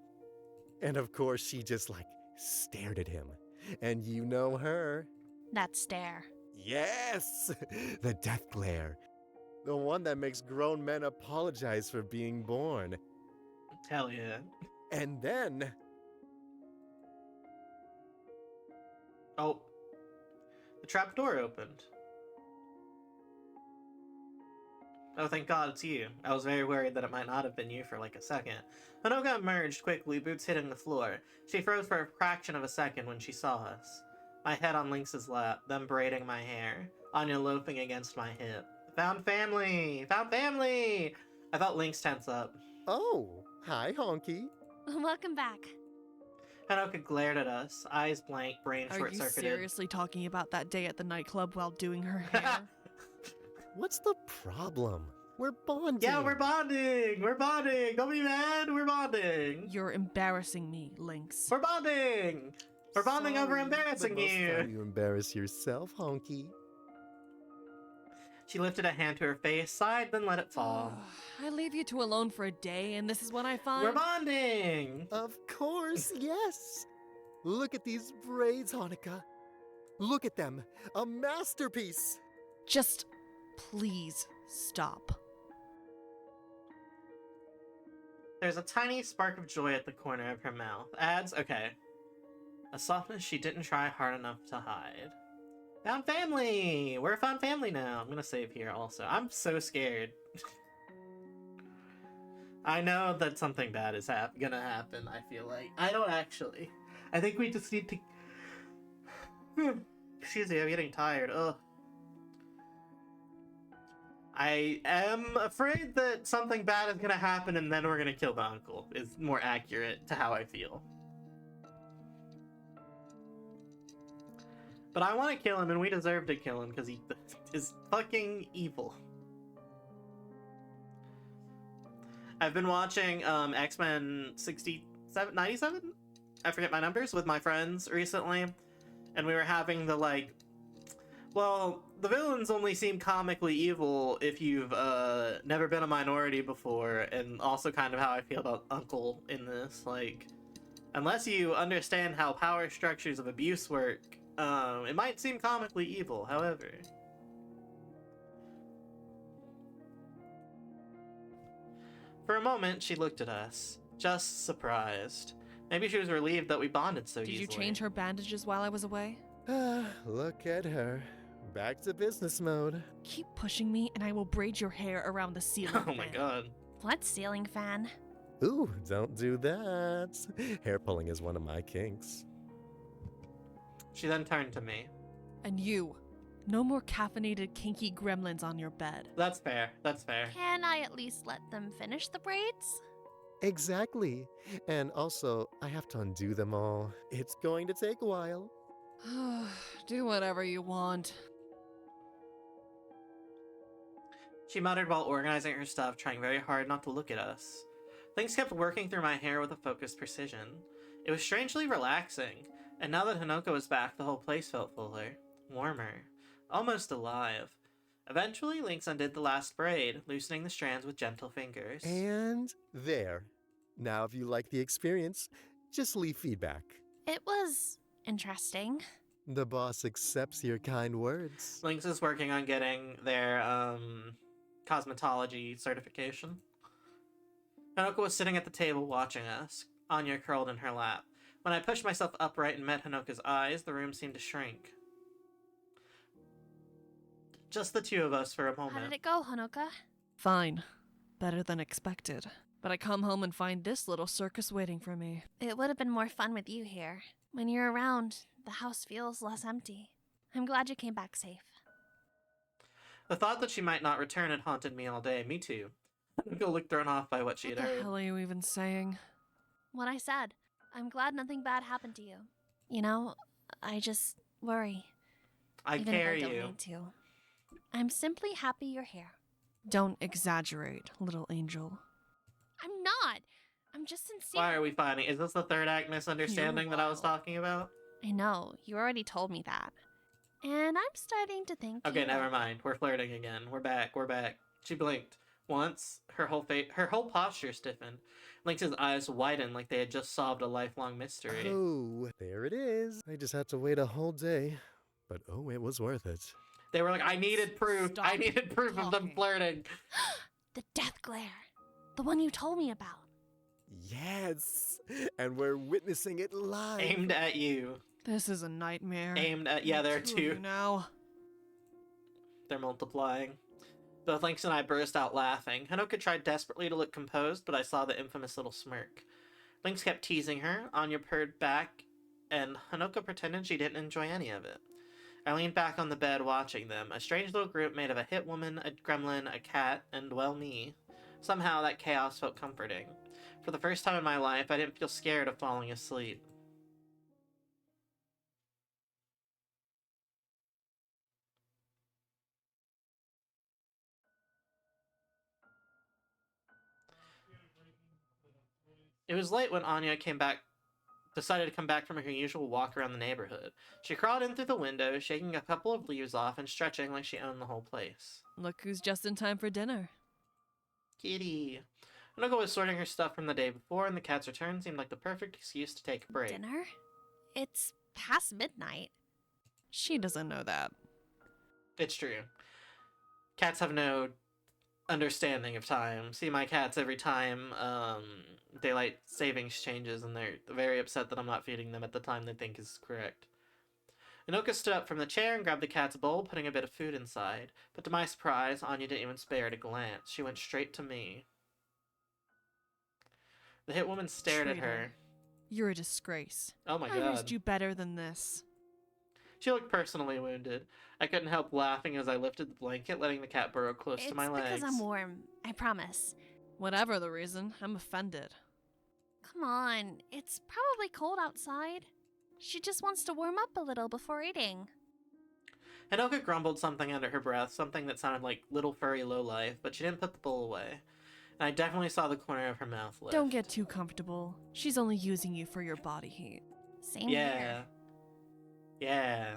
And of course she just stared at him. And you know her. That stare. Yes! The death glare. The one that makes grown men apologize for being born. Hell yeah. And then... Oh. The trap door opened. Oh, thank God it's you. I was very worried that it might not have been you for like a second. Honoka emerged quickly, boots hitting the floor. She froze for a fraction of a second when she saw us. My head on Lynx's lap, them braiding my hair. Anya loafing against my hip. Found family! Found family! I felt Lynx tense up. Oh, hi, Honky. Welcome back. Hanoka glared at us, eyes blank, brain Are you short-circuited. seriously talking about that day at the nightclub while doing her hair? What's the problem? We're bonding. Yeah, we're bonding! We're bonding! Don't be mad! We're bonding! You're embarrassing me, Lynx. We're bonding! We're bonding over Sorry, embarrassing but most you! time you embarrass yourself, honky. She lifted a hand to her face, sighed, then let it fall. I leave you two alone for a day, and this is what I find? We're bonding! Of course, yes. Look at these braids, Hanukkah. Look at them. A masterpiece. Just please stop. There's a tiny spark of joy at the corner of her mouth. Adds, okay. A softness she didn't try hard enough to hide. Found family! We're a found family now. I'm gonna save here also. I'm so scared. I know that something bad is gonna happen, I feel like. I don't actually. I think we just need to... Excuse me, I'm getting tired. Ugh. I am afraid that something bad is gonna happen and then we're gonna kill the uncle, is more accurate to how I feel. But I want to kill him and we deserve to kill him because he is fucking evil. I've been watching X-Men 67, 97? I forget my numbers, with my friends recently. And we were having the like, well, the villains only seem comically evil if you've never been a minority before, and also kind of how I feel about Uncle in this. Like, unless you understand how power structures of abuse work, it might seem comically evil, however. For a moment, she looked at us, just surprised. Maybe she was relieved that we bonded so easily. Did you change her bandages while I was away? Look at her. Back to business mode. Keep pushing me and I will braid your hair around the ceiling Oh my fan. god. What ceiling fan? Ooh, don't do that. Hair pulling is one of my kinks. She then turned to me. And you, no more caffeinated kinky gremlins on your bed. That's fair, that's fair. Can I at least let them finish the braids? Exactly. And also, I have to undo them all. It's going to take a while. Do whatever you want. She muttered while organizing her stuff, trying very hard not to look at us. Things kept working through my hair with a focused precision. It was strangely relaxing, and now that Hanoka was back, the whole place felt fuller, warmer, almost alive. Eventually, Lynx undid the last braid, loosening the strands with gentle fingers. And there. Now, if you like the experience, just leave feedback. It was interesting. The boss accepts your kind words. Lynx is working on getting their, cosmetology certification. Hanoka was sitting at the table watching us, Anya curled in her lap. When I pushed myself upright and met Hanoka's eyes, the room seemed to shrink. Just the two of us for a How moment. did it go, Hanoka? Fine. Better than expected. But I come home and find this little circus waiting for me. It would have been more fun with you here. When you're around, the house feels less empty. I'm glad you came back safe. The thought that she might not return had haunted me all day. Me too. Hanoka looked thrown off by what she had What the heard. hell are you even saying? What I said. I'm glad nothing bad happened to you. You know, I just worry. I even carry if I don't you. need to. I'm simply happy you're here. Don't exaggerate, little angel. I'm not. I'm just sincere. Why are we fighting? Is this the third act misunderstanding You're that I was wild. talking about? I know. You already told me that. And I'm starting to think. Okay, you never know- mind. We're flirting again. We're back. We're back. She blinked. Once, her whole posture stiffened. Lynx's eyes widened like they had just solved a lifelong mystery. Oh, there it is. I just had to wait a whole day. But oh, it was worth it. They were like, I needed proof. I Stop needed proof of them talking. flirting. The death glare. The one you told me about. Yes! And we're witnessing it live. Aimed at you. This is a nightmare. Aimed at, yeah, there are Two of you two. now. They're multiplying. Both Lynx and I burst out laughing. Hanoka tried desperately to look composed, but I saw the infamous little smirk. Lynx kept teasing her, Anya purred back, and Hanoka pretended she didn't enjoy any of it. I leaned back on the bed watching them, a strange little group made of a Hitwoman, a gremlin, a cat, and, well, me. Somehow that chaos felt comforting. For the first time in my life, I didn't feel scared of falling asleep. It was late when Anya decided to come back from her usual walk around the neighborhood. She crawled in through the window, shaking a couple of leaves off and stretching like she owned the whole place. Look who's just in time for dinner. Kitty. Anoka was sorting her stuff from the day before, and the cat's return seemed like the perfect excuse to take a break. Dinner? It's past midnight. She doesn't know that. It's true. Cats have no understanding of time. See my cats every time daylight savings changes, and they're very upset that I'm not feeding them at the time they think is correct. Anoka stood up from the chair and grabbed the cat's bowl, putting a bit of food inside. But to my surprise, Anya didn't even spare it a glance. She went straight to me. The Hitwoman stared at her. You're a disgrace. Oh my I god. raised you better than this. She looked personally wounded. I couldn't help laughing as I lifted the blanket, letting the cat burrow close to my legs. It's because I'm warm, I promise. Whatever the reason, I'm offended. Come on, it's probably cold outside. She just wants to warm up a little before eating. Anoka grumbled something under her breath, something that sounded like little furry lowlife, but she didn't put the bowl away. And I definitely saw the corner of her mouth lift. Don't get too comfortable. She's only using you for your body heat. Same Yeah. here. Yeah.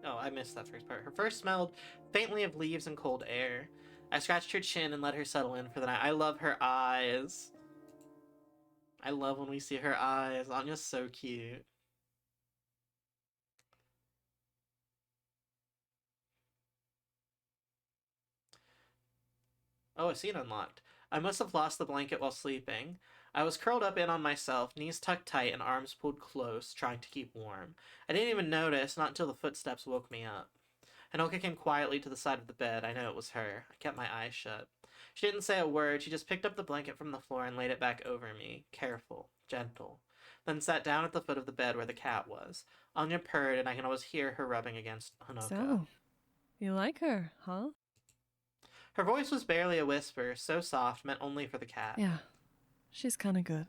Oh, I missed that first part. Her first smelled faintly of leaves and cold air. I scratched her chin and let her settle in for the night. I love her eyes. I love when we see her eyes. Anya's so cute. Oh, a scene unlocked. I must have lost the blanket while sleeping. I was curled up in on myself, knees tucked tight and arms pulled close, trying to keep warm. I didn't even notice, not until the footsteps woke me up. Anoka came quietly to the side of the bed. I know it was her. I kept my eyes shut. She didn't say a word. She just picked up the blanket from the floor and laid it back over me, careful, gentle. Then sat down at the foot of the bed where the cat was. Anya purred, and I can always hear her rubbing against Anoka. So, you like her, huh? Her voice was barely a whisper, so soft, meant only for the cat. Yeah, she's kinda good.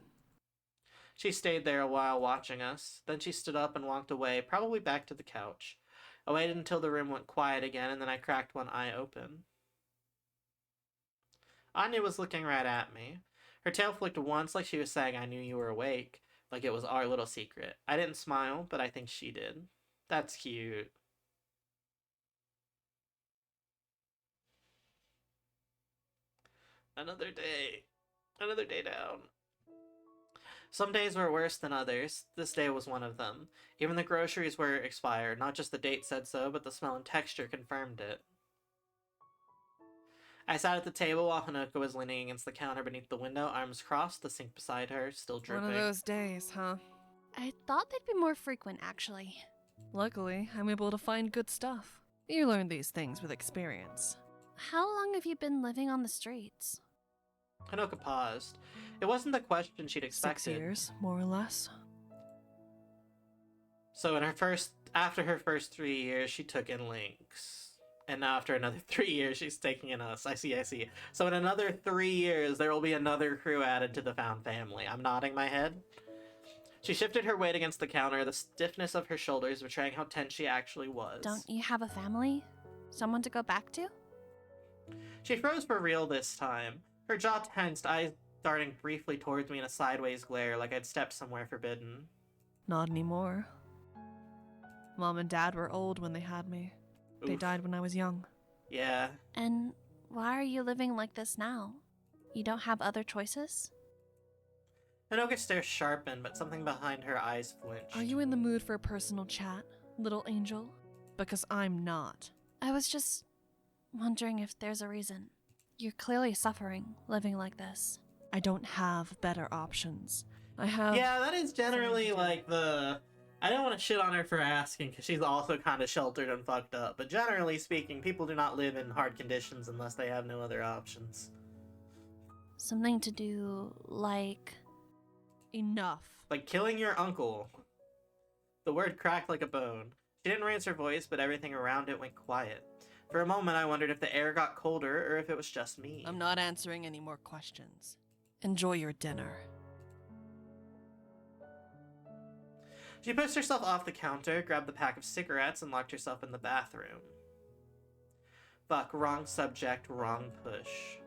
She stayed there a while watching us. Then she stood up and walked away, probably back to the couch. I waited until the room went quiet again, and then I cracked one eye open. Anya was looking right at me. Her tail flicked once like she was saying I knew you were awake, like it was our little secret. I didn't smile, but I think she did. That's cute. Another day. Another day down. Some days were worse than others. This day was one of them. Even the groceries were expired. Not just the date said so, but the smell and texture confirmed it. I sat at the table while Hanoka was leaning against the counter beneath the window, arms crossed, the sink beside her, still dripping. One of those days, huh? I thought they'd be more frequent, actually. Luckily, I'm able to find good stuff. You learn these things with experience. How long have you been living on the streets? Hanoka paused. It wasn't the question she'd expected. 6 years, more or less. So after her first 3 years, she took in Lynx. And now after another 3 years, she's taking in us. I see. So in another 3 years, there will be another crew added to the found family. I'm nodding my head. She shifted her weight against the counter, the stiffness of her shoulders betraying how tense she actually was. Don't you have a family? Someone to go back to? She froze for real this time. Her jaw tensed, eyes darting briefly towards me in a sideways glare like I'd stepped somewhere forbidden. Not anymore. Mom and Dad were old when they had me. They Oof. died when I was young. Yeah. And why are you living like this now? You don't have other choices? Hanoka's stare sharpened, but something behind her eyes flinched. Are you in the mood for a personal chat, little angel? Because I'm not. I was just wondering if there's a reason. You're clearly suffering, living like this. I don't have better options. I have... Yeah, that is generally like the... I don't want to shit on her for asking, because she's also kind of sheltered and fucked up. But generally speaking, people do not live in hard conditions unless they have no other options. Something to do, like... Enough. Like killing your uncle. The word cracked like a bone. She didn't raise her voice, but everything around it went quiet. For a moment, I wondered if the air got colder or if it was just me. I'm not answering any more questions. Enjoy your dinner. She pushed herself off the counter, grabbed the pack of cigarettes, and locked herself in the bathroom. Fuck, wrong subject, wrong push.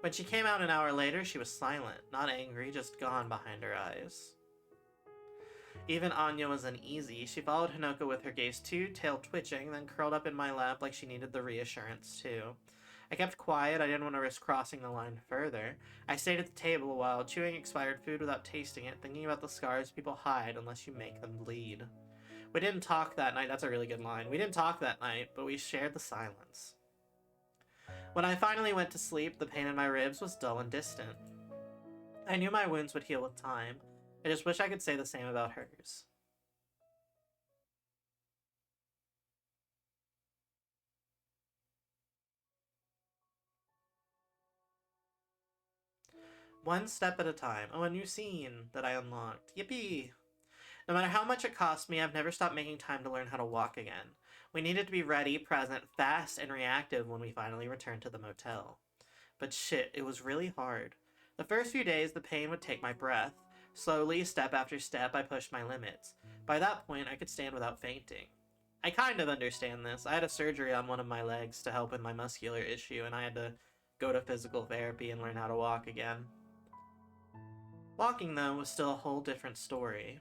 When she came out an hour later, she was silent, not angry, just gone behind her eyes. Even Anya was uneasy. She followed Hinoka with her gaze too, tail twitching, then curled up in my lap like she needed the reassurance too. I kept quiet. I didn't want to risk crossing the line further. I stayed at the table a while, chewing expired food without tasting it, thinking about the scars people hide unless you make them bleed. We didn't talk that night. That's a really good line. We didn't talk that night, but we shared the silence. When I finally went to sleep, the pain in my ribs was dull and distant. I knew my wounds would heal with time. I just wish I could say the same about hers. One step at a time. Oh, a new scene that I unlocked. Yippee! No matter how much it cost me, I've never stopped making time to learn how to walk again. We needed to be ready, present, fast, and reactive when we finally returned to the motel. But shit, it was really hard. The first few days, the pain would take my breath. Slowly, step after step, I pushed my limits. By that point, I could stand without fainting. I kind of understand this. I had a surgery on one of my legs to help with my muscular issue, and I had to go to physical therapy and learn how to walk again. Walking, though, was still a whole different story.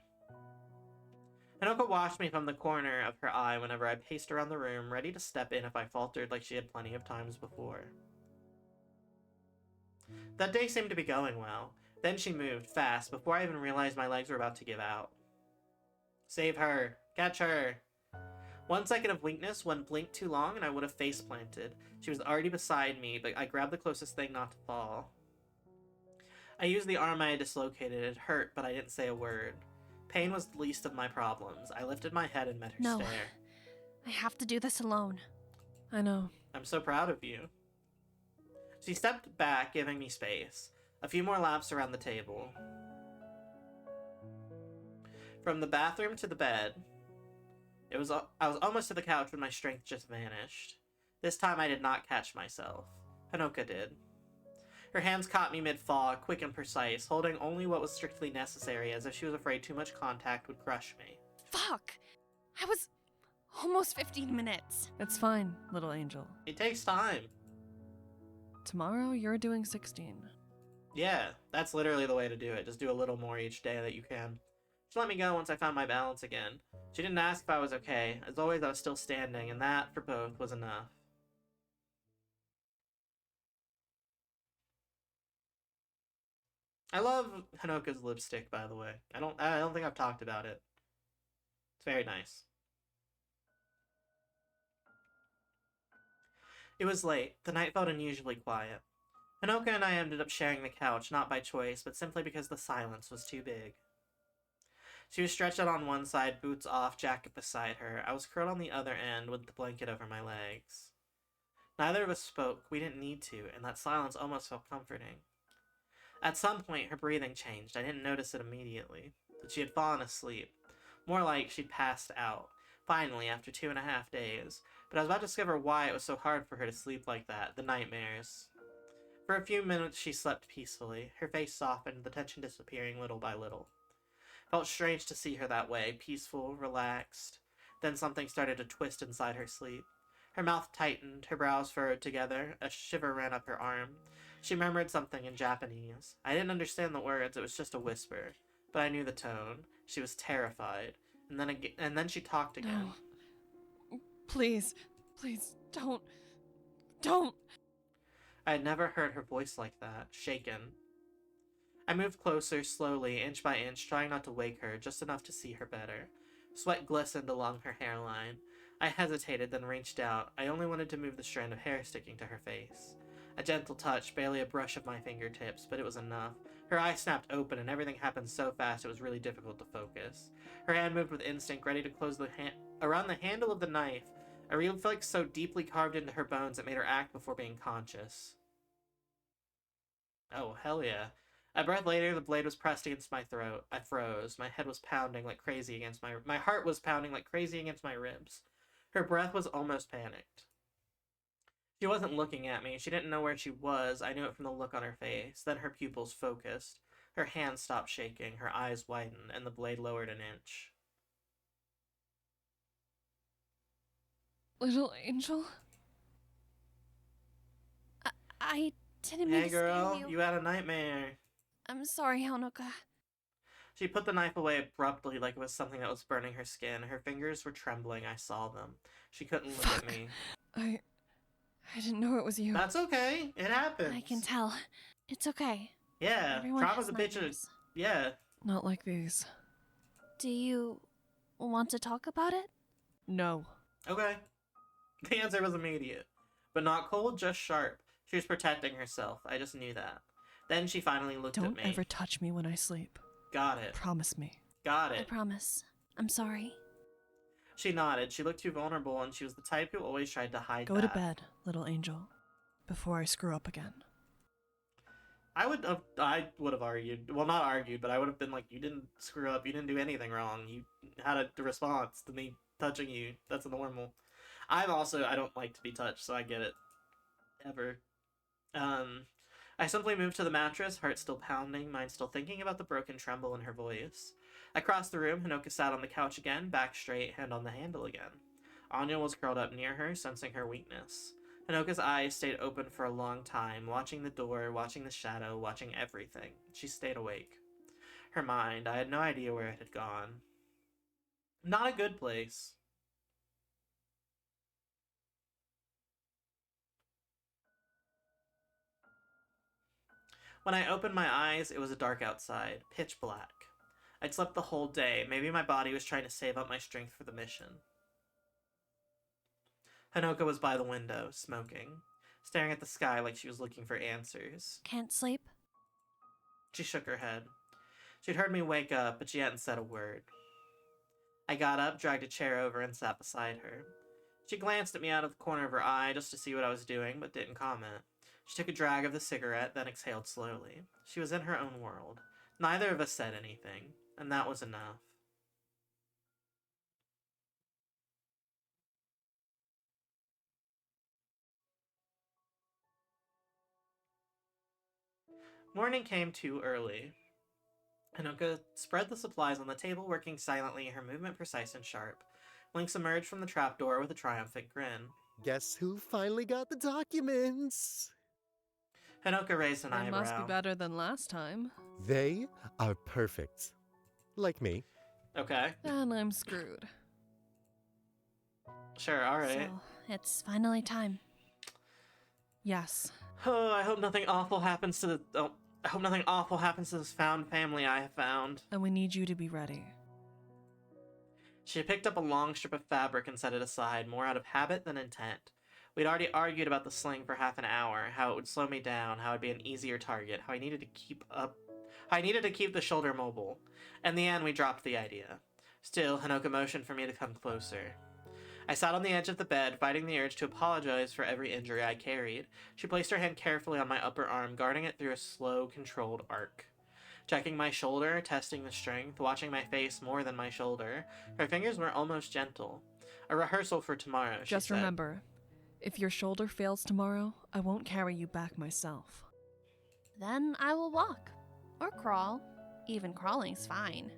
Hinoka watched me from the corner of her eye whenever I paced around the room, ready to step in if I faltered like she had plenty of times before. That day seemed to be going well. Then she moved, fast, before I even realized my legs were about to give out. Save her! Catch her! 1 second of weakness, one blink too long, and I would have face-planted. She was already beside me, but I grabbed the closest thing not to fall. I used the arm I had dislocated. It hurt, but I didn't say a word. Pain was the least of my problems. I lifted my head and met her No. stare. I have to do this alone. I know. I'm so proud of you. She stepped back, giving me space. A few more laps around the table. From the bathroom to the bed. I was almost to the couch when my strength just vanished. This time I did not catch myself. Hinoka did. Her hands caught me mid-fall, quick and precise, holding only what was strictly necessary, as if she was afraid too much contact would crush me. Fuck! I was almost 15 minutes. It's fine, little angel. It takes time. Tomorrow, you're doing 16. Yeah, that's literally the way to do it. Just do a little more each day that you can. She let me go once I found my balance again. She didn't ask if I was okay. As always, I was still standing, and that, for both, was enough. I love Hinoka's lipstick, by the way. I don't think I've talked about it. It's very nice. It was late. The night felt unusually quiet. Hinoka and I ended up sharing the couch, not by choice, but simply because the silence was too big. She was stretched out on one side, boots off, jacket beside her. I was curled on the other end with the blanket over my legs. Neither of us spoke. We didn't need to, and that silence almost felt comforting. At some point, her breathing changed. I didn't notice it immediately, but she had fallen asleep. More like she'd passed out, finally, after 2.5 days. But I was about to discover why it was so hard for her to sleep like that, the nightmares. For a few minutes, she slept peacefully, her face softened, the tension disappearing little by little. It felt strange to see her that way, peaceful, relaxed. Then something started to twist inside her sleep. Her mouth tightened, her brows furrowed together, a shiver ran up her arm. She murmured something in Japanese. I didn't understand the words, it was just a whisper. But I knew the tone. She was terrified. And then she talked again. No. Please, don't. I had never heard her voice like that, shaken. I moved closer, slowly, inch by inch, trying not to wake her, just enough to see her better. Sweat glistened along her hairline. I hesitated, then reached out. I only wanted to move the strand of hair sticking to her face. A gentle touch, barely a brush of my fingertips, but it was enough. Her eyes snapped open, and everything happened so fast it was really difficult to focus. Her hand moved with instinct, ready to close around the handle of the knife. A reflex so deeply carved into her bones it made her act before being conscious. Oh, hell yeah. A breath later, the blade was pressed against my throat. I froze. My head was pounding like crazy against my heart was pounding like crazy against my ribs. Her breath was almost panicked. She wasn't looking at me. She didn't know where she was. I knew it from the look on her face. Then her pupils focused. Her hands stopped shaking. Her eyes widened, and the blade lowered an inch. Little angel? I didn't mean Hey to scare girl, you. you had a nightmare. I'm sorry, Honoka. She put the knife away abruptly like it was something that was burning her skin. Her fingers were trembling, I saw them. She couldn't look at Fuck. me. I didn't know it was you. That's okay, it happens. I can tell. It's okay. Yeah, Everyone trauma's has a bitch of... nightmares. Yeah. Not like these. Do you want to talk about it? No. Okay. The answer was immediate. But not cold, just sharp. She was protecting herself. I just knew that. Then she finally looked Don't at me. ever touch me when I sleep. Got it. Promise me. Got I it. promise. I'm sorry. She nodded. She looked too vulnerable, and she was the type who always tried to hide Go that. to bed, little angel. Before I screw up again. I would have argued. Well, not argued, but I would have been like, you didn't screw up. You didn't do anything wrong. You had a response to me touching you. That's normal. I don't like to be touched, so I get it. Ever. I simply moved to the mattress, heart still pounding, mind still thinking about the broken tremble in her voice. Across the room, Hinoka sat on the couch again, back straight, hand on the handle again. Anya was curled up near her, sensing her weakness. Hinoka's eyes stayed open for a long time, watching the door, watching the shadow, watching everything. She stayed awake. Her mind, I had no idea where it had gone. Not a good place. When I opened my eyes, it was dark outside, pitch black. I'd slept the whole day. Maybe my body was trying to save up my strength for the mission. Hinoka was by the window, smoking, staring at the sky like she was looking for answers. Can't sleep? She shook her head. She'd heard me wake up, but she hadn't said a word. I got up, dragged a chair over, and sat beside her. She glanced at me out of the corner of her eye just to see what I was doing, but didn't comment. She took a drag of the cigarette, then exhaled slowly. She was in her own world. Neither of us said anything, and that was enough. Morning came too early. Hinoka spread the supplies on the table, working silently, her movement precise and sharp. Lynx emerged from the trapdoor with a triumphant grin. Guess who finally got the documents? Hinoka raised an It eyebrow. must be better than last time. They are perfect. Like me. Okay, And I'm screwed. sure, alright. So, it's finally time. Yes. Oh, I hope nothing awful happens to I hope nothing awful happens to this found family I have found. And we need you to be ready. She picked up a long strip of fabric and set it aside, more out of habit than intent. We'd already argued about the sling for half an hour, how it would slow me down, how I'd be an easier target, how I needed to keep the shoulder mobile. In the end, we dropped the idea. Still, Hinoka motioned for me to come closer. I sat on the edge of the bed, fighting the urge to apologize for every injury I carried. She placed her hand carefully on my upper arm, guarding it through a slow, controlled arc. Checking my shoulder, testing the strength, watching my face more than my shoulder, her fingers were almost gentle. A rehearsal for tomorrow, she Just said. remember, if your shoulder fails tomorrow, I won't carry you back myself. Then I will walk. Or crawl. Even crawling's fine.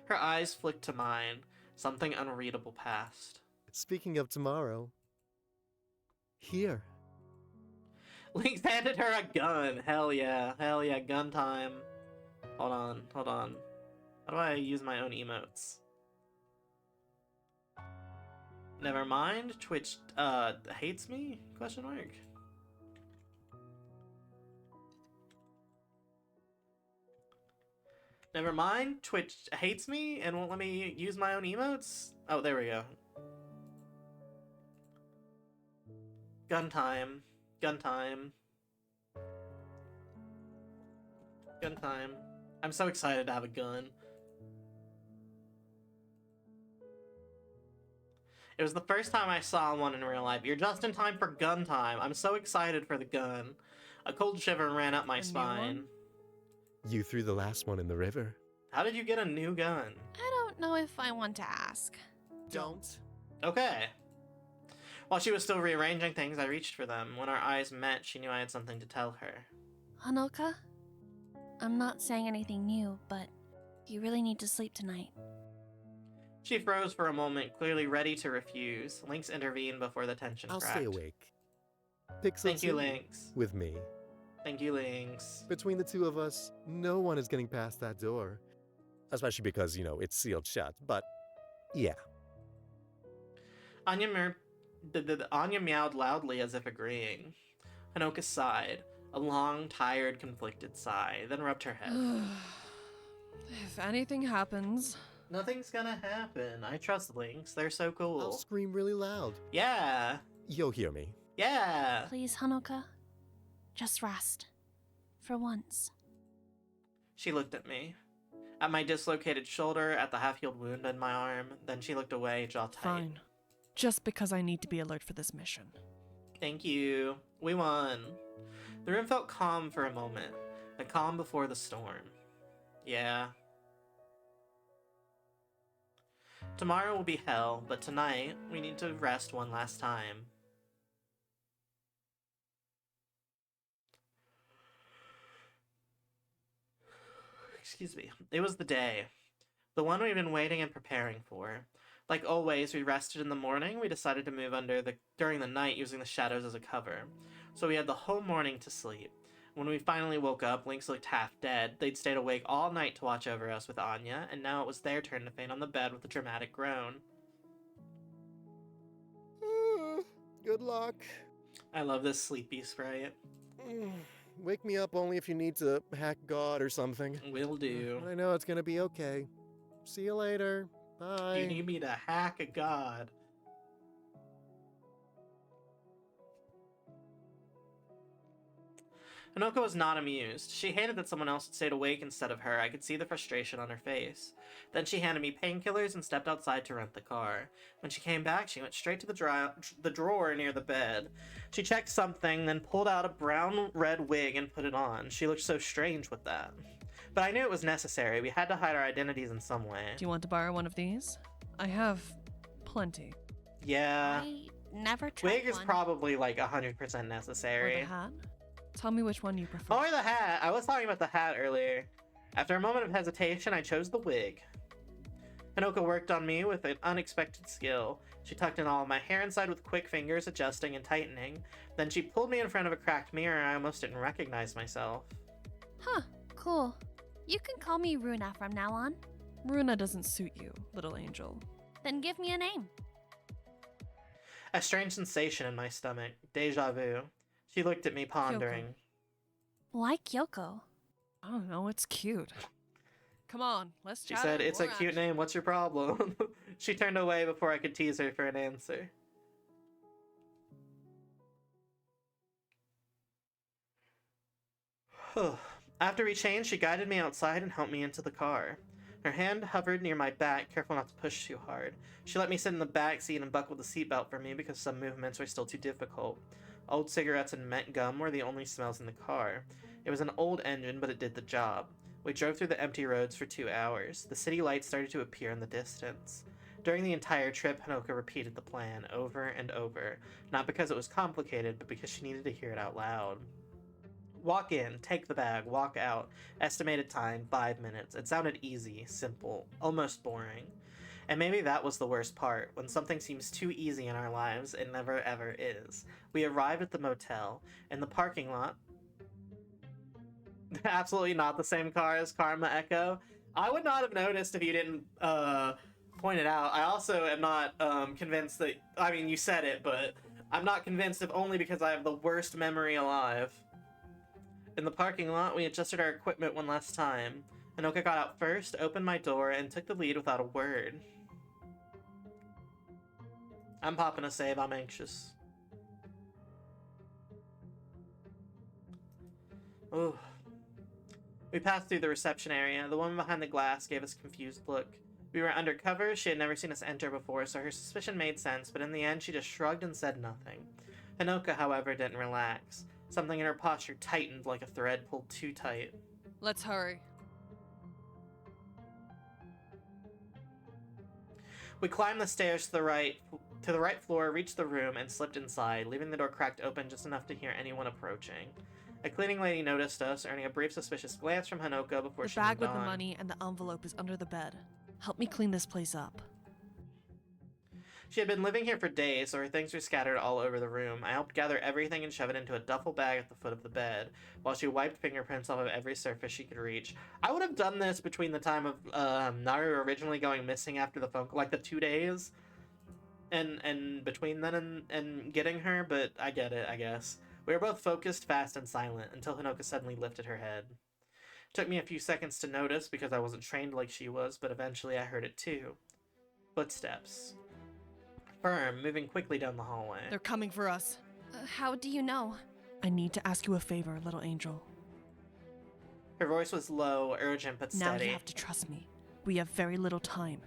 Her eyes flicked to mine. Something unreadable passed. Speaking of tomorrow, here. Lynx handed her a gun. Hell yeah, gun time. Hold on. How do I use my own emotes? Never mind. Twitch hates me? Question mark. Never mind. Twitch hates me and won't let me use my own emotes? Oh, there we go. Gun time. I'm so excited to have a gun. It was the first time I saw one in real life. You're just in time for gun time. I'm so excited for the gun. A cold shiver ran up my A new spine. one? You threw the last one in the river. How did you get a new gun? I don't know if I want to ask. Don't. Okay. While she was still rearranging things, I reached for them. When our eyes met, she knew I had something to tell her. Hanoka? I'm not saying anything new, but you really need to sleep tonight. She froze for a moment, clearly ready to refuse. Lynx intervened before the tension I'll cracked. stay awake. Pixel Thank you, 2 Lynx. with me. Thank you, Lynx. Between the two of us, no one is getting past that door. Especially because, it's sealed shut, but yeah. Anya meowed loudly as if agreeing. Hanoka sighed, a long, tired, conflicted sigh, then rubbed her head. If anything happens... Nothing's gonna happen. I trust Lynx. They're so cool. I'll scream really loud. Yeah. You'll hear me. Yeah. Please, Hanoka. Just rest. For once. She looked at me. At my dislocated shoulder, at the half-healed wound in my arm. Then she looked away, jaw tight. Fine. Just because I need to be alert for this mission. Thank you. We won. The room felt calm for a moment. A calm before the storm. Yeah. Tomorrow will be hell, but tonight, we need to rest one last time. Excuse me. It was the day. The one we've been waiting and preparing for. Like always, we rested in the morning. We decided to move during the night using the shadows as a cover. So we had the whole morning to sleep. When we finally woke up, Lynx looked half dead. They'd stayed awake all night to watch over us with Anya, and now it was their turn to faint on the bed with a dramatic groan. Good luck. I love this sleepy sprite. Wake me up only if you need to hack God or something. Will do. I know it's gonna be okay. See you later. Bye. You need me to hack a god. Hanoka was not amused. She hated that someone else had stayed awake instead of her. I could see the frustration on her face. Then she handed me painkillers and stepped outside to rent the car. When she came back, she went straight to the drawer near the bed. She checked something, then pulled out a brown-red wig and put it on. She looked so strange with that. But I knew it was necessary. We had to hide our identities in some way. Do you want to borrow one of these? I have plenty. Yeah. I never tried Wig is one. probably like 100% Or necessary. the hat? Tell me which one you prefer. Or the hat. I was talking about the hat earlier. After a moment of hesitation, I chose the wig. Hanoka worked on me with an unexpected skill. She tucked in all of my hair inside with quick fingers, adjusting and tightening. Then she pulled me in front of a cracked mirror, and I almost didn't recognize myself. Huh, cool. You can call me Runa from now on. Runa doesn't suit you, little angel. Then give me a name. A strange sensation in my stomach. Deja vu. She looked at me, pondering. Why Kyoko? I don't know, it's cute. Come on, let's She chat. said, "It's a more cute action." name. What's your problem?" She turned away before I could tease her for an answer. After we changed, she guided me outside and helped me into the car. Her hand hovered near my back, careful not to push too hard. She let me sit in the back seat and buckled the seatbelt for me because some movements were still too difficult. Old cigarettes and mint gum were the only smells in the car. It was an old engine, but it did the job. We drove through the empty roads for 2 hours. The city lights started to appear in the distance. During the entire trip, Hanoka repeated the plan over and over, not because it was complicated, but because she needed to hear it out loud. Walk in, take the bag, walk out. Estimated time, 5 minutes. It sounded easy, simple, almost boring. And maybe that was the worst part. When something seems too easy in our lives, it never ever is. We arrived at the motel. In the parking lot... Absolutely not the same car as Karma Echo. I would not have noticed if you didn't point it out. I also am not convinced that... I mean, you said it, but I'm not convinced if only because I have the worst memory alive. In the parking lot, we adjusted our equipment one last time. Hanoka got out first, opened my door, and took the lead without a word. I'm popping a save, I'm anxious. Ooh. We passed through the reception area. The woman behind the glass gave us a confused look. We were undercover, she had never seen us enter before, so her suspicion made sense, but in the end she just shrugged and said nothing. Hanoka, however, didn't relax. Something in her posture tightened like a thread pulled too tight. Let's hurry. We climbed the stairs to the right floor, reached the room, and slipped inside, leaving the door cracked open just enough to hear anyone approaching. A cleaning lady noticed us, earning a brief suspicious glance from Hanoka before The she bag moved with the on. money and the envelope is under the bed. Help me clean this place up. She had been living here for days, so her things were scattered all over the room. I helped gather everything and shove it into a duffel bag at the foot of the bed, while she wiped fingerprints off of every surface she could reach. I would have done this between the time of Naru originally going missing after the phone call, like the 2 days, and between then and getting her, but I get it, I guess. We were both focused, fast, and silent, until Hinoka suddenly lifted her head. It took me a few seconds to notice because I wasn't trained like she was, but eventually I heard it too. Footsteps. Firm, moving quickly down the hallway. They're coming for us. How do you know? I need to ask you a favor, little angel. Her voice was low, urgent, but Now steady. you have to trust me. We have very little time.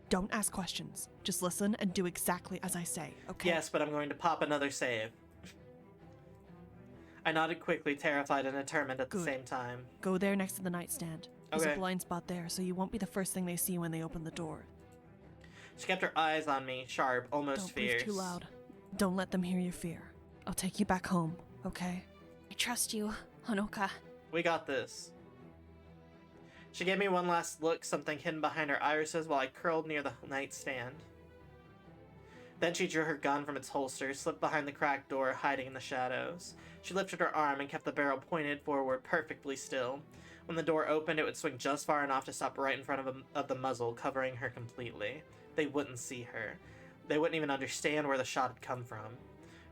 Don't ask questions. Just listen and do exactly as I say, okay? Yes, but I'm going to pop another save. I nodded quickly, terrified and determined at the Good. same time. Go there next to the nightstand. There's Okay. a blind spot there, so you won't be the first thing they see when they open the door. She kept her eyes on me, sharp, almost Don't fierce. breathe too loud. Don't let them hear your fear. I'll take you back home, okay? I trust you, Hanoka. We got this. She gave me one last look, something hidden behind her irises, while I curled near the nightstand. Then she drew her gun from its holster, slipped behind the cracked door, hiding in the shadows. She lifted her arm and kept the barrel pointed forward, perfectly still. When the door opened, it would swing just far enough to stop right in front of the muzzle, covering her completely. They wouldn't see her. They wouldn't even understand where the shot had come from.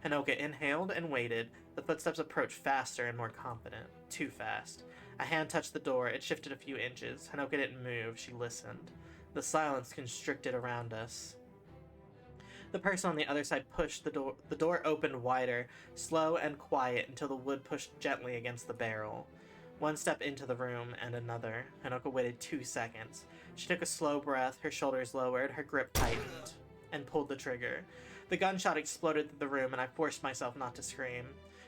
Hinoka inhaled and waited. The footsteps approached faster and more confident. Too fast. A hand touched the door. It shifted a few inches. Hinoka didn't move. She listened. The silence constricted around us. The person on the other side pushed the door. The door opened wider, slow and quiet, until the wood pushed gently against the barrel. One step into the room, and another. Hinoka waited 2 seconds. She took a slow breath, her shoulders lowered, her grip tightened, and pulled the trigger. The gunshot exploded through the room, and I forced myself not to scream.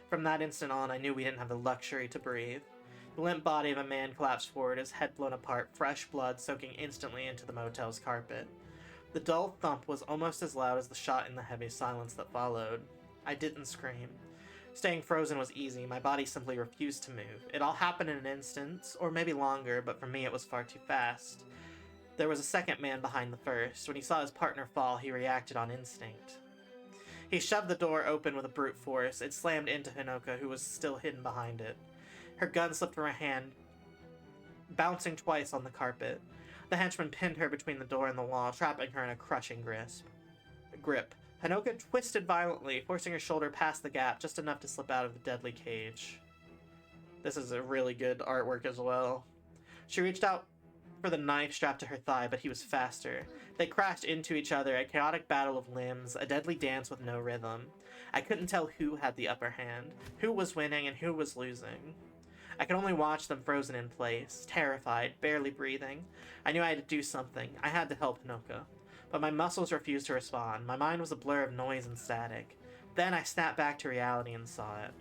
From that instant on, I knew we didn't have the luxury to breathe. The limp body of a man collapsed forward, his head blown apart, fresh blood soaking instantly into the motel's carpet. The dull thump was almost as loud as the shot in the heavy silence that followed. I didn't scream. Staying frozen was easy. My body simply refused to move. It all happened in an instant, or maybe longer, but for me it was far too fast. There was a second man behind the first. When he saw his partner fall, he reacted on instinct. He shoved the door open with a brute force. It slammed into Hinoka, who was still hidden behind it. Her gun slipped from her hand, bouncing twice on the carpet. The henchman pinned her between the door and the wall, trapping her in a crushing grip. Hinoka twisted violently, forcing her shoulder past the gap just enough to slip out of the deadly cage. This is a really good artwork as well. She reached out for the knife strapped to her thigh, but he was faster. They crashed into each other, a chaotic battle of limbs, a deadly dance with no rhythm. I couldn't tell who had the upper hand, who was winning and who was losing. I could only watch them frozen in place, terrified, barely breathing. I knew I had to do something. I had to help Hinoka. But my muscles refused to respond. My mind was a blur of noise and static. Then I snapped back to reality and saw it.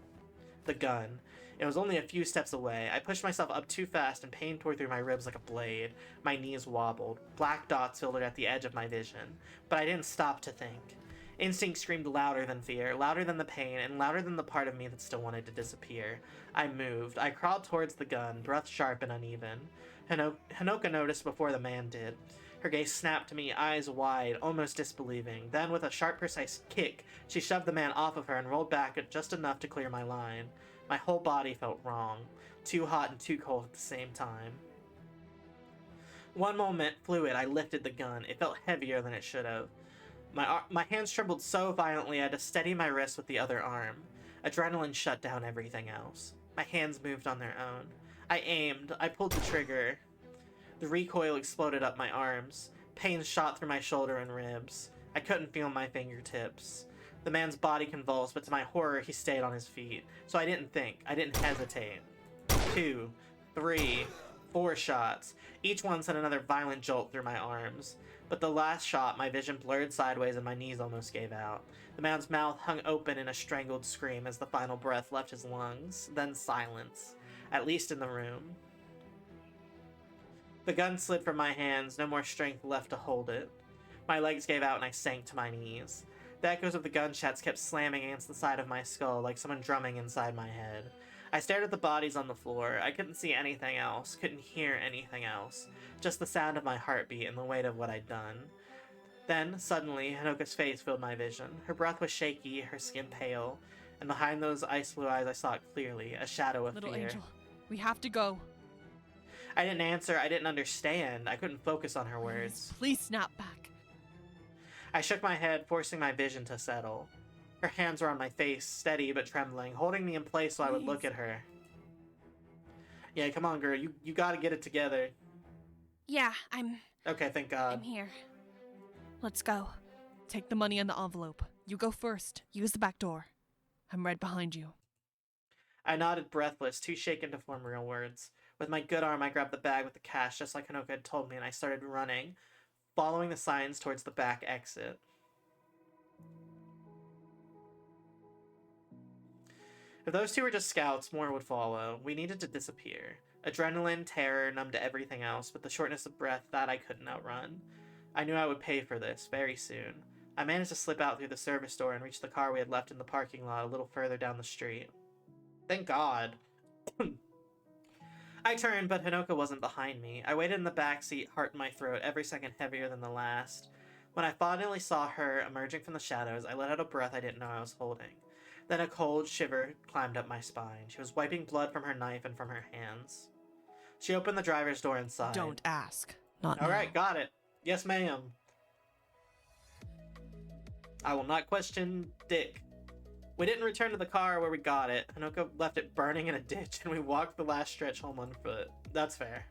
The gun. It was only a few steps away. I pushed myself up too fast and pain tore through my ribs like a blade. My knees wobbled. Black dots filtered at the edge of my vision. But I didn't stop to think. Instinct screamed louder than fear, louder than the pain, and louder than the part of me that still wanted to disappear. I moved. I crawled towards the gun, breath sharp and uneven. Hinoka noticed before the man did. Her gaze snapped to me, eyes wide, almost disbelieving. Then, with a sharp, precise kick, she shoved the man off of her and rolled back just enough to clear my line. My whole body felt wrong, too hot and too cold at the same time. One moment, fluid, I lifted the gun. It felt heavier than it should have. My hands trembled so violently I had to steady my wrist with the other arm. Adrenaline shut down everything else. My hands moved on their own. I aimed. I pulled the trigger. The recoil exploded up my arms. Pain shot through my shoulder and ribs. I couldn't feel my fingertips. The man's body convulsed, but to my horror, he stayed on his feet. So I didn't think. I didn't hesitate. 2, 3, 4 shots. Each one sent another violent jolt through my arms. But the last shot, my vision blurred sideways and my knees almost gave out. The man's mouth hung open in a strangled scream as the final breath left his lungs. Then silence. At least in the room. The gun slid from my hands, no more strength left to hold it. My legs gave out and I sank to my knees. The echoes of the gunshots kept slamming against the side of my skull like someone drumming inside my head. I stared at the bodies on the floor. I couldn't see anything else, couldn't hear anything else. Just the sound of my heartbeat and the weight of what I'd done. Then, suddenly, Hanoka's face filled my vision. Her breath was shaky, her skin pale, and behind those ice blue eyes I saw it clearly, a shadow of Little fear. angel, we have to go. I didn't answer, I didn't understand, I couldn't focus on her words. Please snap back. I shook my head, forcing my vision to settle. Her hands were on my face, steady but trembling, holding me in place so I would look Please. at her. Yeah, come on, girl, you gotta get it together. Yeah, I'm Okay, thank God. here. Let's go. Take the money and the envelope. You go first. Use the back door. I'm right behind you. I nodded breathless, too shaken to form real words. With my good arm, I grabbed the bag with the cash, just like Hanoka had told me, and I started running, following the signs towards the back exit. If those two were just scouts, more would follow. We needed to disappear. Adrenaline, terror, numbed to everything else, but the shortness of breath, that I couldn't outrun. I knew I would pay for this very soon. I managed to slip out through the service door and reach the car we had left in the parking lot a little further down the street. Thank God. I turned, but Hanoka wasn't behind me. I waited in the back seat, heart in my throat, every second heavier than the last. When I finally saw her emerging from the shadows, I let out a breath I didn't know I was holding. Then a cold shiver climbed up my spine. She was wiping blood from her knife and from her hands. She opened the driver's door inside. Don't ask. Not All now. right, got it. Yes, ma'am. I will not question Dick. We didn't return to the car where we got it. Hanoka left it burning in a ditch, and we walked the last stretch home on foot. That's fair.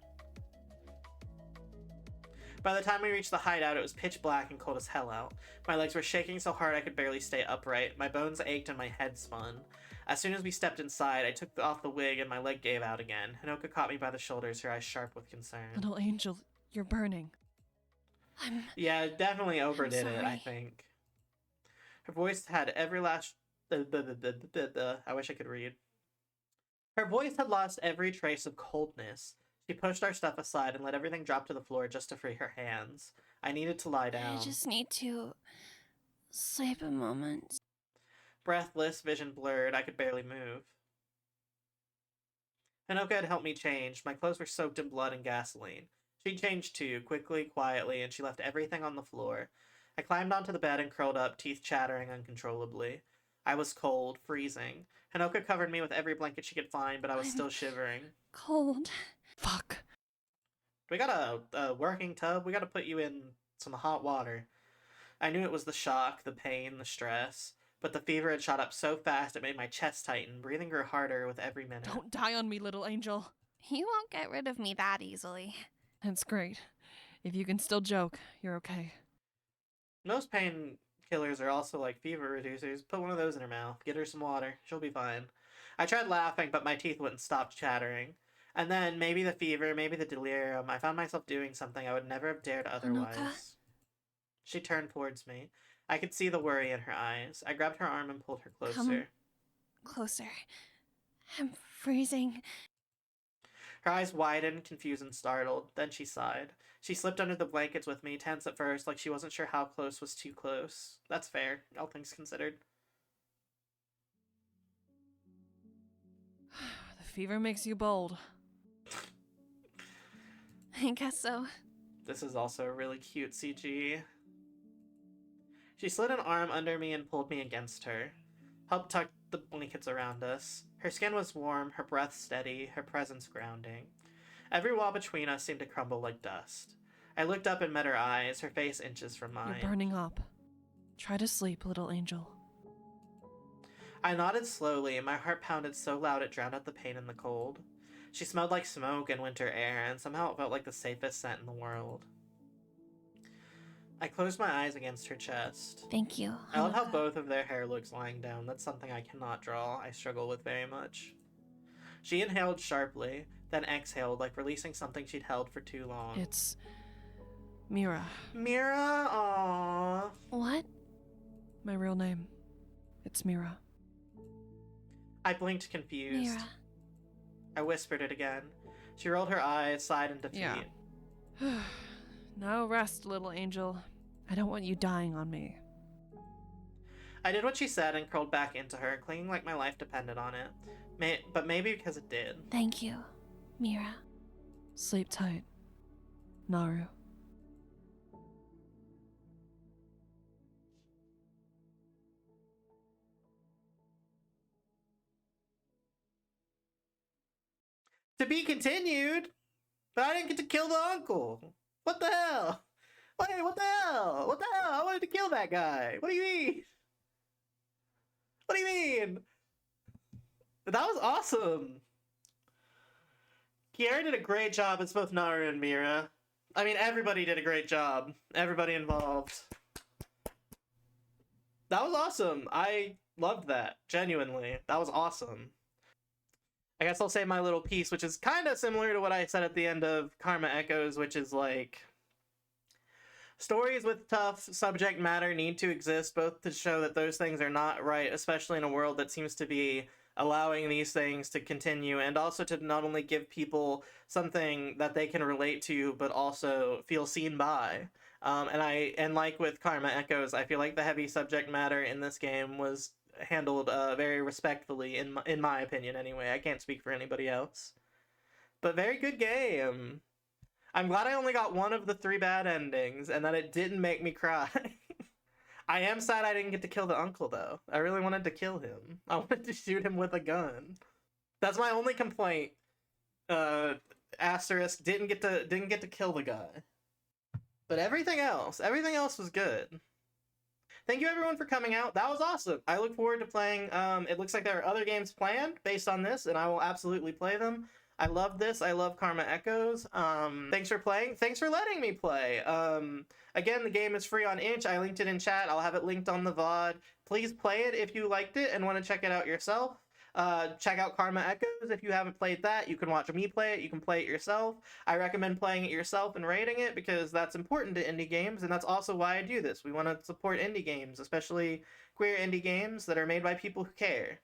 By the time we reached the hideout, it was pitch black and cold as hell out. My legs were shaking so hard I could barely stay upright. My bones ached and my head spun. As soon as we stepped inside, I took off the wig and my leg gave out again. Hanoka caught me by the shoulders, her eyes sharp with concern. Little angel, you're burning. Yeah, definitely overdid it, I sorry. think. Her voice had every last... I wish I could read. Her voice had lost every trace of coldness. She pushed our stuff aside and let everything drop to the floor just to free her hands. I needed to lie down. I just need to sleep a moment. Breathless, vision blurred, I could barely move. Hanoka had helped me change. My clothes were soaked in blood and gasoline. She changed too, quickly, quietly, and she left everything on the floor. I climbed onto the bed and curled up, teeth chattering uncontrollably. I was cold, freezing. Hanoka covered me with every blanket she could find, but I was still shivering. Cold. Fuck. We got a working tub. We got to put you in some hot water. I knew it was the shock, the pain, the stress, but the fever had shot up so fast it made my chest tighten. Breathing grew harder with every minute. Don't die on me, little angel. You won't get rid of me that easily. That's great. If you can still joke, you're okay. Most painkillers are also like fever reducers. Put one of those in her mouth. Get her some water. She'll be fine. I tried laughing, but my teeth wouldn't stop chattering. And then, maybe the fever, maybe the delirium, I found myself doing something I would never have dared otherwise. Hanoka? She turned towards me. I could see the worry in her eyes. I grabbed her arm and pulled her closer. Come closer. I'm freezing. Her eyes widened, confused and startled. Then she sighed. She slipped under the blankets with me, tense at first, like she wasn't sure how close was too close. That's fair, all things considered. The fever makes you bold. I guess so. This is also a really cute CG. She slid an arm under me and pulled me against her. Helped tuck the blankets around us. Her skin was warm, her breath steady, her presence grounding. Every wall between us seemed to crumble like dust. I looked up and met her eyes, her face inches from mine. You're burning up. Try to sleep, little angel. I nodded slowly, and my heart pounded so loud it drowned out the pain and the cold. She smelled like smoke and winter air, and somehow it felt like the safest scent in the world. I closed my eyes against her chest. Thank you. I love how Hanoka. both of their hair looks lying down. That's something I cannot draw. I struggle with very much. She inhaled sharply, then exhaled like releasing something she'd held for too long. It's Mira, Mira, aww. What? my real name. It's Mira. I blinked confused. Mira. I whispered it again. She rolled her eyes, sighed in defeat. Yeah. Now rest, little angel. I don't want you dying on me. I did what she said and curled back into her, clinging like my life depended on it. But maybe because it did. Thank you, Mira. Sleep tight, Naru. To be continued, but I didn't get to kill the uncle. What the hell? Wait, what the hell? What the hell? I wanted to kill that guy. What do you mean? What do you mean? That was awesome. Kiara did a great job as both Naru and Mira. I mean, everybody did a great job. Everybody involved. That was awesome. I loved that. Genuinely. That was awesome. I guess I'll say my little piece, which is kind of similar to what I said at the end of Karma Echoes, which is like, stories with tough subject matter need to exist, both to show that those things are not right, especially in a world that seems to be allowing these things to continue, and also to not only give people something that they can relate to, but also feel seen by. And like with Karma Echoes, I feel like the heavy subject matter in this game was handled very respectfully, in my opinion anyway. I can't speak for anybody else. But very good game. I'm glad I only got one of the 3 bad endings, and that it didn't make me cry. I am sad I didn't get to kill the uncle, though. I really wanted to kill him. I wanted to shoot him with a gun. That's my only complaint. Asterisk, didn't get to kill the guy. But everything else was good. Thank you everyone for coming out. That was awesome. I look forward to playing. It looks like there are other games planned based on this, and I will absolutely play them. I love this. I love Karma Echoes. Thanks for playing. Thanks for letting me play. Again, the game is free on itch. I linked it in chat. I'll have it linked on the VOD. Please play it if you liked it and want to check it out yourself. Check out Karma Echoes if you haven't played that. You can watch me play it. You can play it yourself. I recommend playing it yourself and rating it because that's important to indie games, and that's also why I do this. We want to support indie games, especially queer indie games that are made by people who care.